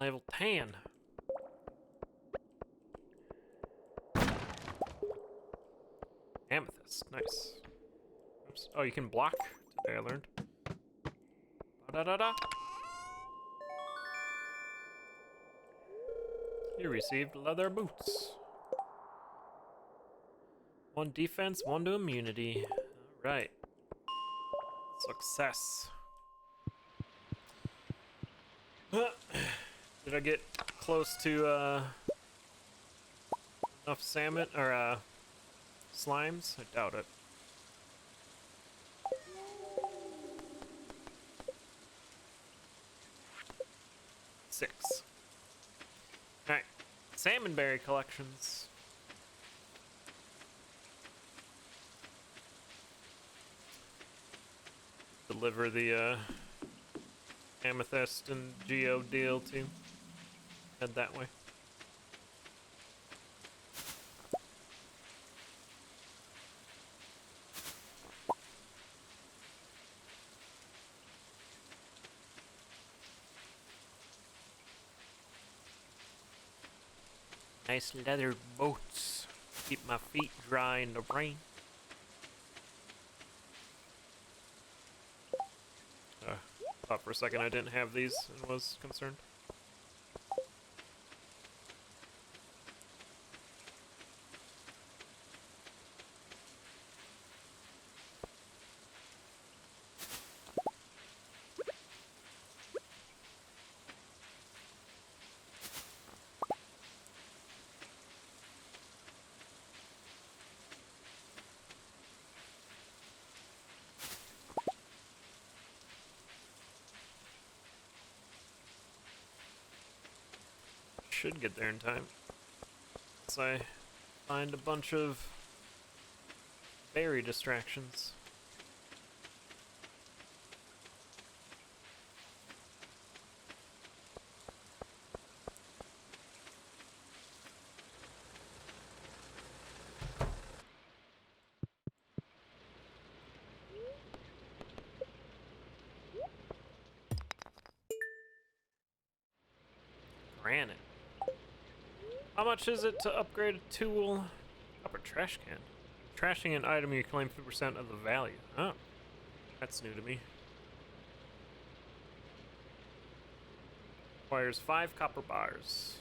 Level 10. Amethyst, nice. Oops. Oh, you can block today, I learned. Ba-da-da-da. You received leather boots. 1 defense, 1 to immunity. Alright. Success. Did I get close to enough salmon or slimes? I doubt it. Six. Alright. Salmonberry collections. Deliver the amethyst and geo deal too. Head that way. Nice leather boots. Keep my feet dry in the rain. Thought for a second I didn't have these and was concerned. Should get there in time. Once I find a bunch of berry distractions. Granite. How much is it to upgrade a tool? Copper trash can. Trashing an item, you claim 50% of the value. Oh, that's new to me. Requires 5 copper bars.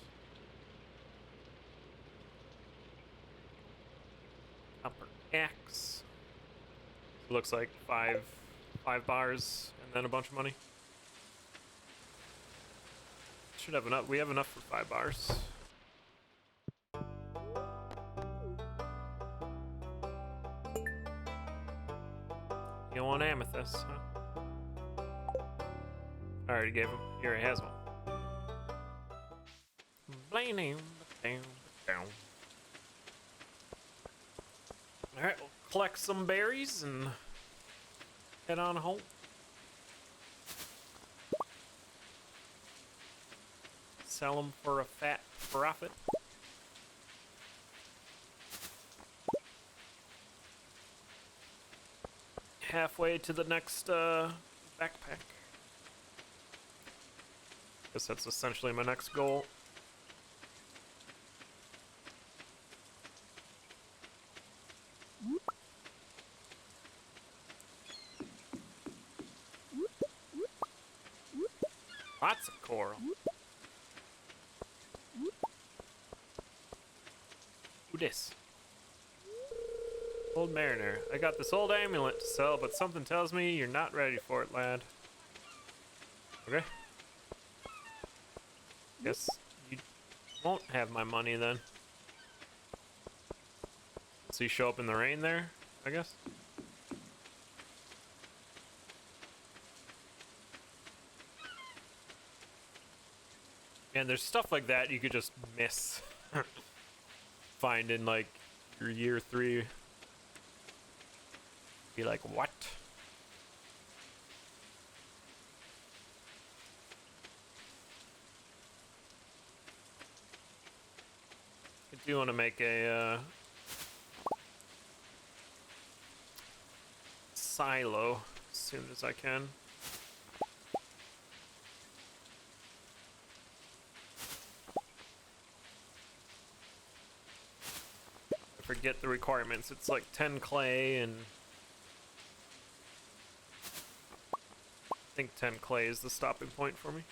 Copper axe. Looks like five bars and then a bunch of money. Should have enough. We have enough for 5 bars. this, huh? I already gave him. Here, he has one. Alright, we'll collect some berries and head on home. Sell them for a fat profit. Halfway to the next backpack. Guess that's essentially my next goal. Lots of coral. Who dis? Old mariner, I got this old amulet to sell, but something tells me you're not ready for it, lad. Okay. Guess you won't have my money then. So you show up in the rain there, I guess? And there's stuff like that you could just miss. Find in like your year 3. Be like, what? I do want to make a silo as soon as I can. I forget the requirements. It's like 10 clay and I think 10 clay is the stopping point for me.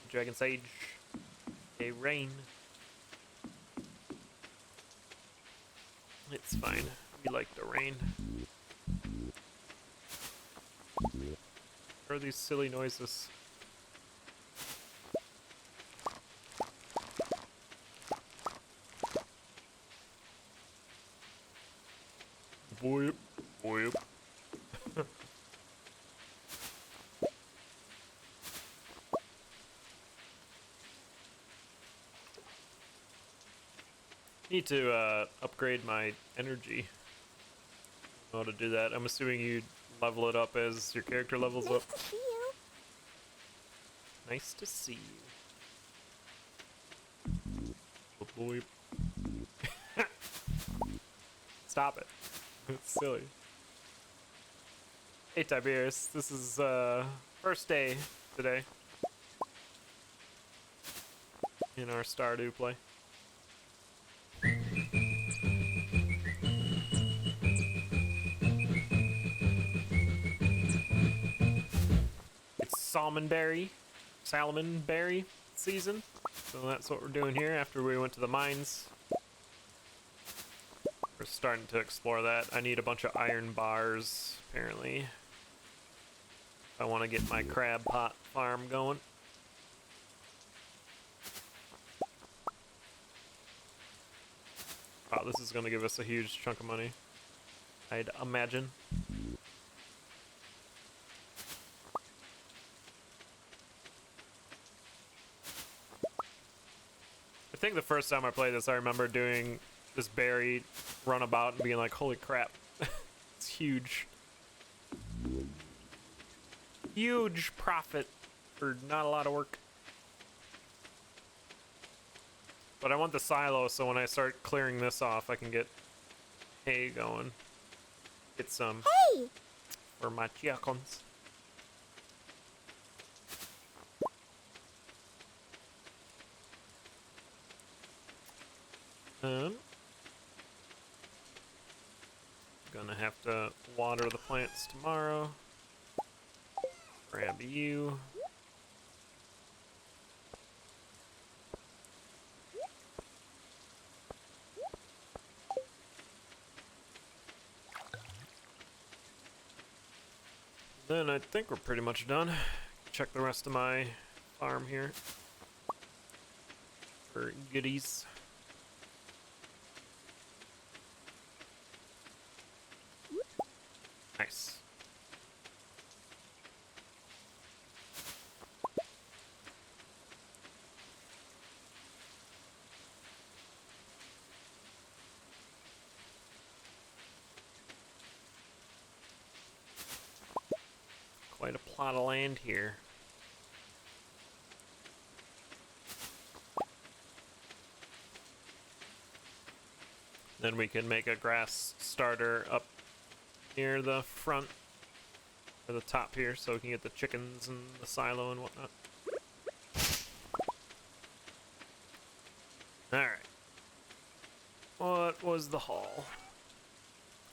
Dragon Sage. A rain. It's fine. We like the rain. What are these silly noises? Boop, boop. Need to upgrade my energy. I don't know how to do that. I'm assuming you level it up as your character levels up. Nice to see you. Nice to see you. Oh boy. Stop it. It's silly. Hey Tiberius, this is first day today in our Stardew play. It's salmonberry season, so that's what we're doing here after we went to the mines. We're starting to explore that. I need a bunch of iron bars, apparently. I want to get my crab pot farm going. Wow, this is going to give us a huge chunk of money, I'd imagine. I think the first time I played this, I remember doing this berry runabout and being like, holy crap, it's huge. Huge profit for not a lot of work. But I want the silo, so when I start clearing this off, I can get hay going. Get some Hey! for my chickens. Gonna have to water the plants tomorrow. Grab you. Then I think we're pretty much done. Check the rest of my farm here. other goodies. Nice. Quite a plot of land here. Then we can make a grass starter up near the front or the top here so we can get the chickens and the silo and whatnot. Alright. What was the haul?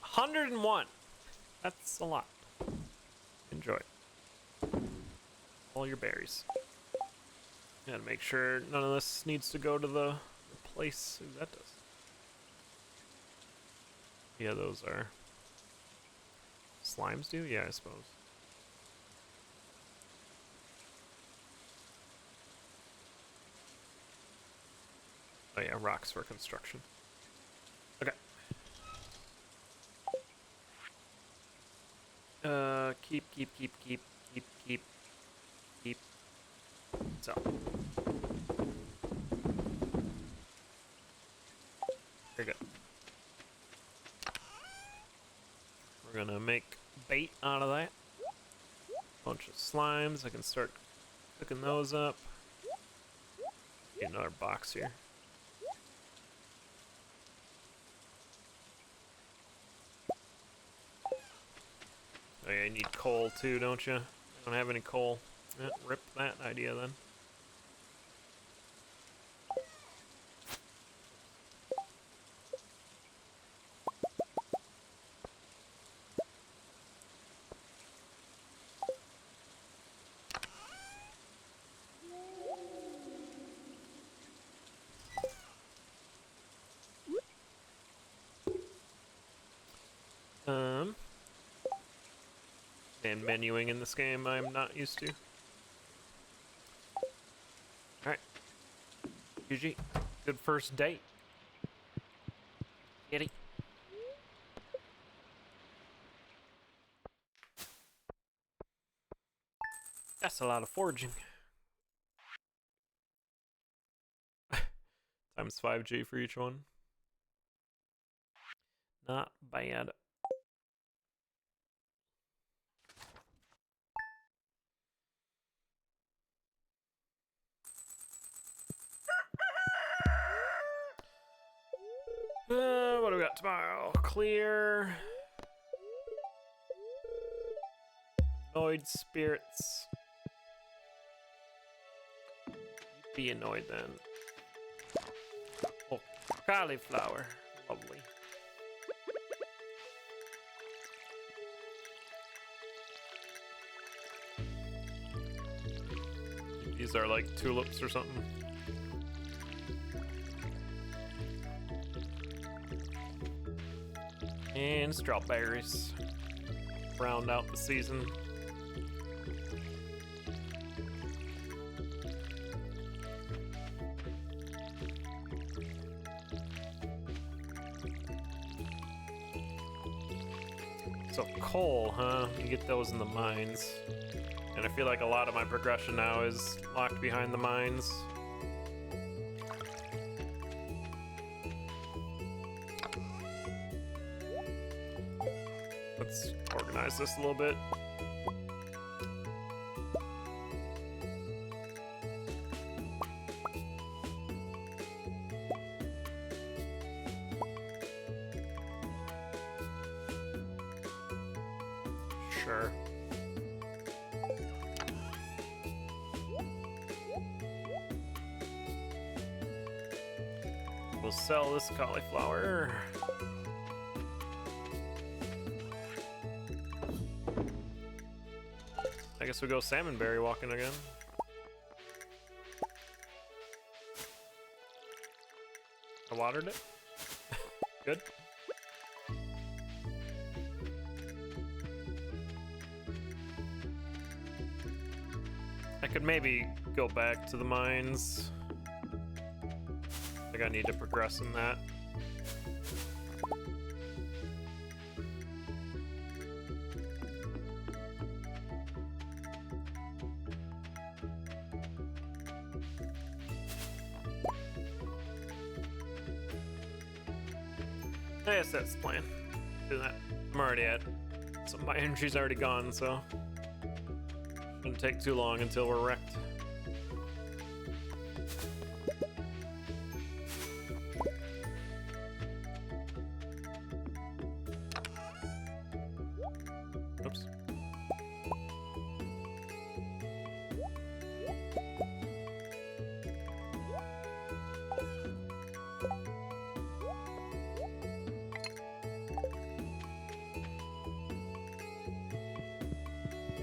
101. That's a lot. Enjoy. All your berries. Gotta make sure none of this needs to go to the place. Ooh, that does. Yeah, those are slimes do? Yeah, I suppose. Oh yeah, rocks for construction. Okay. Keep. So. Very good. We're gonna make bait out of that. Bunch of slimes. I can start cooking those up. Get another box here. Oh yeah, you need coal too, don't you? I don't have any coal. Yeah, rip that idea then. And menuing in this game I'm not used to. Alright. GG. Good first date. Kitty. That's a lot of foraging. Times 5G for each one. Not bad. What do we got tomorrow? Clear. Annoyed spirits. Be annoyed then. Oh, cauliflower. Lovely. These are like tulips or something. And strawberries. Round out the season. So coal, huh? You get those in the mines. And I feel like a lot of my progression now is locked behind the mines. Let's organize this a little bit. Sure. We'll sell this cauliflower. I guess we go salmonberry walking again. I watered it. Good. I could maybe go back to the mines. think I need to progress in that. Yes, that's the plan. Do that. I'm already at. So my energy's already gone, so shouldn't take too long until we're wrecked. Oops.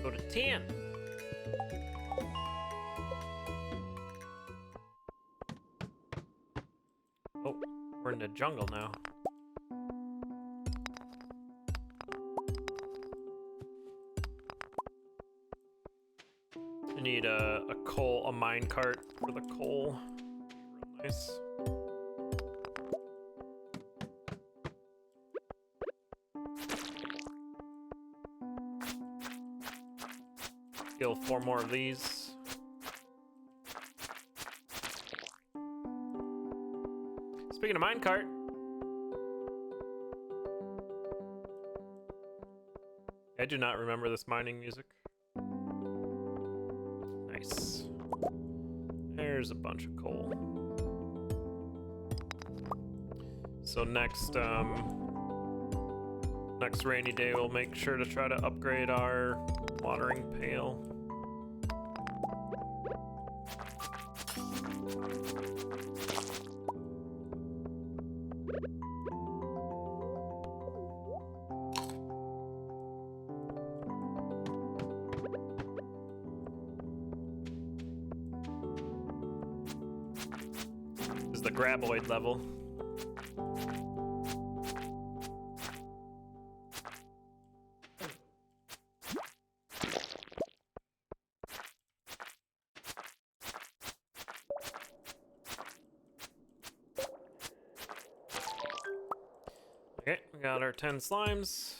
Go to 10. Oh, we're in the jungle now. I need a mine cart for the coal. Real nice. Kill 4 more of these. Speaking of minecart, I do not remember this mining music. Nice. There's a bunch of coal. So next rainy day, we'll make sure to try to upgrade our watering pail. This is the graboid level. Okay, we got our 10 slimes.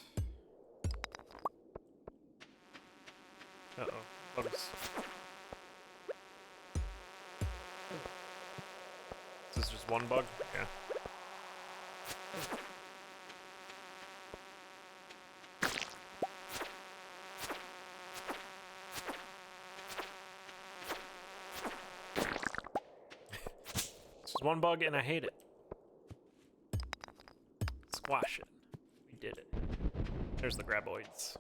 Uh-oh, bugs. Is this just one bug? Yeah. It's just one bug and I hate it. Squash it. We did it. There's the graboids.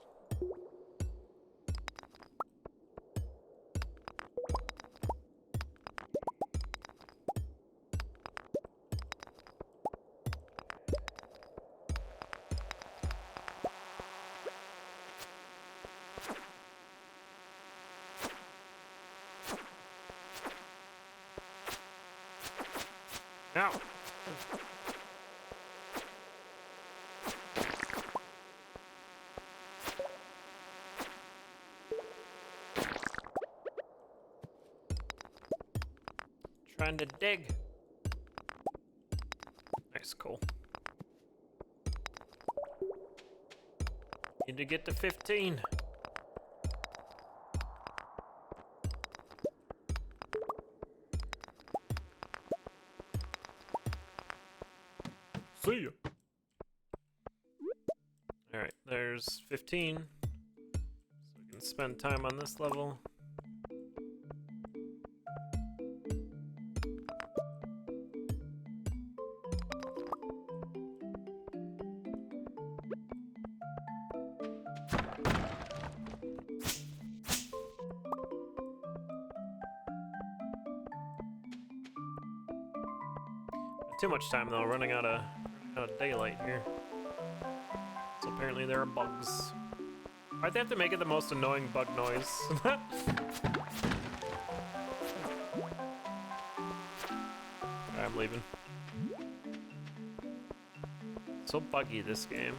Now. Trying to dig. Nice, cool. Need to get to 15. See ya. Alright, there's 15. So we can spend time on this level. Too much time though, running out of daylight here. So apparently there are bugs. Why'd they have to make it the most annoying bug noise? I'm leaving. So buggy this game.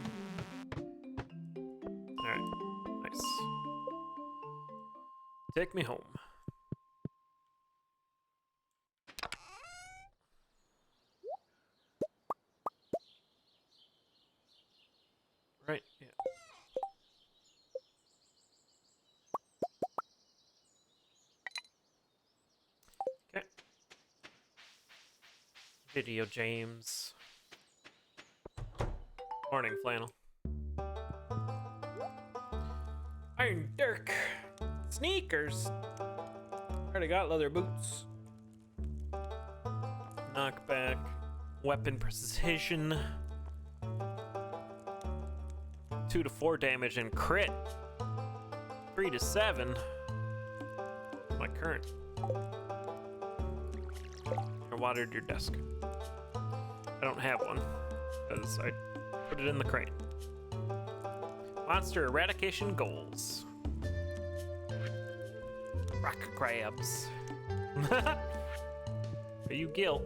Alright, nice. Take me home. right? Yeah. Okay. Video James. Morning, Flannel. Iron Dirk. Sneakers. Already got leather boots. Knockback. Weapon precision. 2 to 4 damage and crit. 3 to 7. My current. I watered your desk. I don't have one because I put it in the crate. Monster eradication goals. Rock crabs. Are you Gil?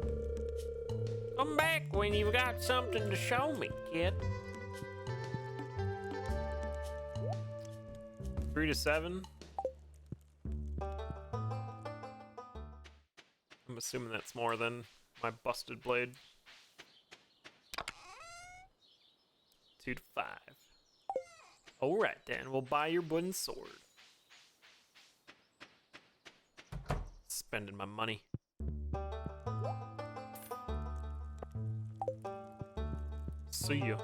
Come back when you've got something to show me, kid. 3 to 7. I'm assuming that's more than my busted blade. 2 to 5. Alright then, we'll buy your wooden sword. Spending my money. See ya.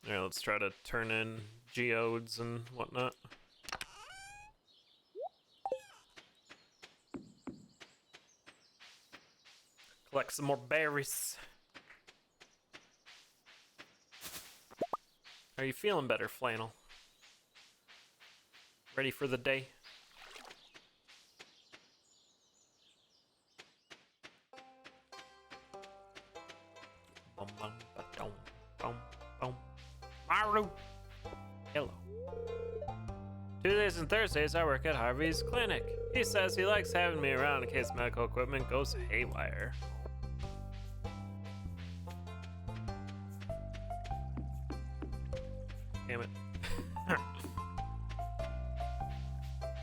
Alright, let's try to turn in geodes and whatnot. Collect some more berries. Are you feeling better, Flannel? Ready for the day? Bum, bum, ba-dum, bum, bum. Maru! Hello. Tuesdays and Thursdays, I work at Harvey's clinic. He says he likes having me around in case medical equipment goes haywire. Damn it. I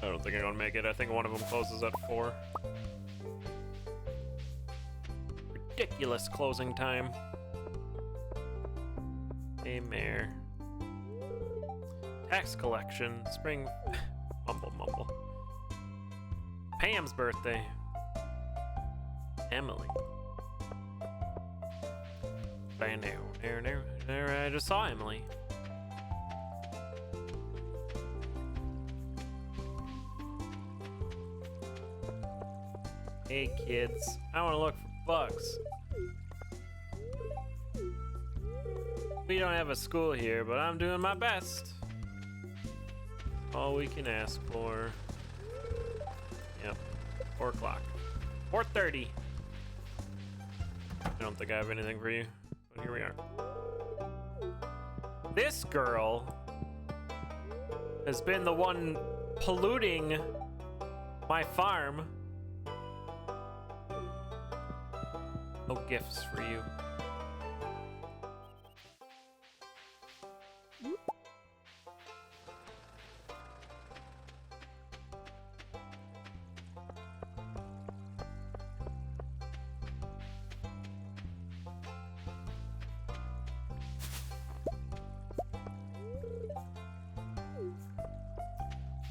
don't think I'm gonna make it. I think one of them closes at 4. Ridiculous closing time. Hey, Mayor. Tax collection. Spring. Mumble, mumble. Pam's birthday. Emily. I just saw Emily. Hey kids, I want to look for bugs. We don't have a school here, but I'm doing my best. All we can ask for. Yep, 4 o'clock. 4:30. I don't think I have anything for you, but here we are. This girl has been the one polluting my farm. No gifts for you.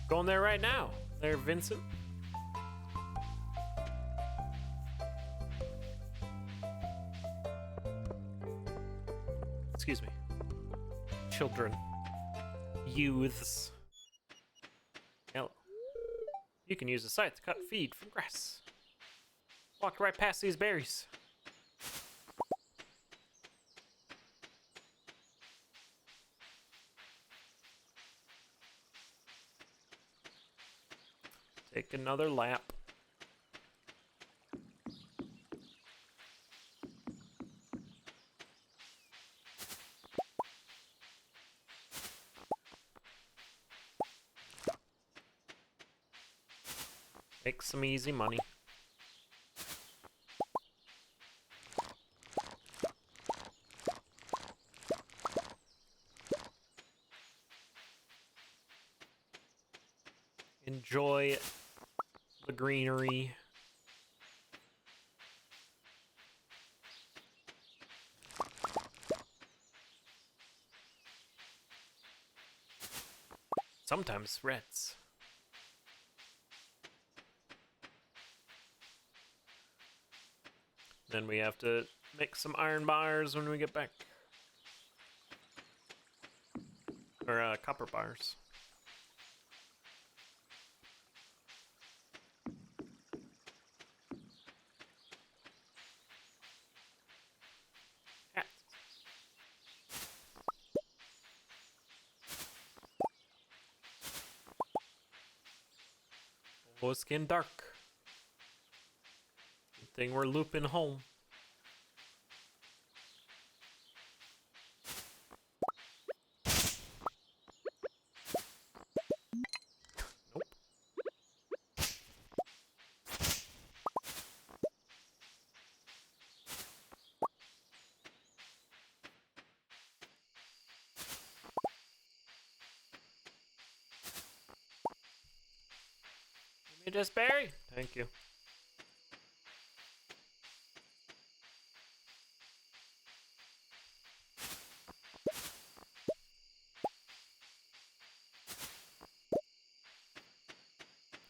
Going there right now. There, Vincent. Excuse me. Children. Youths. Hello. You can use the scythe to cut feed from grass. Walked right past these berries. Take another lap. Make some easy money. Enjoy the greenery. Sometimes reds. Then we have to make some iron bars when we get back. Or copper bars. Yeah. Oh, it's getting dark. Good thing we're looping home. Nope. Give me this berry. Thank you.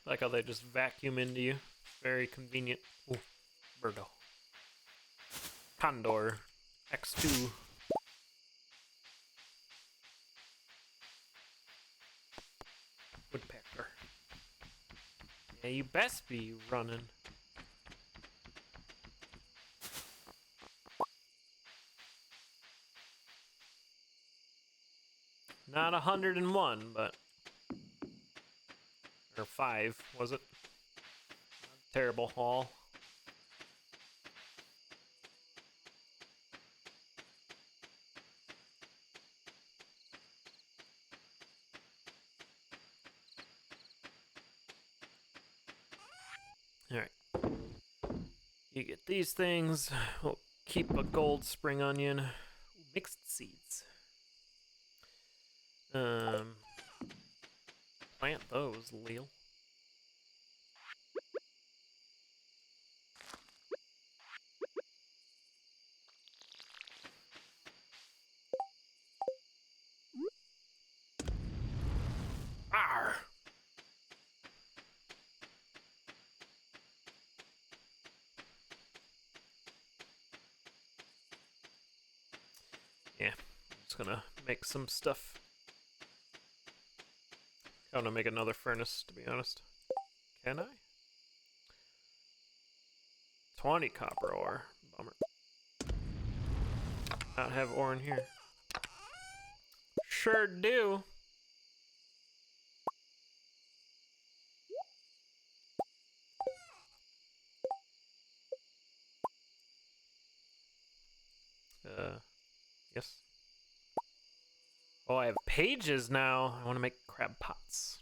Like how they just vacuum into you. Very convenient. Ooh, Birdo. Condor. X2. Woodpecker. Yeah, you best be running. Not 101, but... Or 5, was it? Terrible haul. Alright. You get these things. We'll keep a gold spring onion. Mixed seeds. Plant those, Leo. Arr! Yeah, I'm just gonna make some stuff. I want to make another furnace, to be honest. Can I? 20 copper ore. Bummer. Not have ore in here. Sure do. Yes. Oh, I have pages now. I want to make crab pots.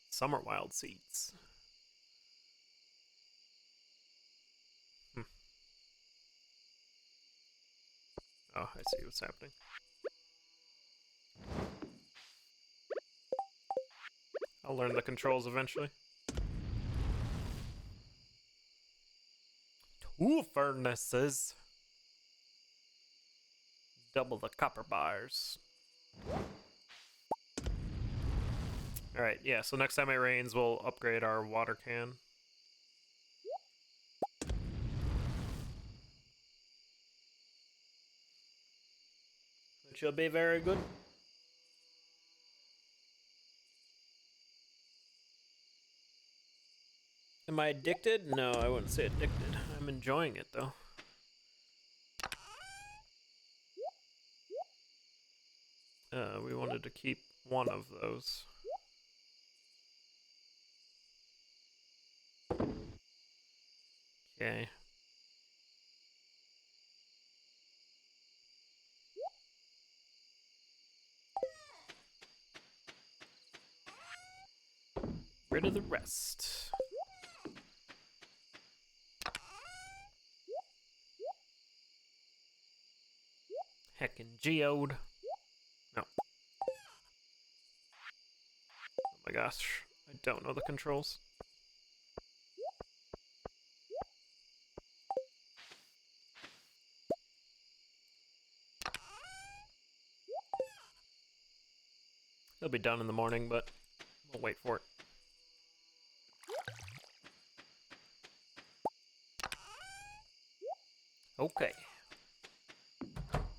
Summer wild seeds. Oh, I see what's happening. I'll learn the controls eventually. 2 furnaces. Double the copper bars. Alright, yeah, so next time it rains, we'll upgrade our water can. Which will be very good. Am I addicted? No, I wouldn't say addicted. I'm enjoying it, though. We wanted to keep one of those. Okay. Rid of the rest. Heckin' geode. No. Oh my gosh. I don't know the controls. It'll be done in the morning, but we'll wait for it. Okay.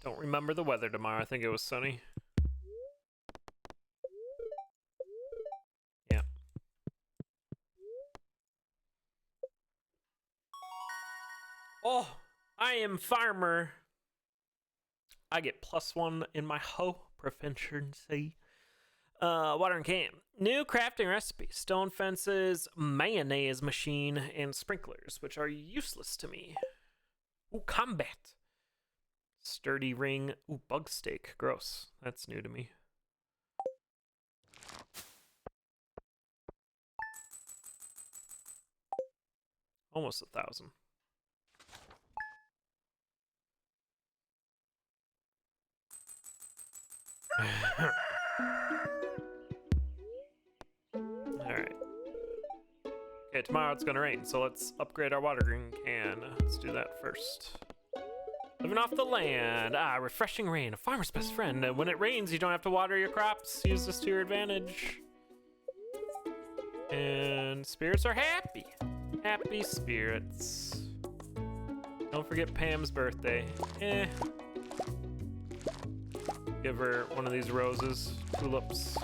Don't remember the weather tomorrow. I think it was sunny. Yeah. Oh, I am farmer. I get +1 in my hoe proficiency. Watering can. New crafting recipe. Stone fences, mayonnaise machine, and sprinklers, which are useless to me. Ooh, combat. Sturdy ring. Ooh, bug steak. Gross. That's new to me. Almost 1,000. Alright. Okay, tomorrow it's gonna rain, so let's upgrade our watering can. Let's do that first. Living off the land. Ah, refreshing rain, a farmer's best friend. When it rains, you don't have to water your crops. Use this to your advantage. And spirits are happy. Happy spirits. Don't forget Pam's birthday. Give her one of these roses, tulips.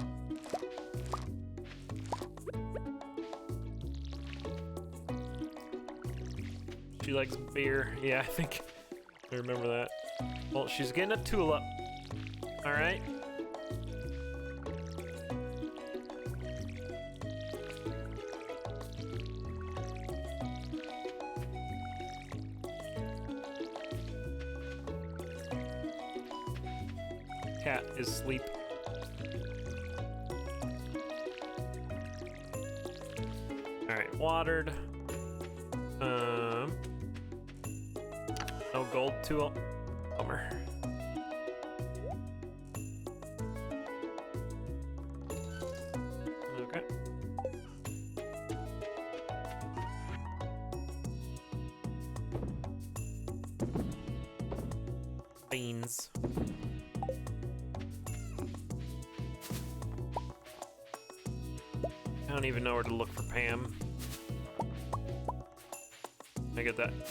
She likes beer. Yeah, I think I remember that. Well, she's getting a tulip. All right. Cat is asleep. All right, watered. No gold tool. Bummer. Okay. Beans. I don't even know where to look for Pam.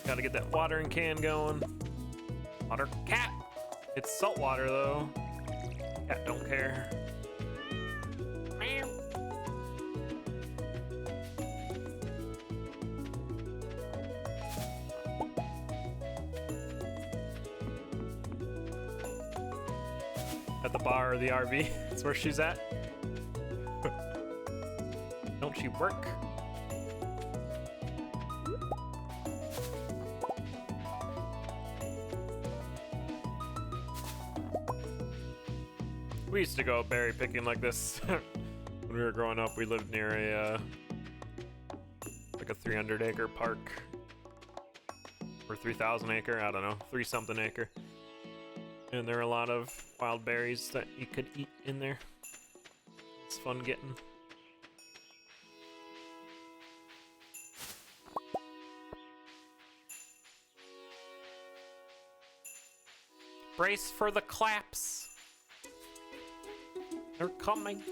Gotta get that watering can going. Water cat. It's salt water though. Cat don't care. Meow. At the bar or the RV. That's where she's at. Don't she work? We used to go berry picking like this when we were growing up. We lived near a like a 300-acre park or 3,000 acre. I don't know, 3-something acre. And there are a lot of wild berries that you could eat in there. It's fun getting. Brace for the claps. They're coming.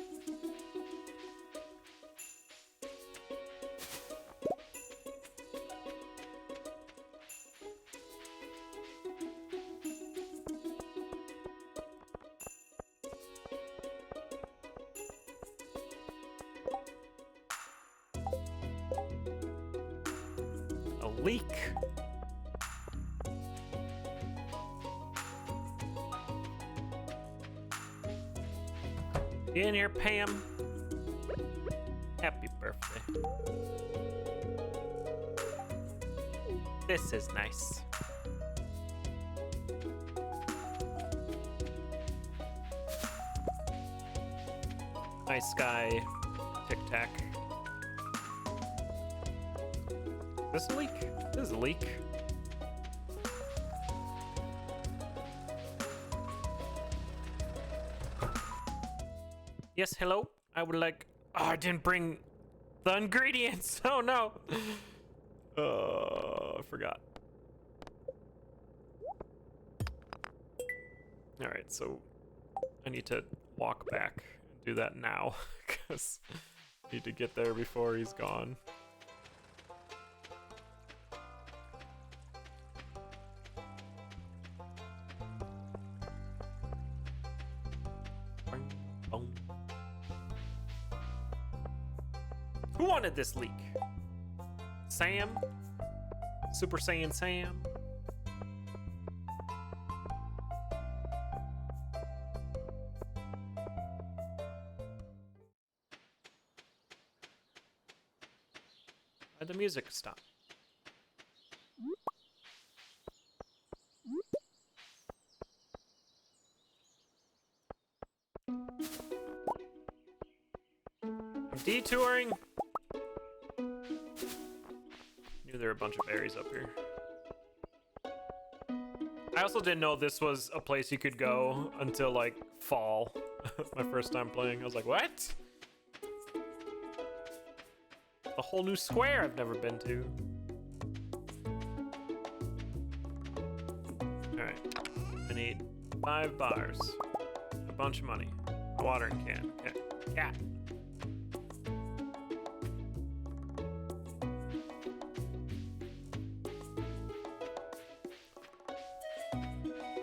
A leak. You in here, Pam? Happy birthday. This is nice. Nice guy, TicTac. Is this a leak? This is a leak. Yes, hello. I would like. Oh, I didn't bring the ingredients. Oh no. I forgot. All right, so I need to walk back do that now because need to get there before he's gone. Who wanted this leak? Sam? Super Saiyan Sam? Why'd the music stop? I'm detouring. Knew there were a bunch of berries up here. I also didn't know this was a place you could go until like fall. My first time playing. I was like, what? A whole new square I've never been to. Alright. I need 5 bars. A bunch of money. A watering can. Okay. Cat.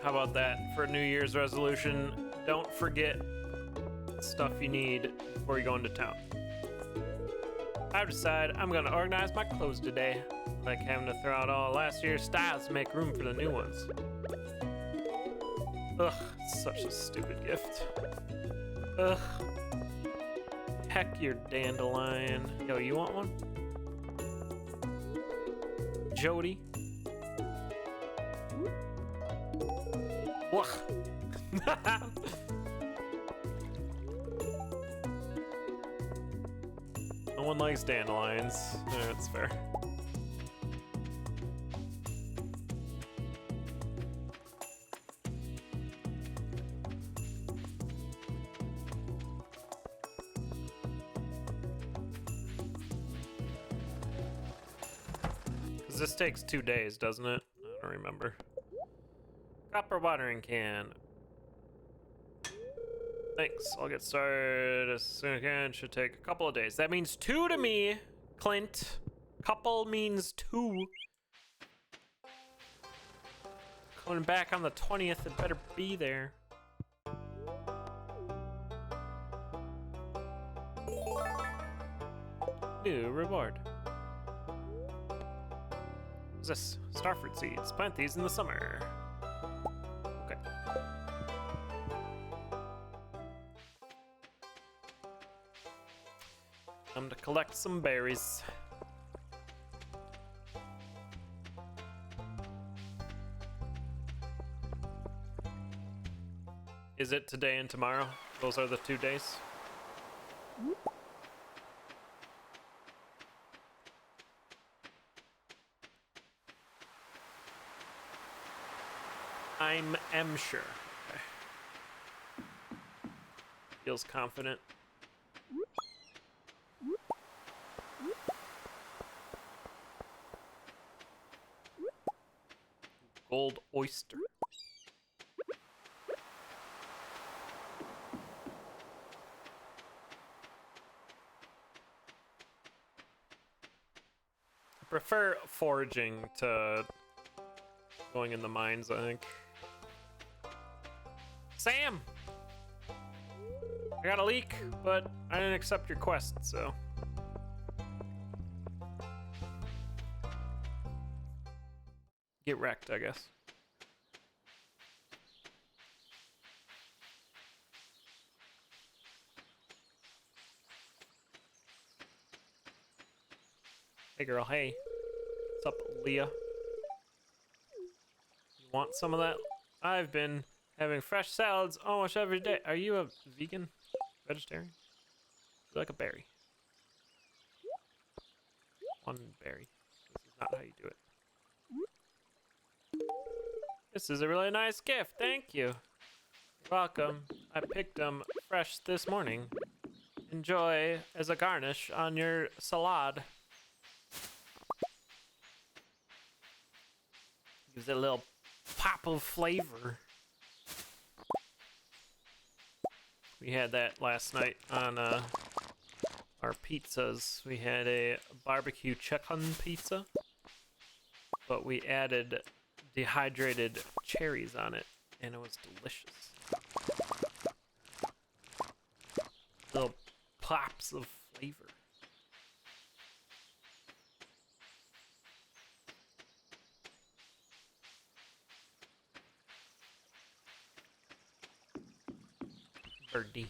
How about that for a New Year's resolution? Don't forget stuff you need before you go into town. I've decided I'm gonna organize my clothes today. Like having to throw out all last year's styles to make room for the new ones. Ugh, such a stupid gift. Ugh. Heck your dandelion. Yo, you want one? Jody? Ugh. No one likes dandelions. That's fair. Because this takes 2 days, doesn't it? I don't remember. Copper watering can. Thanks. I'll get started as soon as I can. Should take a couple of days. That means 2 to me, Clint. Couple means 2. Coming back on the 20th. It better be there. New reward. What's this? Starfruit seeds. Plant these in the summer. Okay. Time to collect some berries. Is it today and tomorrow? Those are the 2 days? am sure. Okay. Feels confident. Gold oyster. I prefer foraging to going in the mines, I think. Sam! I got a leak, but I didn't accept your quest, so. Get wrecked, I guess. Hey girl, hey. What's up, Leah? You want some of that? I've been having fresh salads almost every day. Are you a vegan? Vegetarian? You like a berry? One berry. This is not how you do it. This is a really nice gift, thank you. You're welcome. I picked them fresh this morning. Enjoy as a garnish on your salad. Gives it a little pop of flavor. We had that last night on our pizzas. We had a barbecue chicken pizza, but we added dehydrated cherries on it, and it was delicious. Little pops of flavor. Birdie.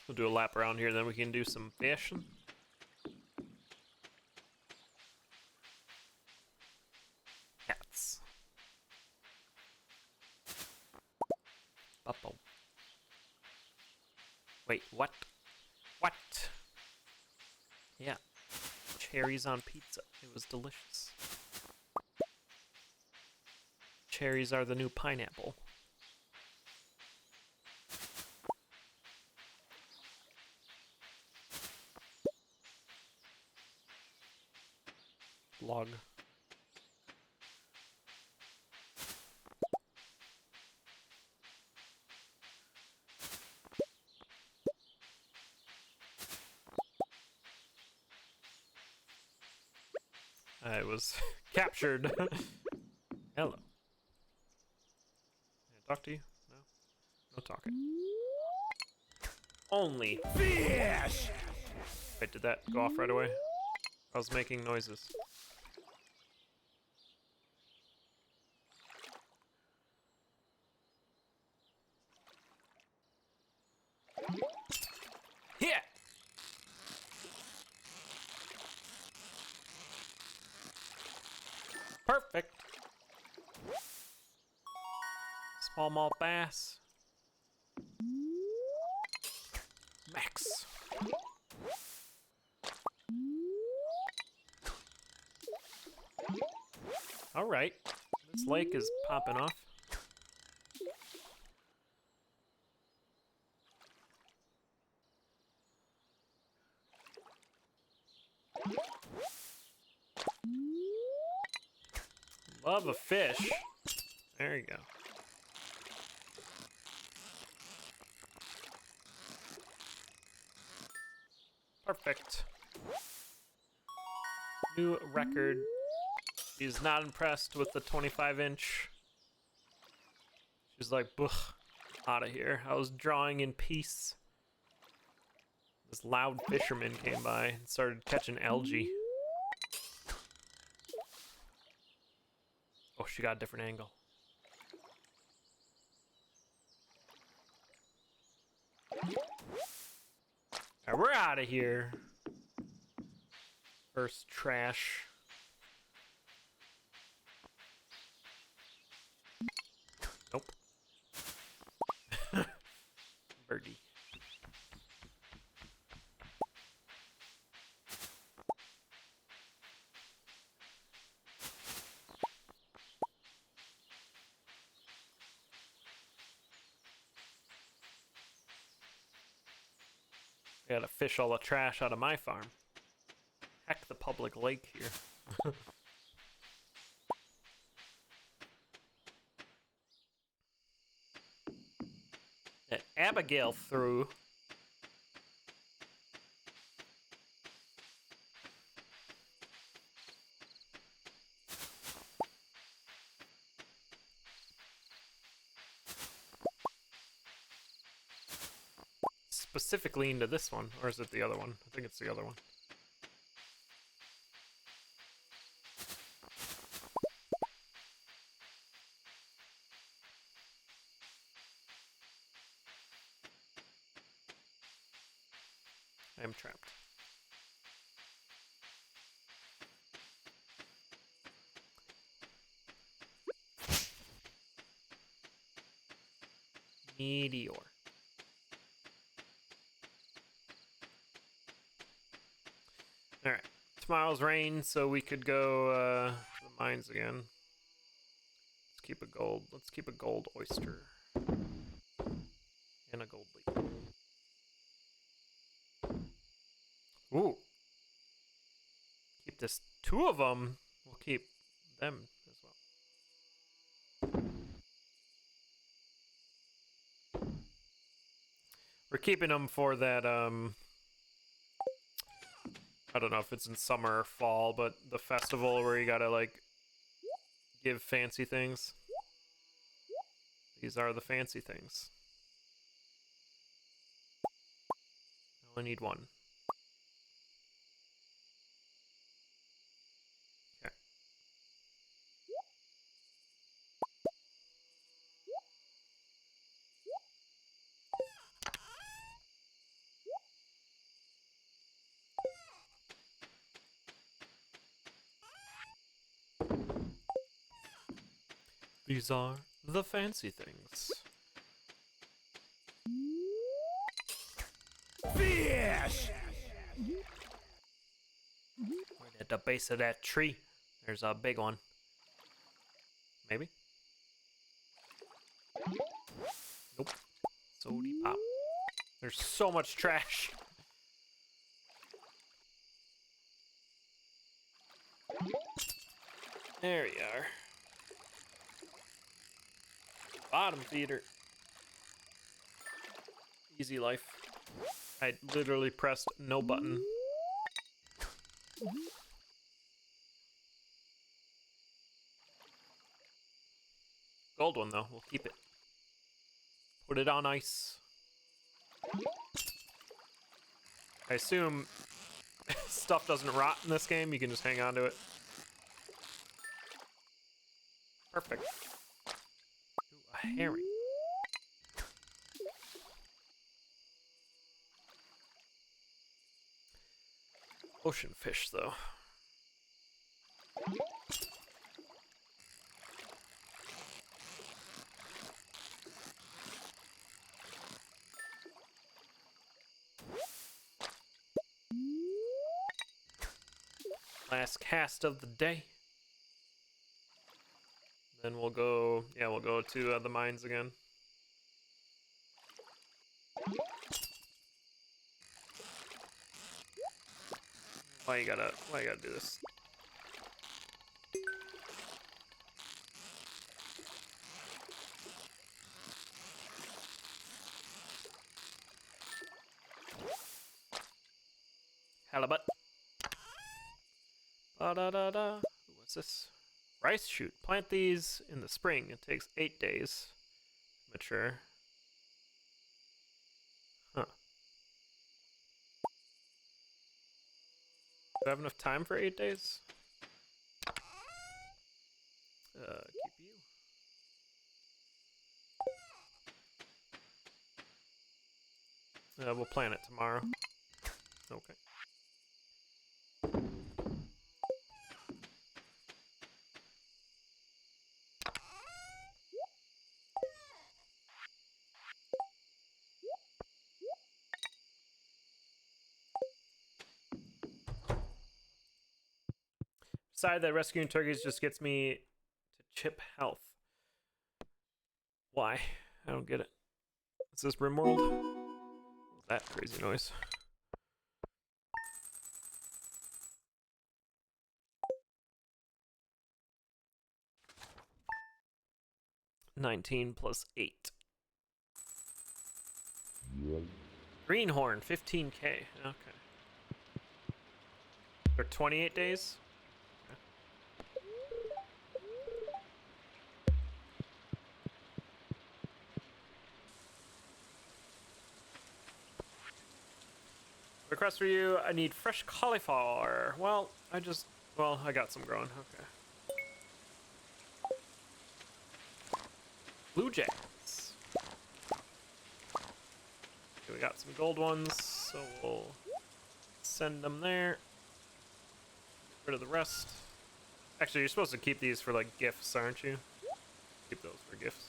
We'll do a lap around here, then we can do some fishing. Cats. Uh-oh. Wait, what? What? Yeah. Cherries on pizza. It was delicious. Cherries are the new pineapple. Log. I was captured. Hello. Can I talk to you? No? No talking. Only fish! Wait, did that go off right away? I was making noises. Yeah! Perfect. Smallmouth bass. Max. All right. This lake is popping off. Love a fish. There you go. Perfect. New record. She's not impressed with the 25-inch. She's like, out of here. I was drawing in peace. This loud fisherman came by and started catching algae. Oh, she got a different angle. Alright, we're out of here. First trash. Nope. Birdie. I gotta fish all the trash out of my farm. Heck the public lake here. That Abigail threw. Specifically into this one, or is it the other one? I think it's the other one. I am trapped. Meteor. Alright. Tomorrow's rain, so we could go to the mines again. Let's keep a gold oyster. And a gold leaf. Ooh. Keep this 2 of them. We'll keep them as well. We're keeping them for that, I don't know if it's in summer or fall, but the festival where you gotta, like, give fancy things. These are the fancy things. I only need one. Okay. These are the fancy things. Fish! Right at the base of that tree, there's a big one. Maybe? Nope. Sody pop. There's so much trash. There you are. Bottom feeder. Easy life. I literally pressed no button. Gold one though, we'll keep it. Put it on ice. I assume stuff doesn't rot in this game, you can just hang on to it. Perfect. Ooh, a herring. Ocean fish, though. Last cast of the day. Then we'll go, yeah, we'll go to the mines again. Why you gotta do this? Halibut. Ba-da-da-da. What's this? Rice shoot. Plant these in the spring. It takes 8 days to mature. Huh. Do I have enough time for 8 days? Keep you. We'll plant it tomorrow. Okay. Decided that rescuing turkeys just gets me to chip health. Why? I don't get it. Is this Rimworld? What's that crazy noise? (19+8). Greenhorn, 15k. Okay. For 28 days? Request for you, I need fresh cauliflower. Well, I got some growing. Okay. Blue jays. Okay, we got some gold ones, so we'll send them there. Get rid of the rest. Actually, you're supposed to keep these for like gifts, aren't you? Keep those for gifts.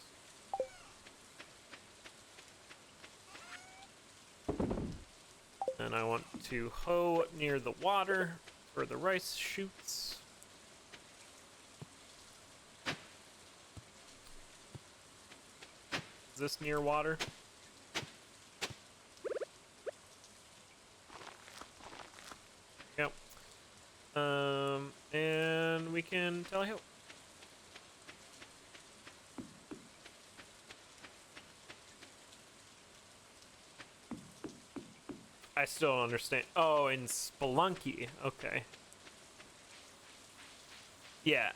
And I want to hoe near the water for the rice shoots. Is this near water? Yep. And we can tally-ho. I still don't understand. Oh, in Spelunky. Okay. Yeah.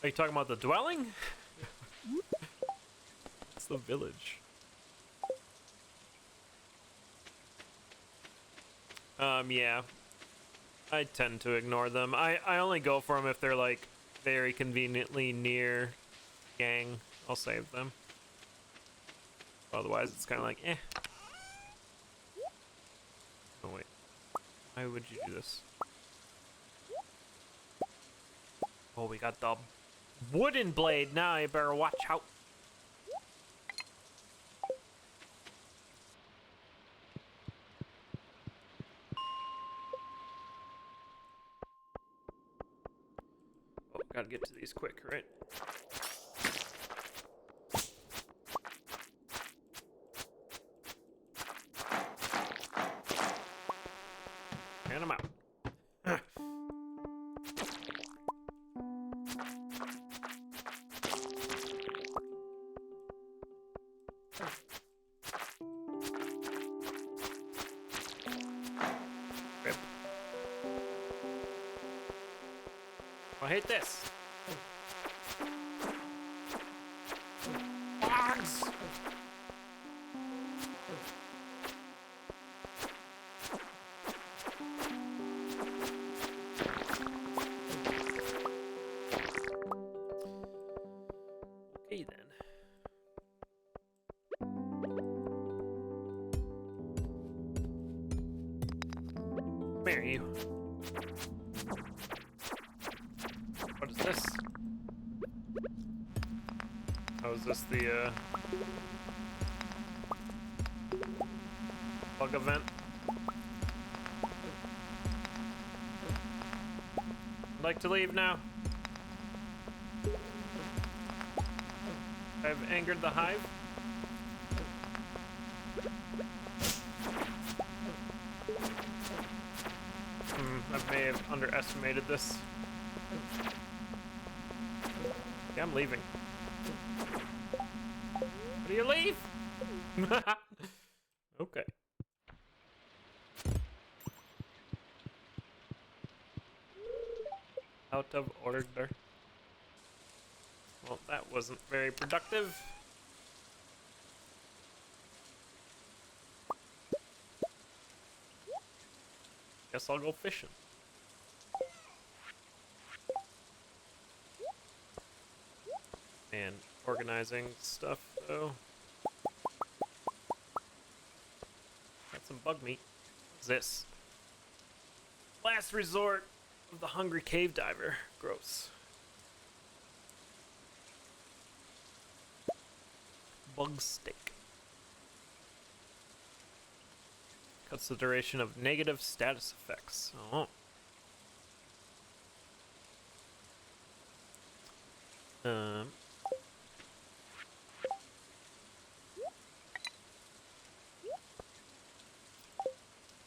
Are you talking about the dwelling? It's the village. Yeah. I tend to ignore them. I only go for them if they're like very conveniently near gang. I'll save them. Otherwise, it's kind of like, eh. Oh, wait. Why would you do this? Oh, we got the wooden blade. Now you better watch out. Oh, gotta get to these quick, right? And I'm out. Rip. I hate this. Bugs! Okay then. Come here, you. What is this? Oh, is this the, bug event? I'd like to leave now. I've angered the hive. I may have underestimated this. Yeah, I'm leaving. Do you leave? Okay. Out of order. Well, that wasn't very productive. Guess I'll go fishing. And organizing stuff, though. Got some bug meat. What's this? Last resort of the hungry cave diver. Gross. Bug steak. Cuts the duration of negative status effects. Oh.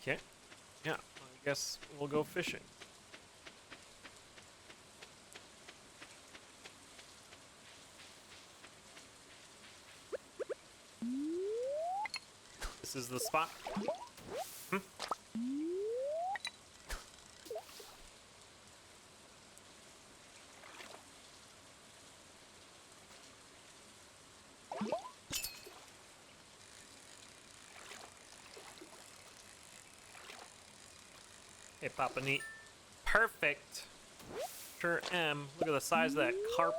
Okay. Yeah, I guess we'll go fishing. This is the spot. Hey, Papa Neat. Perfect. Sure am. Look at the size of that carp.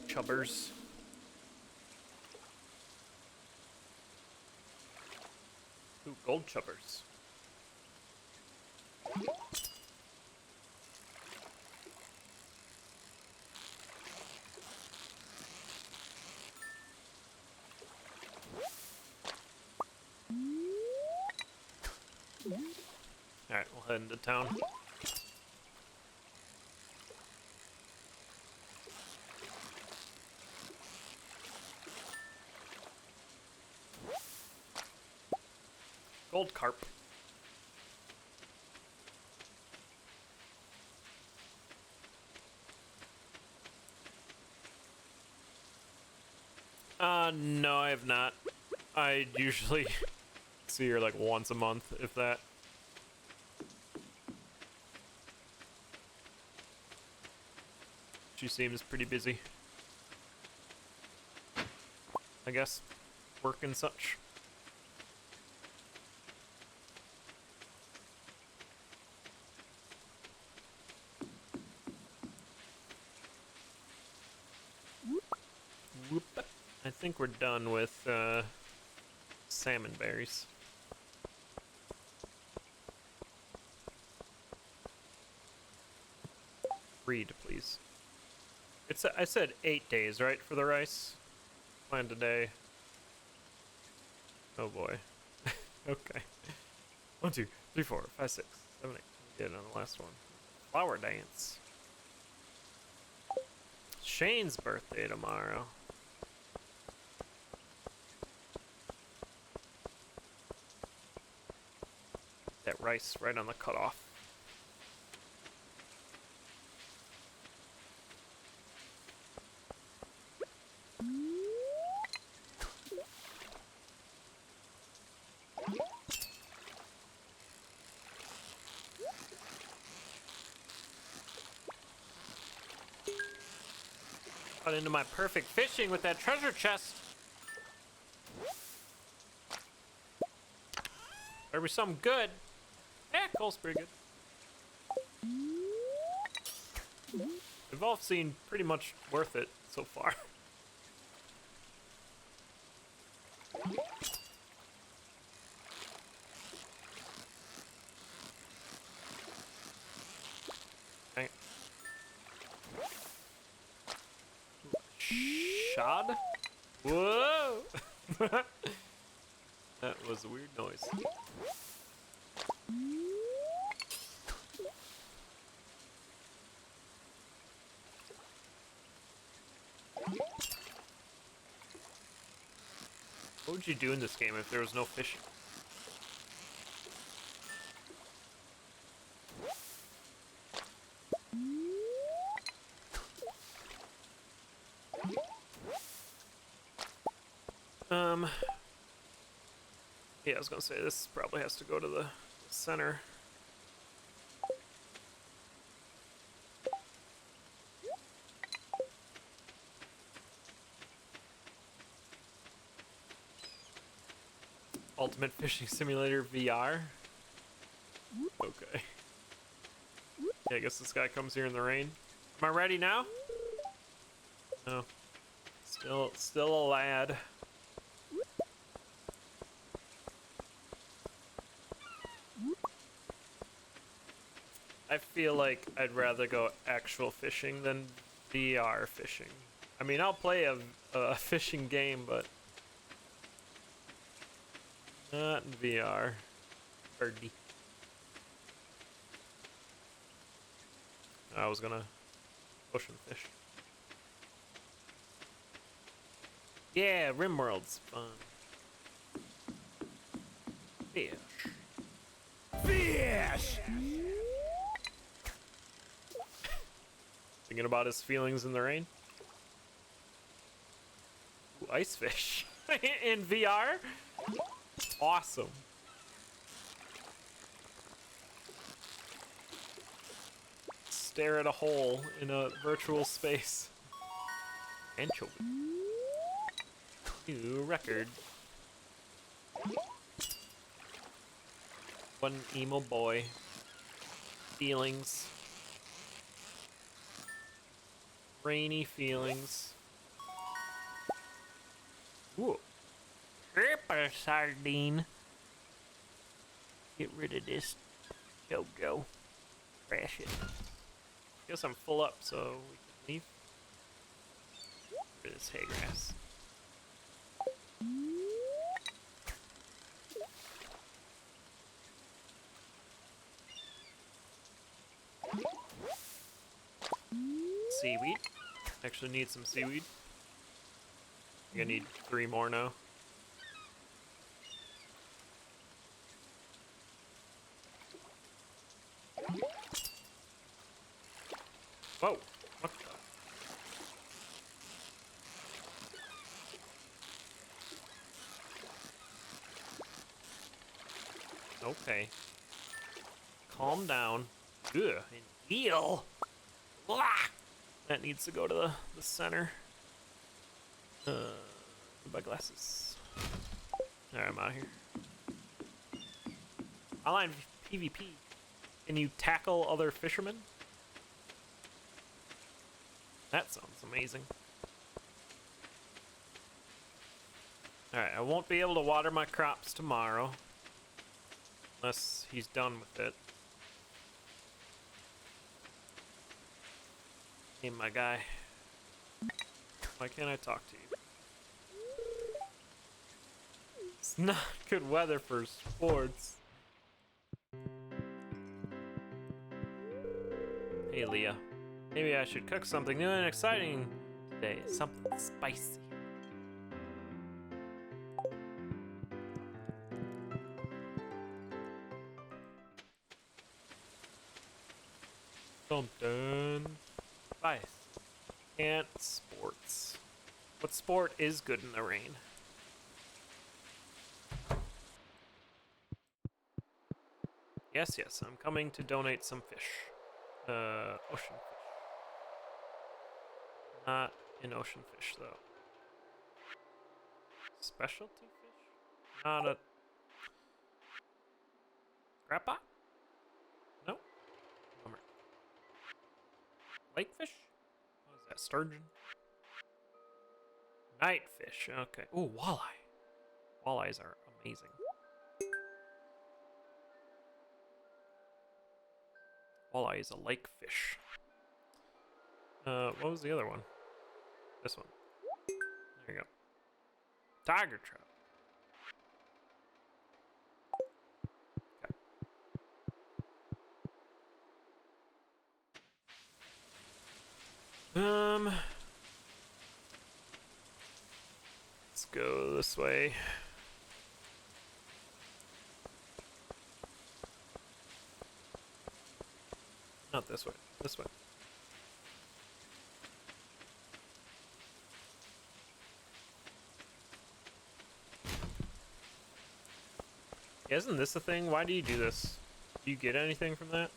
Chubbers. Ooh, gold chubbers. Alright, we'll head into town. Gold carp. No, I have not. I usually see her like once a month, if that. She seems pretty busy, I guess. Work and such. Whoop. I think we're done with salmon berries. Read, please. I said 8 days, right, for the rice? Planned today. Oh boy. Okay. 1, 2, 3, 4, 5, 6, 7, 8. We did on the last one. Flower dance. Shane's birthday tomorrow. That rice right on the cutoff. Got into my perfect fishing with that treasure chest. Better be something good. Yeah, Cole's pretty good. They've all seemed pretty much worth it so far. Okay. Shad? Whoa! That was a weird noise. What would you do in this game if there was no fishing? Yeah, I was gonna say this probably has to go to the center. Ultimate Fishing Simulator VR. Okay. Yeah, I guess this guy comes here in the rain. Am I ready now? No. Still a lad. I feel like I'd rather go actual fishing than VR fishing. I mean, I'll play a fishing game, but not in VR. Birdie. I was gonna ocean fish. Yeah, RimWorld's fun. Fish. Fish! Thinking about his feelings in the rain? Ooh, ice fish. In VR? Awesome. Stare at a hole in a virtual space. Anchovy. New record. One emo boy. Feelings. Rainy feelings. Ooh. Ripper sardine. Get rid of this. Go. Crash it. Guess I'm full up, so we can leave. Get rid of this hay grass. Seaweed. Actually need some seaweed. I'm gonna need 3 more now. Whoa. What the? Okay. Calm down. Ugh, an eel. Blah! That needs to go to the center. My glasses. Alright, I'm out of here. Online PvP. Can you tackle other fishermen? That sounds amazing. Alright, I won't be able to water my crops tomorrow. Unless he's done with it. Hey, my guy. Why can't I talk to you? It's not good weather for sports. Hey, Leah. Maybe I should cook something new and exciting today. Something spicy. Something spicy. And sports. What sport is good in the rain? Yes, yes, I'm coming to donate some fish. Ocean fish. Not an ocean fish, though. Specialty fish? Not a... Grappa? No? Bummer. Lake fish? What is that, sturgeon? Night fish, okay. Ooh, walleye. Walleyes are amazing. Walleye is a lake fish. What was the other one? This one. There you go. Tiger trout. Okay. Let's go this way. Not this way. This way. Isn't this a thing? Why do you do this? Do you get anything from that?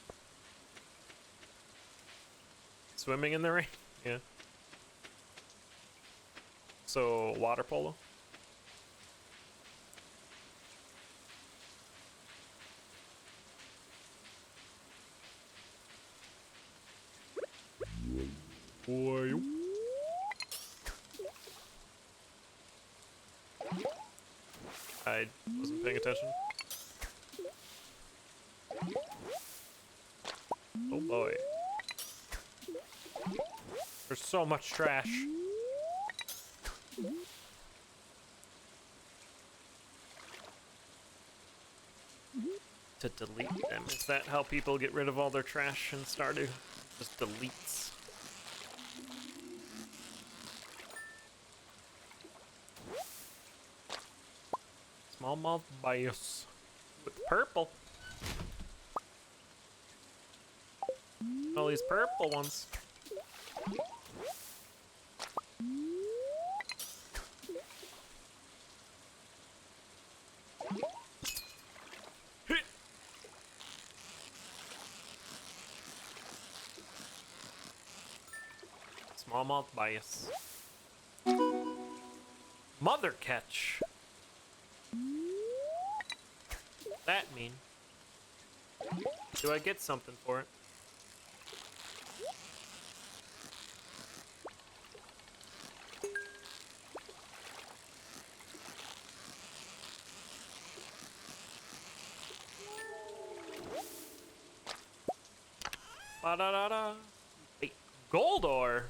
Swimming in the rain? Yeah. So, water polo? Boy. I wasn't paying attention. Oh boy. There's so much trash. To delete them. Is that how people get rid of all their trash in Stardew? Just deletes. Smallmouth bias with purple. All these purple ones. Smallmouth bias. Mother catch. What's that mean? Do I get something for it? Ba-da-da-da. Wait, gold ore?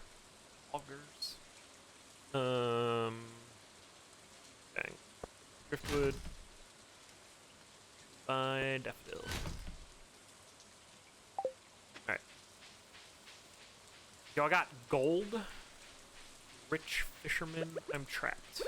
Augers. Dang. Driftwood. By daffodil. Alright. Y'all got gold? Rich fisherman, I'm trapped.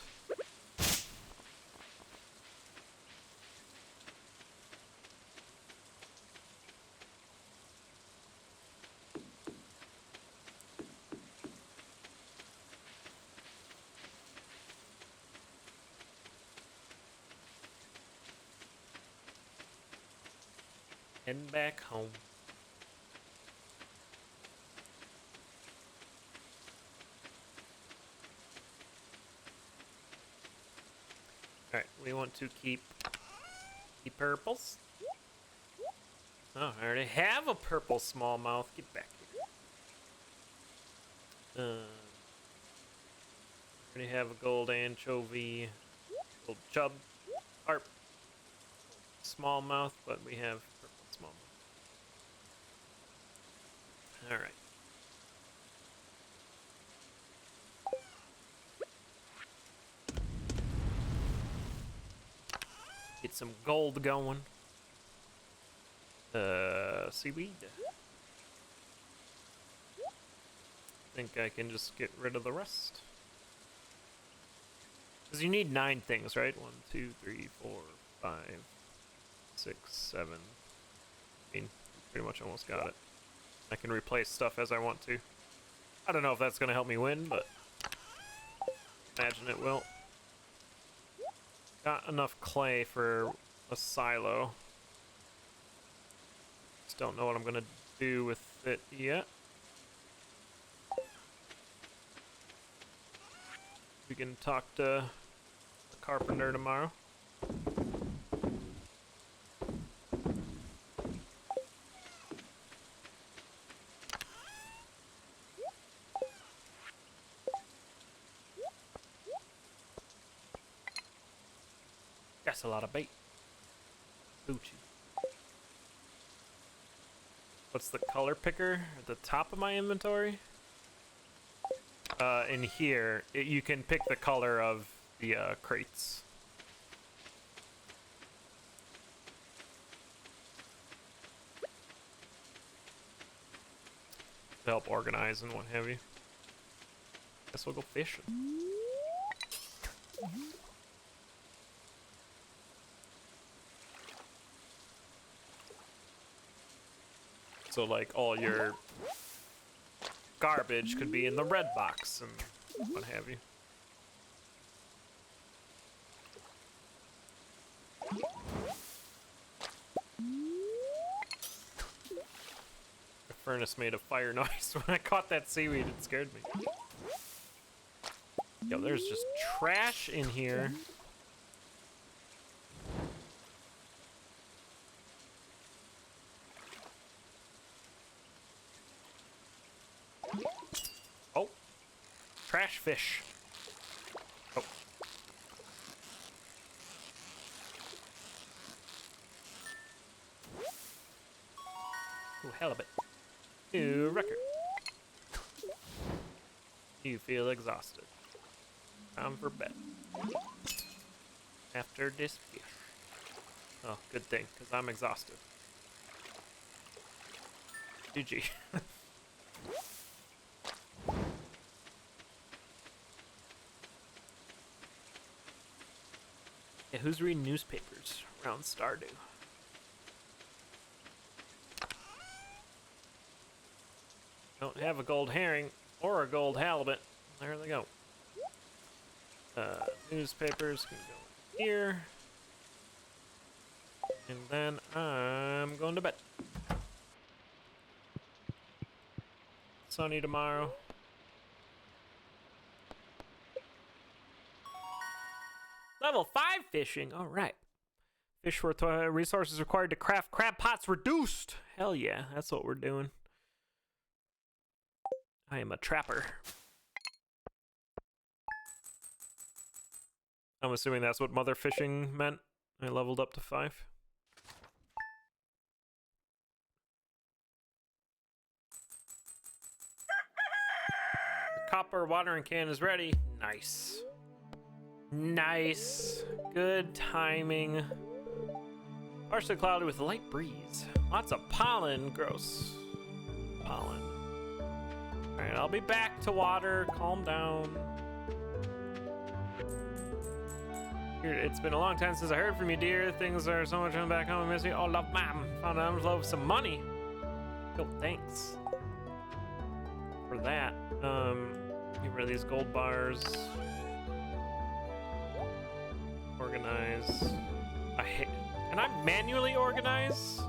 Heading back home. Alright, we want to keep the purples. Oh, I already have a purple smallmouth. Get back here. Already have a gold anchovy, gold chub, carp, smallmouth, but we have purple smallmouth. Alright. Get some gold going. Seaweed. Think I can just get rid of the rest. Because you need 9 things, right? 1, 2, 3, 4, 5, 6, 7. I mean, pretty much almost got it. I can replace stuff as I want to. I don't know if that's going to help me win, but imagine it will. Got enough clay for a silo. Just don't know what I'm going to do with it yet. We can talk to the carpenter tomorrow. That's a lot of bait. Gucci. What's the color picker at the top of my inventory? In here, you can pick the color of the crates. To help organize and what have you. Guess we'll go fishing. So like all your garbage could be in the red box and what have you. The furnace made a fire noise when I caught that seaweed. It scared me. Yo, there's just trash in here. Oh, trash fish. Oh. Ooh, halibut. New record. You feel exhausted. Time for bed. After this fish. Oh, good thing, because I'm exhausted. GG. Yeah, who's reading newspapers around Stardew? Don't have a gold herring or a gold halibut. There they go. Newspapers can go in here. And then I'm going to bed. Sunny tomorrow. Level 5 fishing. All right. Fish worth resources required to craft crab pots reduced. Hell yeah, that's what we're doing. I am a trapper. I'm assuming that's what mother fishing meant. I leveled up to 5. The copper watering can is ready. Nice. Nice. Good timing. Partially cloudy with a light breeze. Lots of pollen. Gross. Pollen. Alright, I'll be back to water. Calm down. It's been a long time since I heard from you, dear. Things are so much coming back home. I miss you. Oh, love, ma'am. Found out I'm love some money. Yo, thanks for that. Get rid of these gold bars. Organize. Can I manually organize?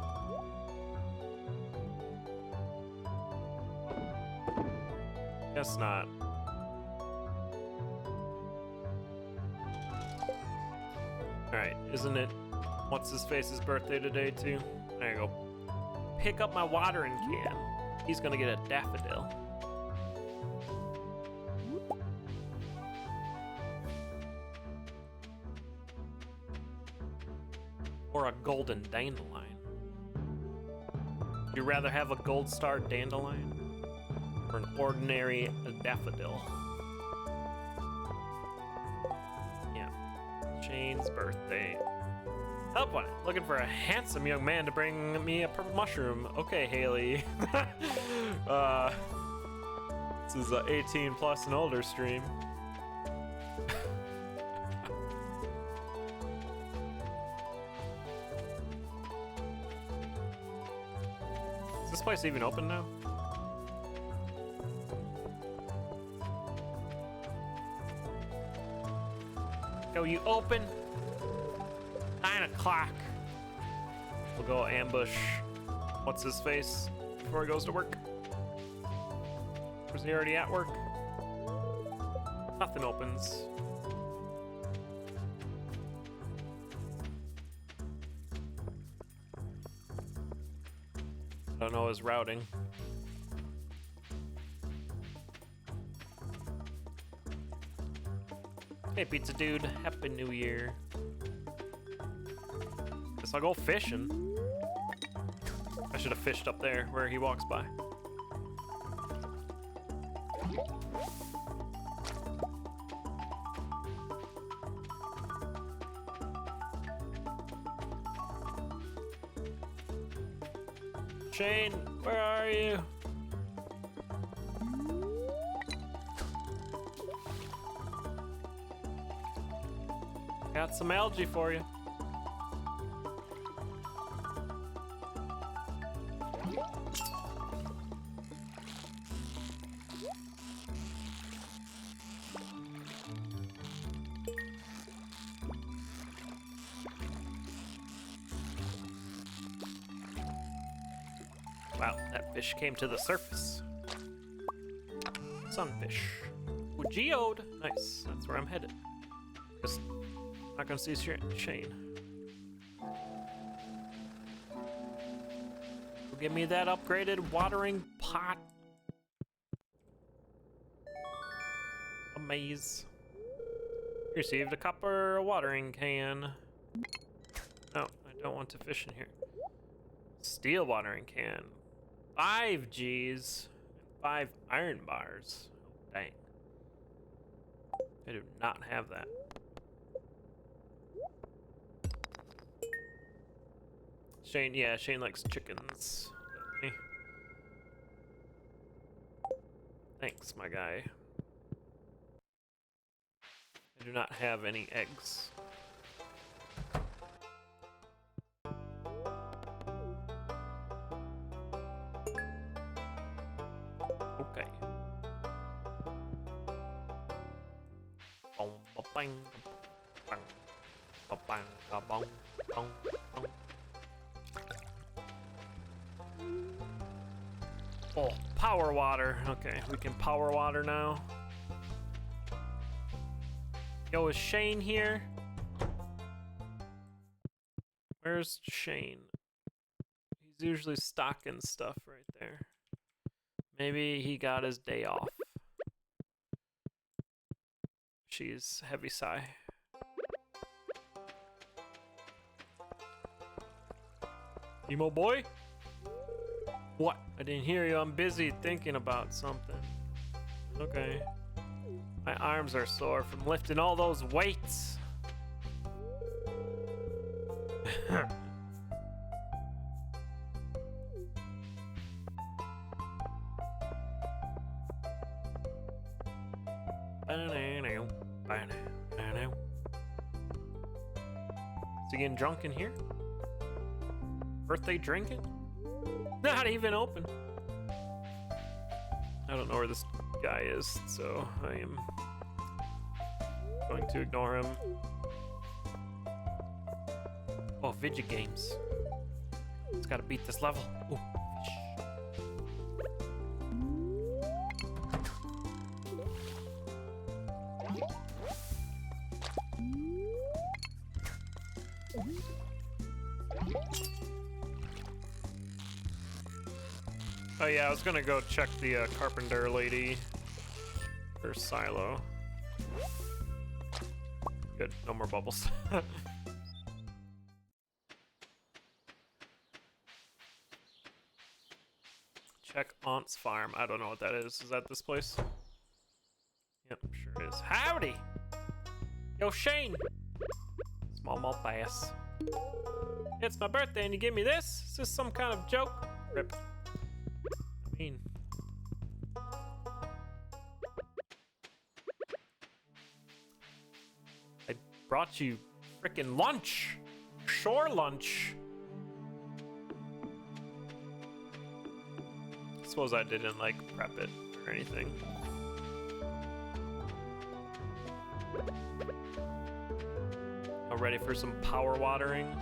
Guess not. Alright, isn't it what's his face's birthday today too? There you go. Pick up my watering can. He's gonna get a daffodil. Or a golden dandelion. Would you rather have a gold star dandelion or an ordinary daffodil? Yeah. Shane's birthday. Help one. Looking for a handsome young man to bring me a purple mushroom. Okay, Haley. This is a 18 plus and older stream. Is this place even open now? Yo, you open? 9 o'clock. We'll go ambush. What's his face before he goes to work? Was he already at work? Nothing opens. I don't know his routing. Hey, pizza dude. Happy New Year. Guess I'll go fishing. I should have fished up there where he walks by. Shane, where are you? Got some algae for you. Wow, that fish came to the surface. Sunfish. Ooh, geode. Nice, that's where I'm headed. Just not gonna see Shane. Well, give me that upgraded watering pot. A maze. Received a copper watering can. No, I don't want to fish in here. Steel watering can. 5 G's and 5 iron bars. Oh, dang. I do not have that. Shane, yeah, Shane likes chickens. Doesn't he? Thanks, my guy. I do not have any eggs. Okay. Bong, ba, bang, bang, ba, bang, ba, bong, bong, bong. Oh, power water. Okay, we can power water now. Yo, is Shane here? Where's Shane? He's usually stocking stuff right there. Maybe he got his day off. She's heavy sigh. Emo boy? What? I didn't hear you. I'm busy thinking about something. Okay. My arms are sore from lifting all those weights. Is he getting drunk in here? Birthday drinking? Not even open. I don't know where this guy is, so I am going to ignore him. Oh, Vidya games. It's gotta beat this level. Ooh, fish. Oh yeah, I was gonna go check the carpenter lady for silo. Good, no more bubbles. Check Aunt's farm. I don't know what that is. Is that this place? Yep, sure is. Howdy! Yo, Shane! Smallmouth bass. It's my birthday and you give me this? Is this some kind of joke? Rip. I mean... I brought you frickin' lunch! Shore lunch! Suppose I didn't like prep it or anything. I'm ready for some power watering.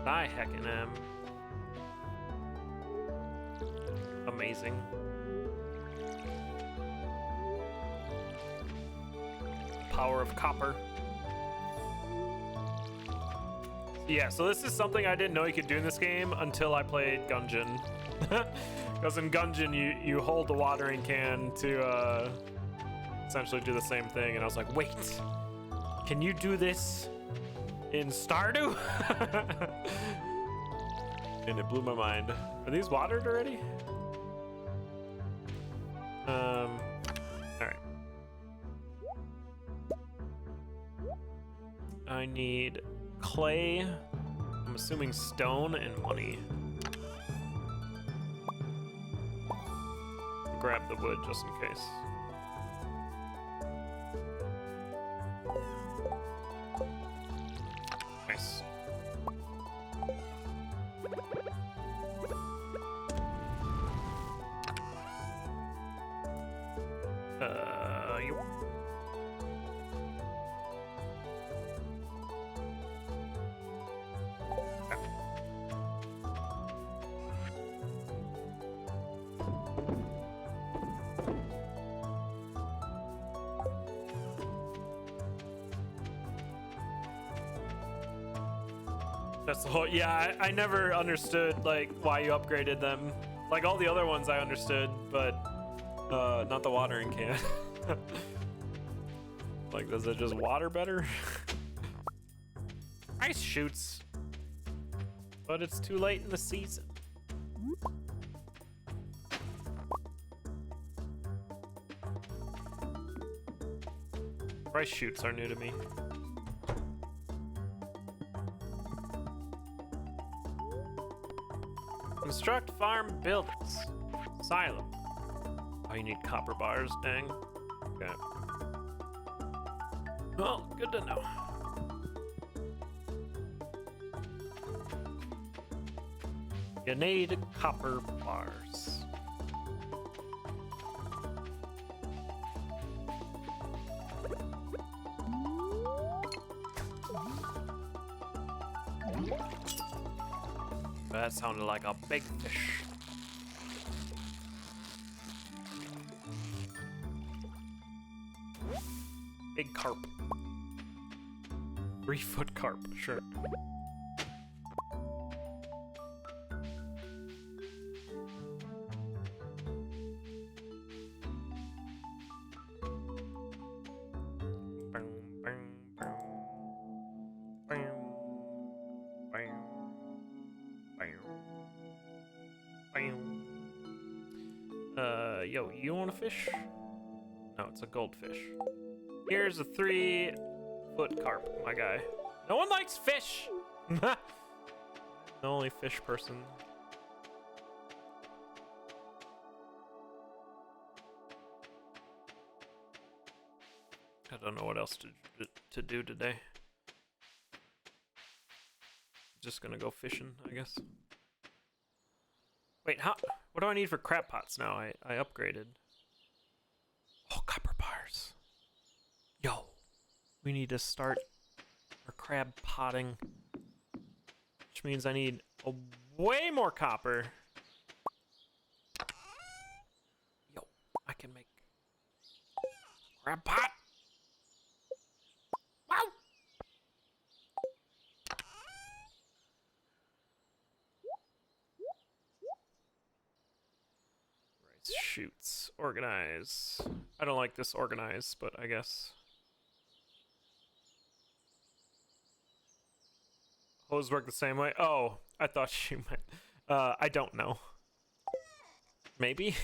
I heckin' am. Amazing. Power of copper. Yeah, so this is something I didn't know you could do in this game until I played Gungeon. Because in Gungeon, you hold the watering can to essentially do the same thing, and I was like, wait, can you do this in Stardew? And it blew my mind. Are these watered already? All right. I need clay, I'm assuming stone, and money. Grab the wood just in case. Nice. You. That's the whole, yeah, I never understood, like, why you upgraded them. Like, all the other ones I understood, but, not the watering can. Like, does it just water better? Ice shoots. But it's too late in the season. Rice shoots are new to me. Construct farm buildings. Silo. Oh, you need copper bars, dang. Okay. Well, good to know. You need copper bars. That sounded like a big fish. Big carp. 3-foot carp, sure. Yo, you want a fish? No, it's a goldfish. Here's a 3-foot carp, my guy. No one likes fish! The only fish person. I don't know what else to do today. Just gonna go fishing, I guess. Wait, how? What do I need for crab pots now? I upgraded. Oh, copper bars. Yo, we need to start our crab potting, which means I need way more copper. Yo, Crab pot. Wow. Rice shoots. Organize. I don't like this organize, but I guess. Hose work the same way? Oh, I thought she meant. I don't know. Maybe?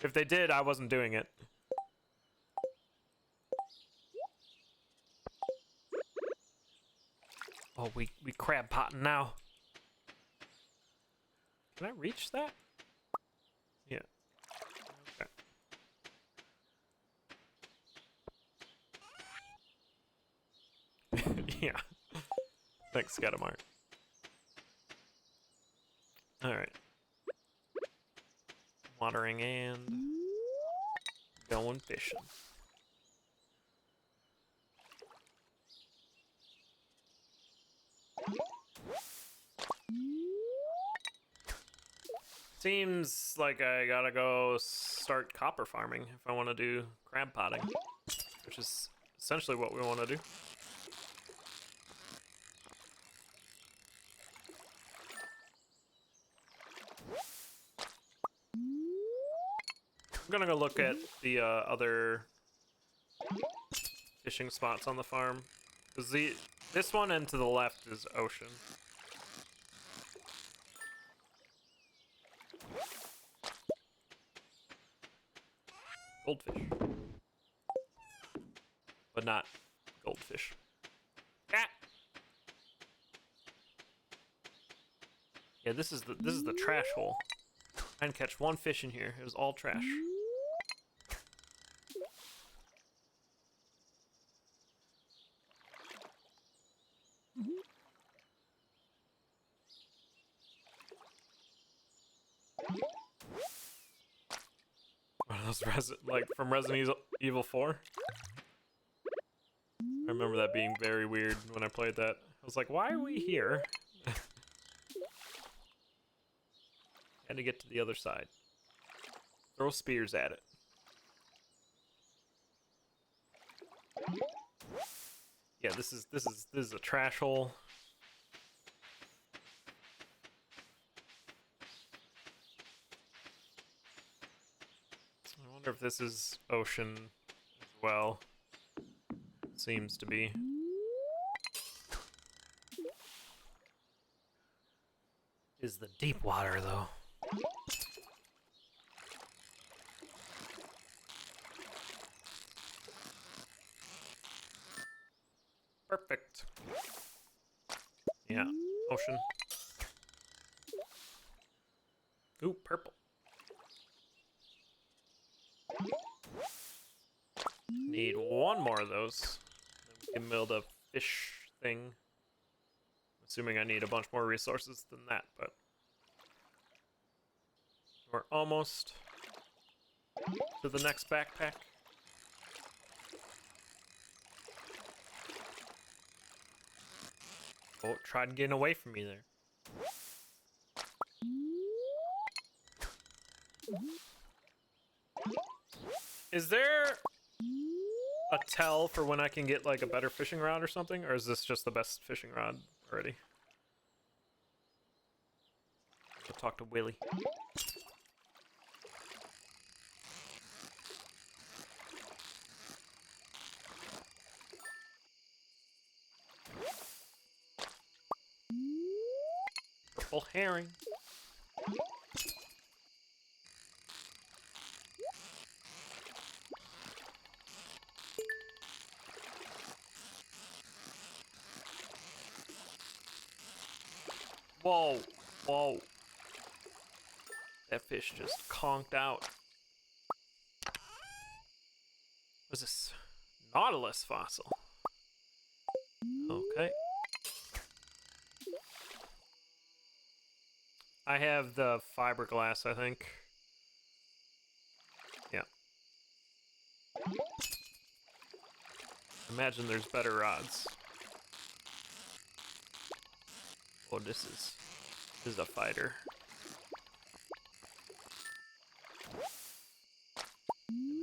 If they did, I wasn't doing it. Oh, we crab potting now. Can I reach that? Yeah. Okay. Yeah. Thanks, Scatamart. Alright. Watering and going fishing. Seems like I gotta go start copper farming if I want to do crab potting, which is essentially what we want to do. I'm gonna go look at the other fishing spots on the farm, because this one and to the left is ocean. Goldfish, but not goldfish. Ah! Yeah, this is the trash hole. I didn't catch one fish in here. It was all trash. One of those like from Resident Evil 4. I remember that being very weird when I played that. I was like, why are we here? Had to get to the other side. Throw spears at it. Yeah, this is a trash hole. I wonder if this is ocean as well. Seems to be. Is the deep water though. Perfect. Yeah, ocean. Ooh, purple. Need one more of those. Then we can build a fish thing. Assuming I need a bunch more resources than that, but we're almost to the next backpack. Oh, tried getting away from me there. Is there a tell for when I can get like a better fishing rod or something? Or is this just the best fishing rod already? I'll talk to Willy. Purple herring. Whoa, whoa. That fish just conked out. What's this? Nautilus fossil. Okay. I have the fiberglass, I think. Yeah. Imagine there's better rods. Oh, this is a fighter.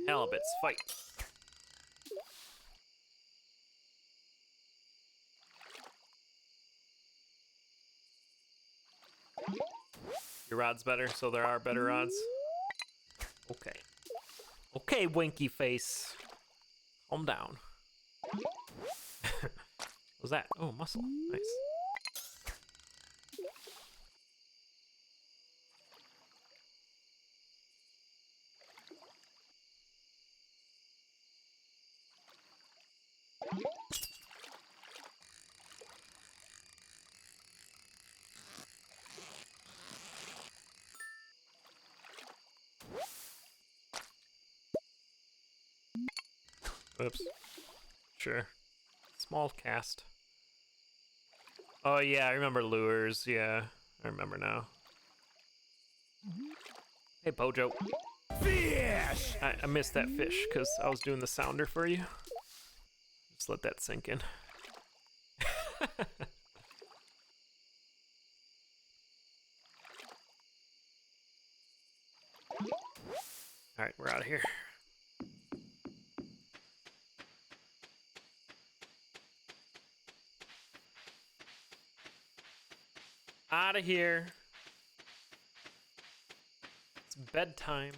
Halibuts fight. Your rod's better, so there are better rods. Okay. Okay, winky face. Calm down. What was that? Oh, muscle. Nice. Oops. Sure. Small cast. Oh yeah, I remember lures. Yeah, I remember now. Hey, Bojo. Fish! I missed that fish because I was doing the sounder for you. Just let that sink in. Alright, we're out of here. Out of here. It's bedtime.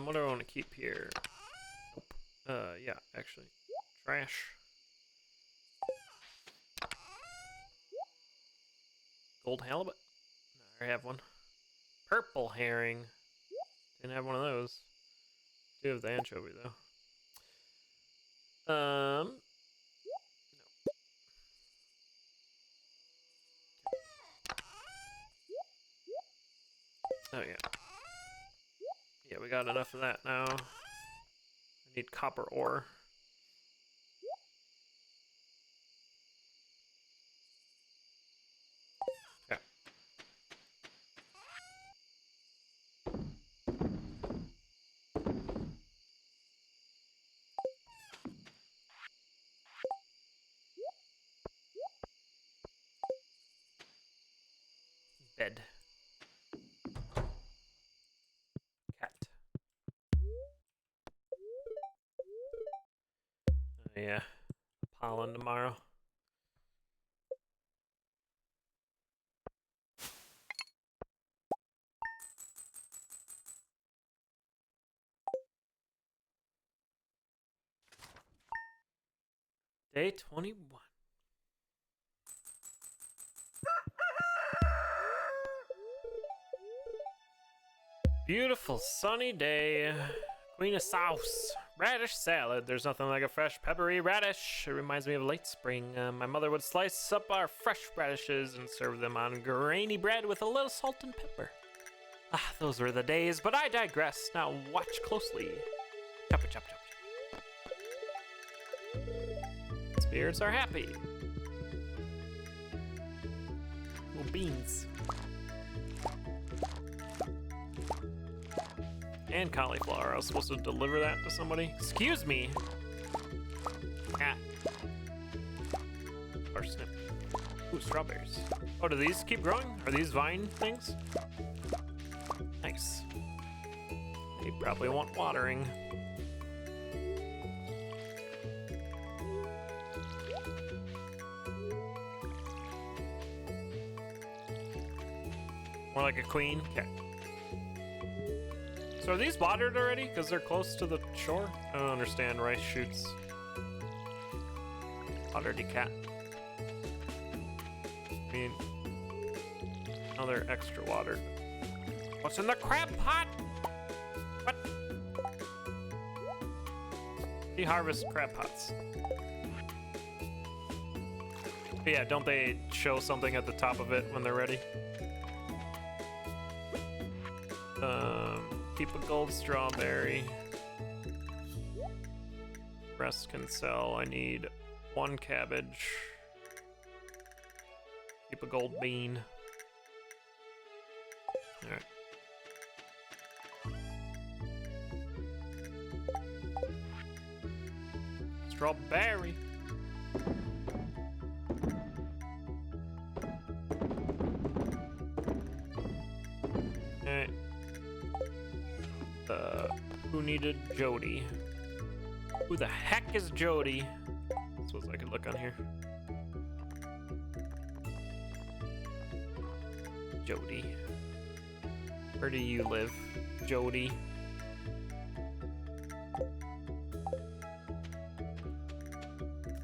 What do I want to keep here? Nope. Yeah, actually. Trash. Gold halibut? No, I have one. Purple herring. Didn't have one of those. Do have the anchovy though. No. Oh yeah. Yeah, we got enough of that now. I need copper ore. Yeah. Bed. Cat. Oh yeah. Pollen tomorrow. Day 21. Beautiful sunny day. Queen of sauce. Radish salad. There's nothing like a fresh peppery radish. It reminds me of late spring. My mother would slice up our fresh radishes and serve them on grainy bread with a little salt and pepper. Ah, those were the days, but I digress. Now watch closely. Chop it, chop, chop, chop. Spirits are happy. Oh, beans. And cauliflower. I was supposed to deliver that to somebody. Excuse me. Cat. Parsnip. Ooh, strawberries. Oh, do these keep growing? Are these vine things? Nice. They probably want watering. More like a queen? Okay. So are these watered already? Because they're close to the shore? I don't understand rice shoots. Watered cat. I mean, another extra water. What's in the crab pot? What? You harvest crab pots. But yeah, don't they show something at the top of it when they're ready? Keep a gold strawberry. Rest can sell. I need 1 cabbage. Keep a gold bean. Alright. Strawberry. Alright. Who needed Jody? Who the heck is Jody? Suppose I could look on here. Jody. Where do you live, Jody?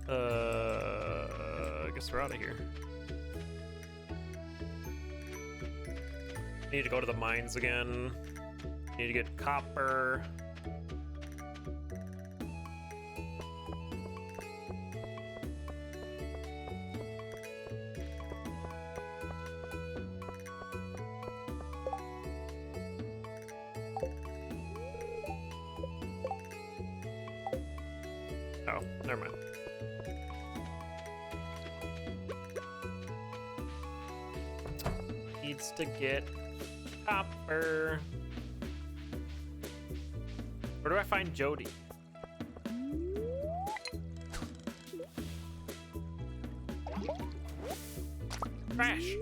I guess we're out of here. Need to go to the mines again. Need to get copper. Oh, never mind. Needs to get copper. Where do I find Jody? Crash.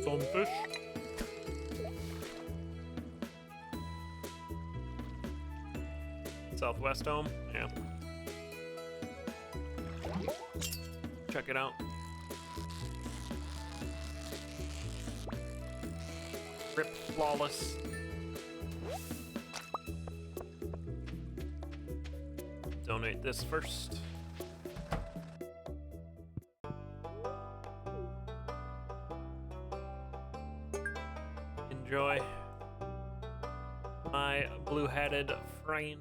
Some fish. Southwest Dome, yeah. Check it out. Rip flawless. Donate this first. Enjoy my blue-headed friend.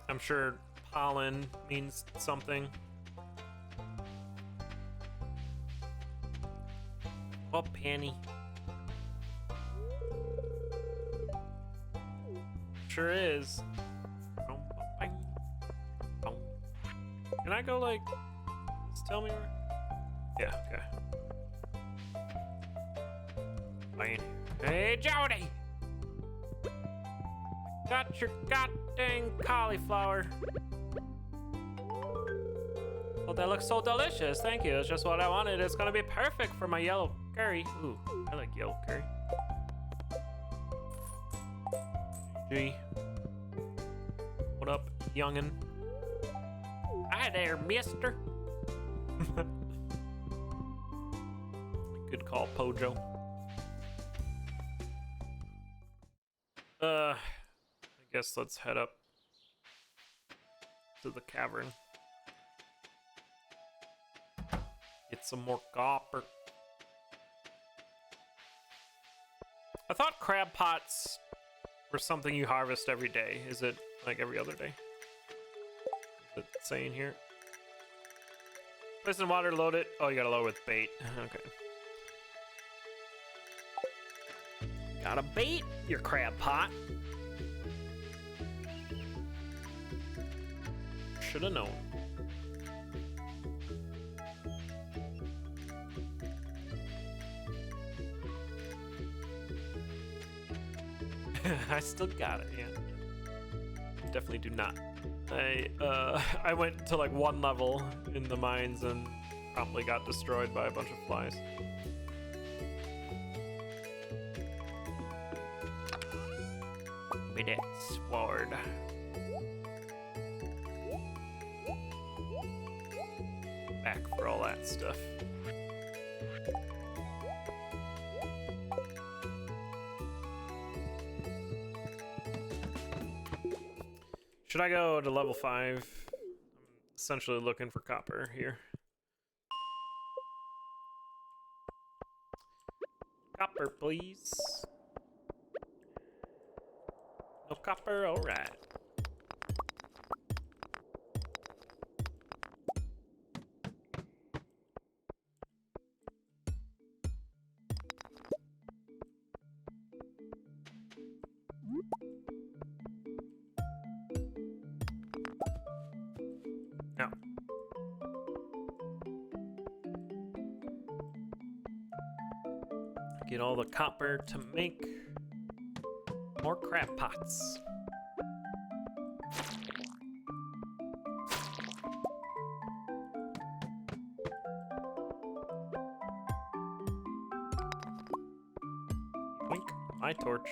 I'm sure pollen means something. Oh, Penny. Sure is. Can I go like, just tell me where? Yeah, okay. Fine. Hey, Jody! Got your goddamn cauliflower. Oh, that looks so delicious. Thank you. It's just what I wanted. It's gonna be perfect for my yellow curry. Ooh, I like yellow curry. Gee. What up, youngin'? Hi there, mister. Good call, Pojo. I guess let's head up to the cavern. Get some more copper. I thought crab pots were something you harvest every day. Is it like every other day? Is it saying here? Place in water, load it. Oh, you gotta load with bait. Okay. Got a bait your crab pot. Should have known. I still got it, yeah. Definitely do not. I went to like one level in the mines and promptly got destroyed by a bunch of flies. Give me that sword. Back for all that stuff. Should I go to level 5? I'm essentially looking for copper here. Copper, please. No copper, all right. Now. Get all the copper to make More crab pots. Wink, my torch.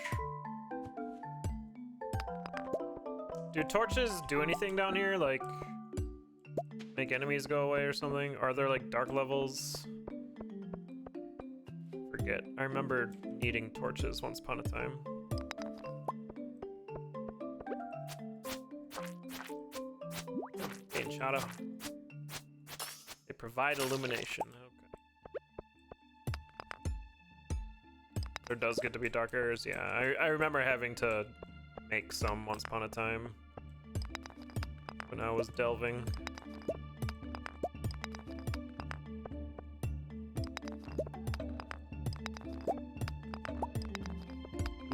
Do torches do anything down here? Like, make enemies go away or something? Are there like dark levels? Forget. I remember needing torches once upon a time. Getting shot up. They provide illumination. Okay. There does get to be dark areas. Yeah, I remember having to make some once upon a time when I was delving.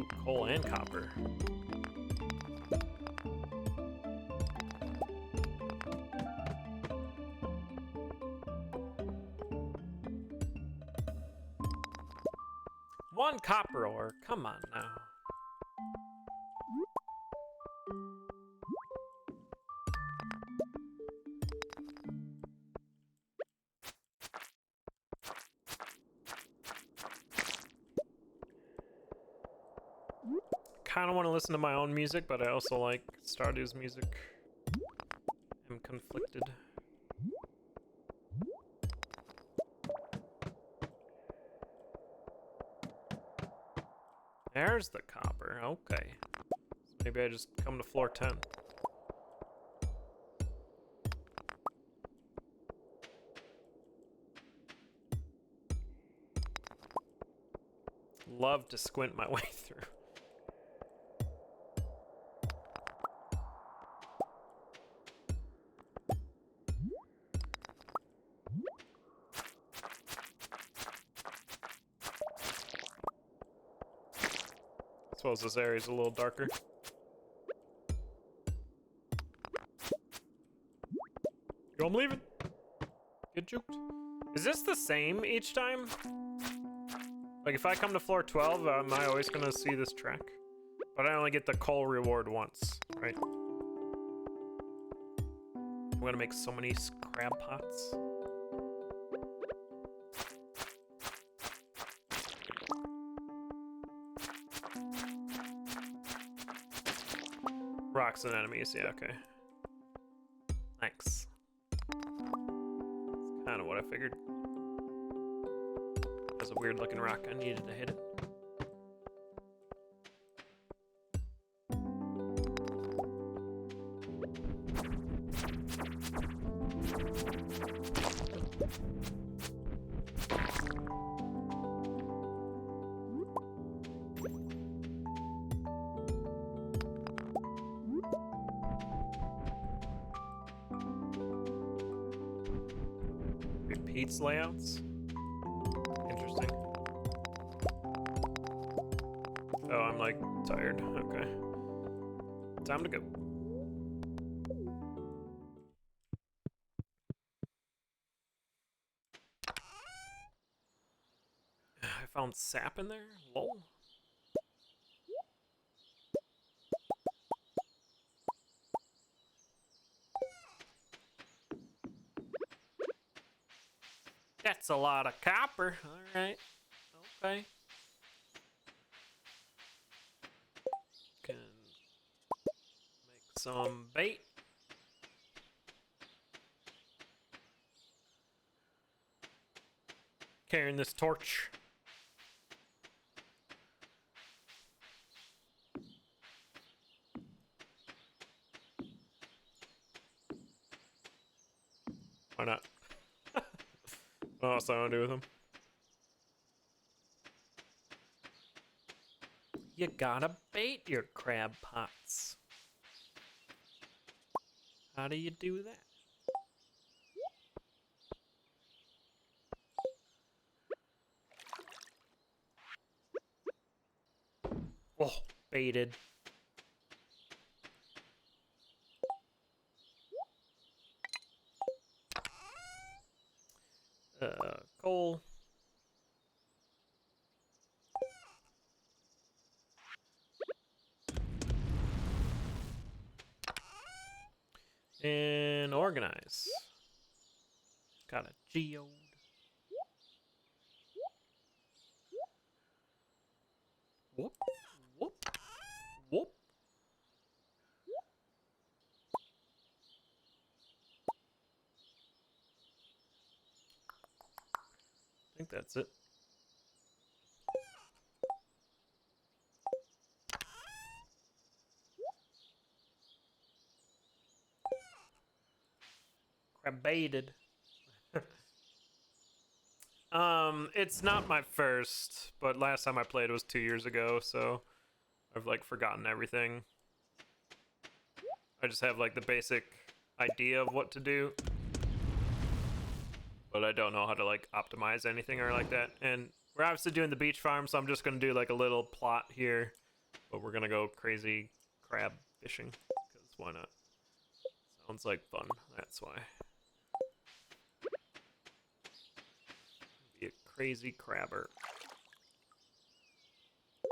Ooh, coal and copper. One copper ore, come on now. Kind of want to listen to my own music, but I also like Stardew's music. I'm conflicted. There's the copper, okay. So maybe I just come to floor 10. Love to squint my way through. Suppose this area's a little darker. Yo, I'm leaving. Get juked. Is this the same each time? Like if I come to floor 12, am I always gonna see this track? But I only get the coal reward once, right? I'm gonna make so many crab pots. Rocks and enemies, yeah, okay. Thanks. That's kind of what I figured. That's a weird looking rock, I needed to hit it. Repeats layouts? Interesting. Oh, I'm like tired. Okay. Time to go. I found sap in there? Lol. That's a lot of copper. Alright. Okay. Can make some bait. Carrying this torch. Why not? What else do I want to do with them? You gotta bait your crab pots. How do you do that? Oh, baited. Coal. And organize. Got a geode. Whoop, whoop, whoop. I think that's it. Crab-baited. It's not my first, but last time I played was 2 years ago, so I've like forgotten everything. I just have like the basic idea of what to do, but I don't know how to like optimize anything or like that. And we're obviously doing the beach farm, so I'm just gonna do like a little plot here, but we're gonna go crazy crab fishing, because why not? Sounds like fun, that's why. Be a crazy crabber.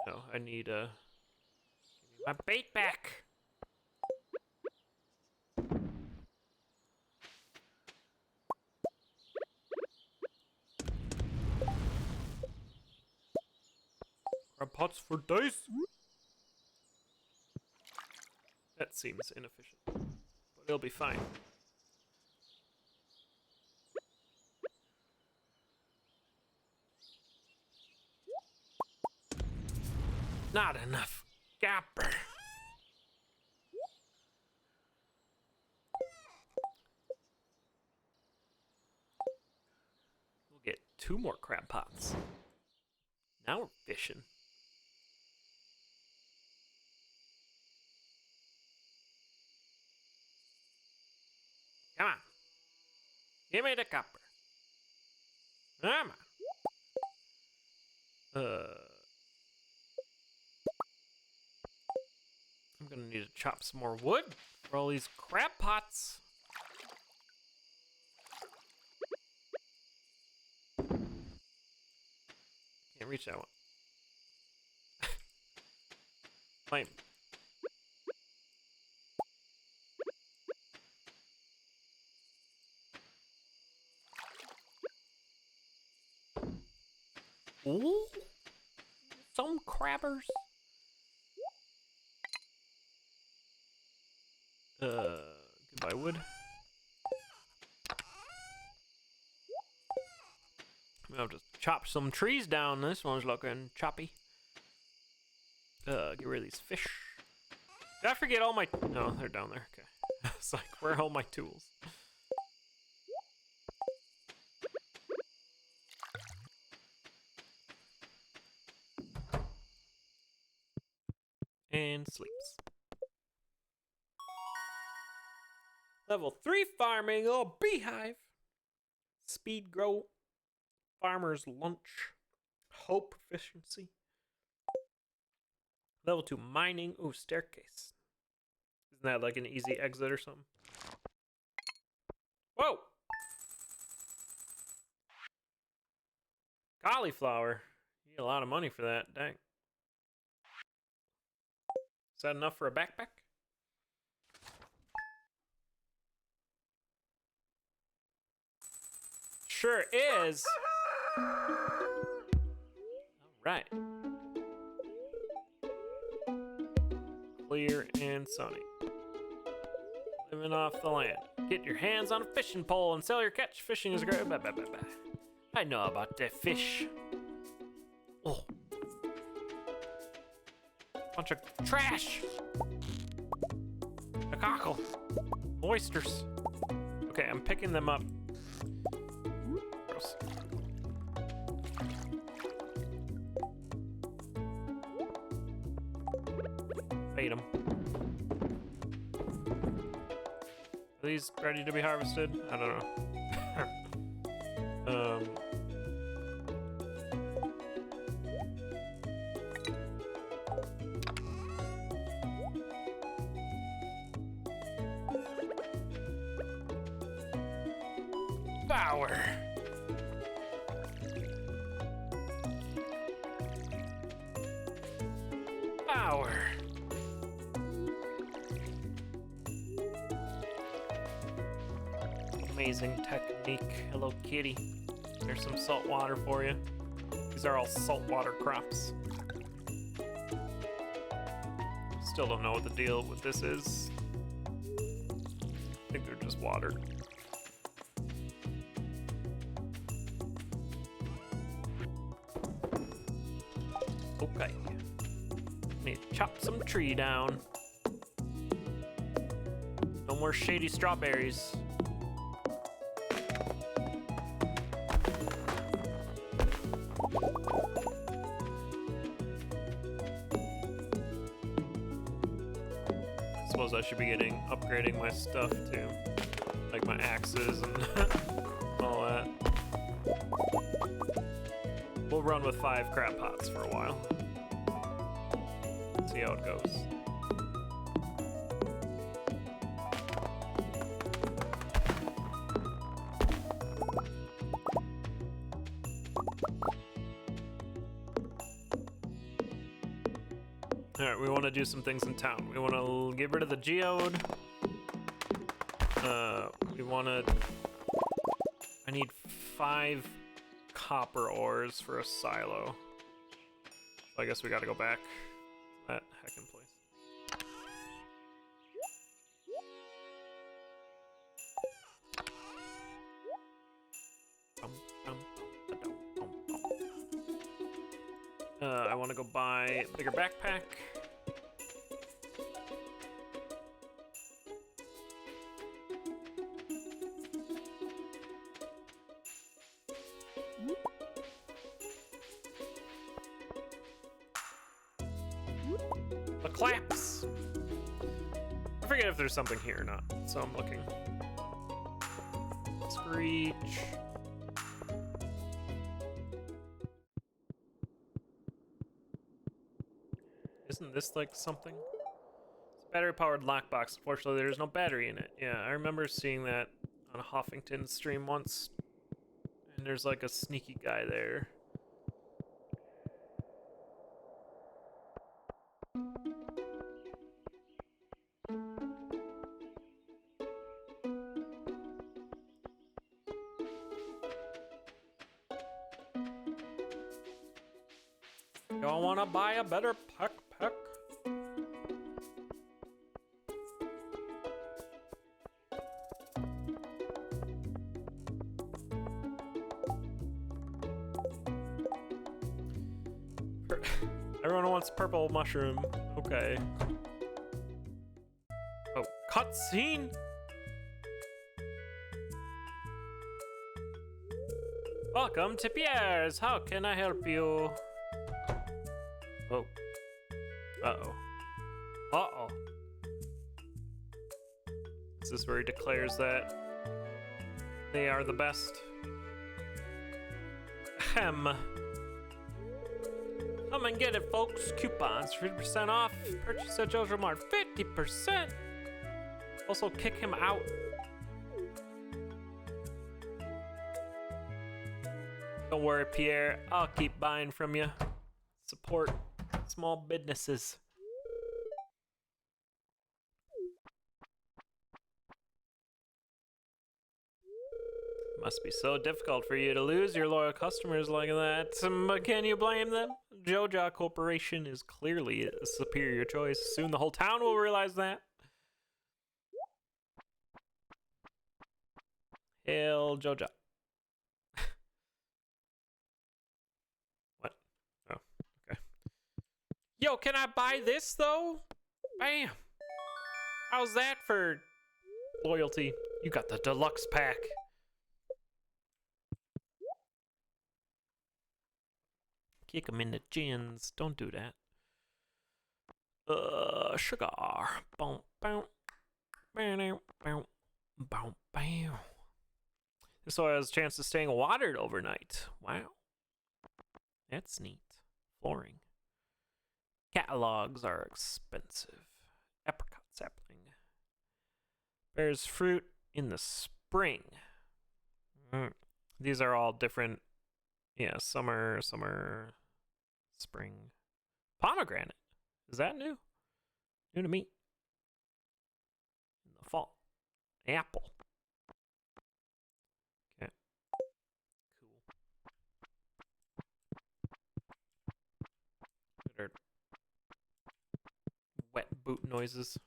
No, I need give me my bait back. Crab pots for dice. That seems inefficient, but it'll be fine. Not enough gapper. We'll get 2 more crab pots. Now we're fishing. Come on. Give me the copper. Come on. I'm gonna need to chop some more wood for all these crab pots. Can't reach that one. Flame. Ooh. Some crabbers. Goodbye wood. I'll just chop some trees down. This one's looking choppy. Get rid of these fish. Did I forget all my... No, they're down there. Okay. It's like, where are all my tools? And sleeps. Level 3 farming. Oh, beehive. Speed grow. Farmer's lunch. Hope proficiency. Level 2 mining. Ooh, staircase. Isn't that like an easy exit or something? Whoa! Cauliflower. You need a lot of money for that. Dang. Is that enough for a backpack? Sure is. All right. Clear and sunny. Living off the land. Get your hands on a fishing pole and sell your catch. Fishing is great. Blah, blah, blah, blah. I know about the fish. Oh. Bunch of trash. A cockle. Oysters. Okay, I'm picking them up. Gross. Bait them. Are these ready to be harvested? I don't know. Power. Power. Amazing technique. Hello, kitty. There's some salt water for you. These are all saltwater crops. Still don't know what the deal with this is. I think they're just water. Okay. Need to chop some tree down. No more shady strawberries. Suppose I should be upgrading my stuff too, like my axes and all that. We'll run with 5 crab pots for a while. See how it goes. Alright, we want to do some things in town. We want to get rid of the geode. We want to... I need 5 copper ores for a silo. So I guess we got to go back to that heckin' place. I want to go buy a bigger backpack. The claps. I forget if there's something here or not, so I'm looking. Screech. Isn't this like something? It's a battery-powered lockbox. Unfortunately, there's no battery in it. Yeah, I remember seeing that on a Hoffington stream once. And there's like a sneaky guy there. Y'all wanna buy a better backpack? Everyone wants purple mushroom. Okay. Oh, cutscene? Welcome to Pierre's. How can I help you? Oh. Uh-oh. Uh-oh. Is this where he declares that they are the best? Ahem. Come and get it, folks. Coupons, 50% off. Purchase at Joe's Mart, 50%. Also, kick him out. Don't worry, Pierre. I'll keep buying from you. Support small businesses. Must be so difficult for you to lose your loyal customers like that. But can you blame them? Joja Corporation is clearly a superior choice. Soon the whole town will realize that. Hail Joja. What? Oh, okay. Yo, can I buy this though? Bam. How's that for loyalty? You got the deluxe pack. Kick him in the chins. Don't do that. Sugar. Boom, boom. Boom, boom, boom, boom. This one has a chance of staying watered overnight. Wow. That's neat. Flooring. Catalogs are expensive. Apricot sapling. Bears fruit in the spring. These are all different. Yeah, summer, spring. Pomegranate. Is that new? New to me. In the fall. Apple. boot noises.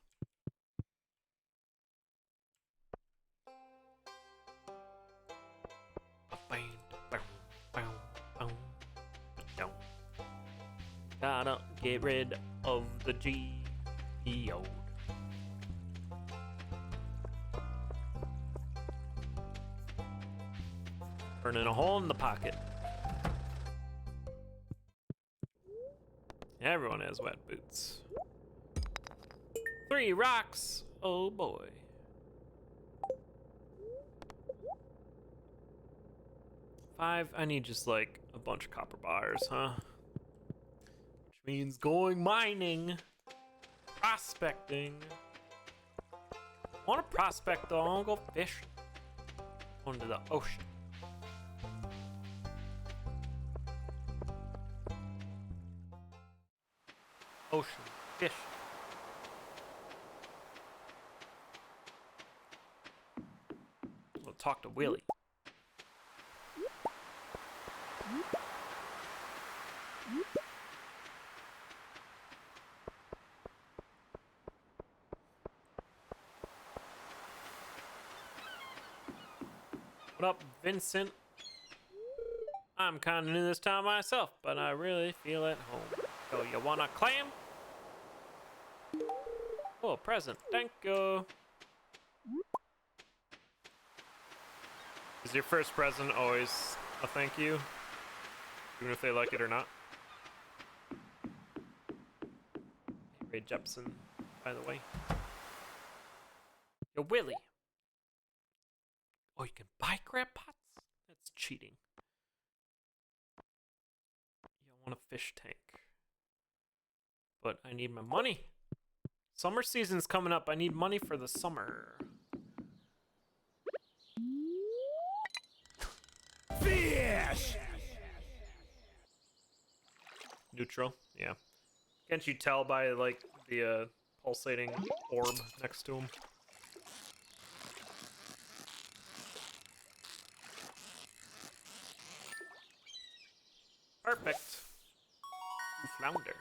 Gotta get rid of the GEO. Burning a hole in the pocket. Everyone has wet boots. 3 rocks. Oh boy. 5. I need just like a bunch of copper bars, huh? Which means going mining, prospecting. I want to prospect though. I want to go fishing. Going to the ocean. Ocean fish. We'll talk to Willie. What up, Vincent? I'm kind of new this town myself, but I really feel at home. So you want a clam? Oh, present. Thank you. Is your first present always a thank you? Even if they like it or not? Ray Jepson, by the way. Yo, Willie. Oh, you can buy crab pots? That's cheating. You want a fish tank. But I need my money. Summer season's coming up. I need money for the summer. Fish! Neutral, yeah. Can't you tell by like the pulsating orb next to him? Perfect. Flounder.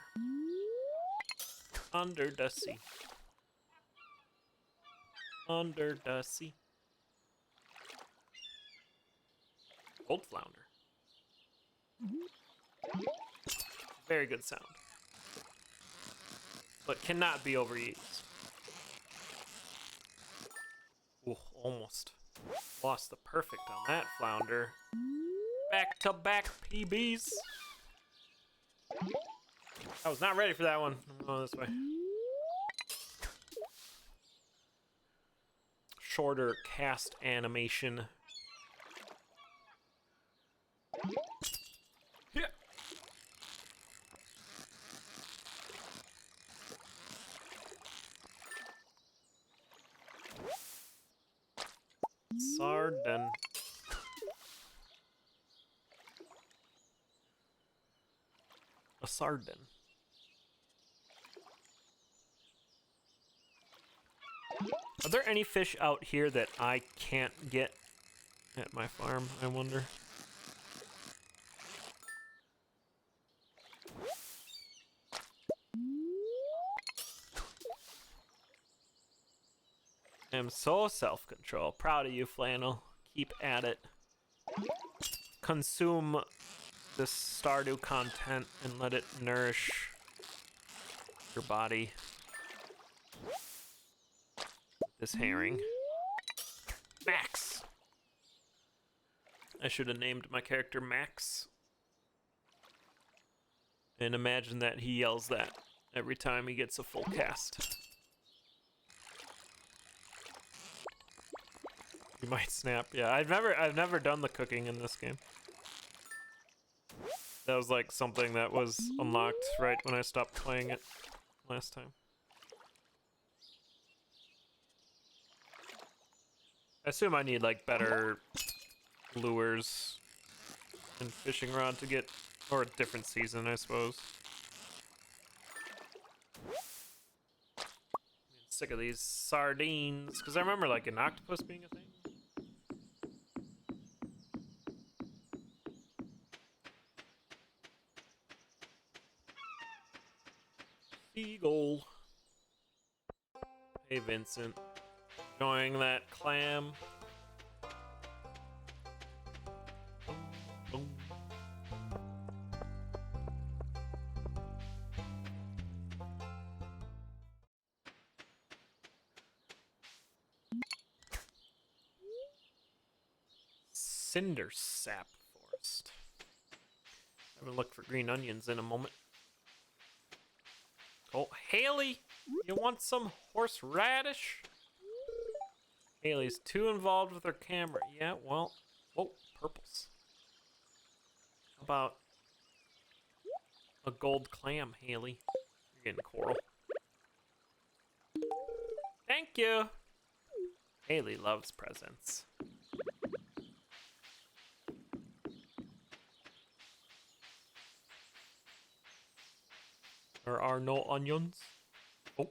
Under the sea. Under the sea. Gold flounder. Very good sound. But cannot be overused. Ooh, almost. Lost the perfect on that flounder. Back-to-back PBs. I was not ready for that one. I'm going this way. Shorter cast animation. Yeah. Sardin. A sardin. Are there any fish out here that I can't get at my farm, I wonder? I'm so self-control. Proud of you, Flannel. Keep at it. Consume this Stardew content and let it nourish your body. This herring. Max! I should have named my character Max. And imagine that he yells that every time he gets a full cast. You might snap. Yeah, I've never done the cooking in this game. That was like something that was unlocked right when I stopped playing it last time. I assume I need like better lures and fishing rod to get, or a different season, I suppose. I'm sick of these sardines, because I remember like an octopus being a thing. Seagull. Hey, Vincent. Enjoying that clam? Boom. Cinder sap forest. Haven't looked for green onions in a moment. Oh, Haley, you want some horseradish? Haley's too involved with her camera. Yeah, well, whoa, purples. How about a gold clam, Haley? You're getting coral. Thank you. Haley loves presents. There are no onions. Oh.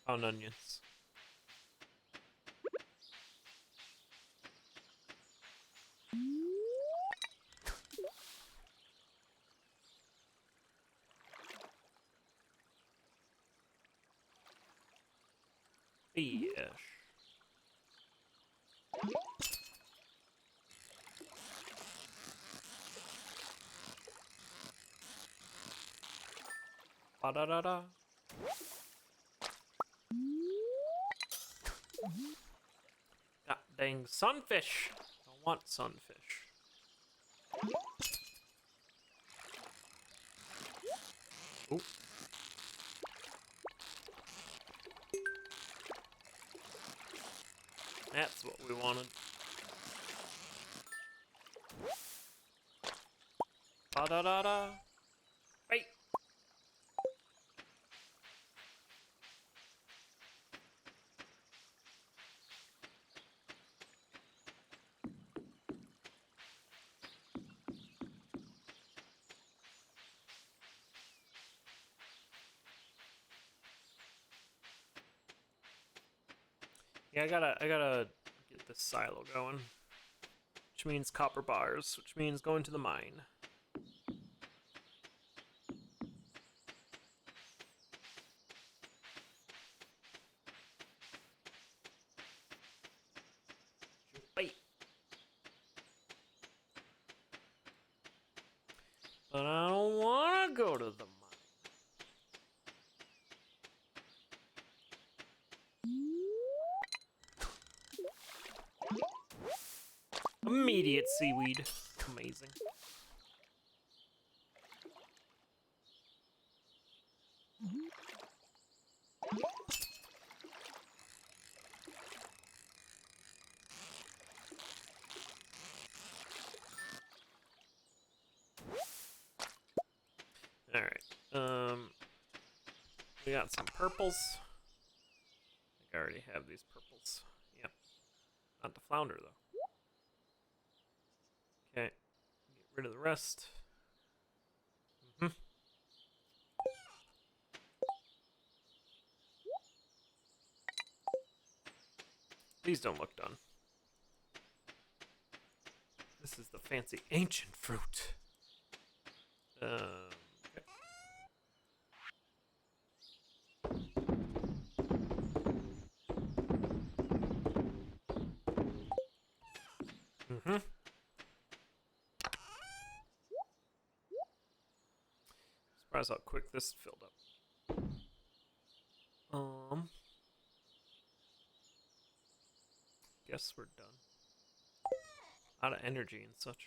Found onions. Fish. Ba-da-da-da. God dang sunfish. I want sunfish. Ooh. That's what we wanted. Ba-da-da-da. Hey. Yeah, I gotta get this silo going. Which means copper bars, which means going to the mine. Wait. But I don't wanna go to the mine. Immediate seaweed. Amazing. Alright. We got some purples. I think I already have these purples. Yep. Not the flounder though. Okay. Get rid of the rest. These don't look done. This is the fancy ancient fruit. Okay. Surprised how quick this filled up. Guess we're done. Out of energy and such.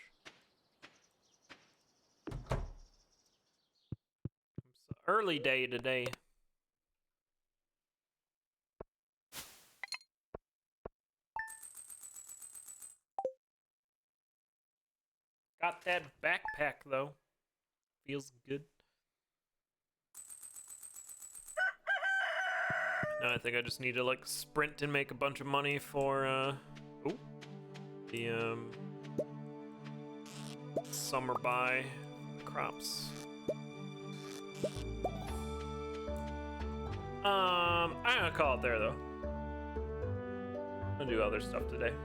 It's an early day today. Got that backpack though. Feels good. Now I think I just need to like sprint and make a bunch of money for the summer buy crops. I'm gonna call it there though. I'm gonna do other stuff today.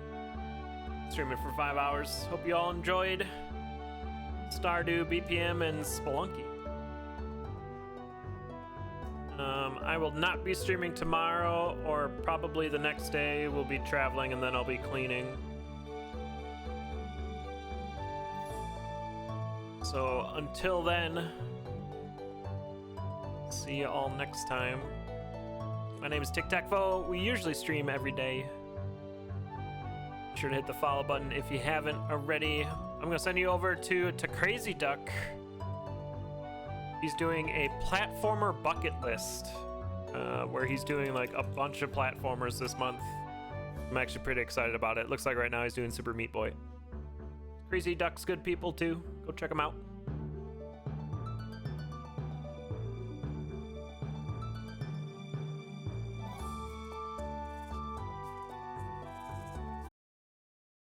Streaming for 5 hours. Hope you all enjoyed Stardew, BPM, and Spelunky. I will not be streaming tomorrow, or probably the next day. We'll be traveling, and then I'll be cleaning. So until then, see you all next time. My name is TicTac. We usually stream every day. Be sure to hit the follow button if you haven't already. I'm gonna send you over to Crazy Duck. He's doing a platformer bucket list, where he's doing like a bunch of platformers this month. I'm actually pretty excited about it. Looks like right now he's doing Super Meat Boy. Crazy Duck's good people too. Go check him out.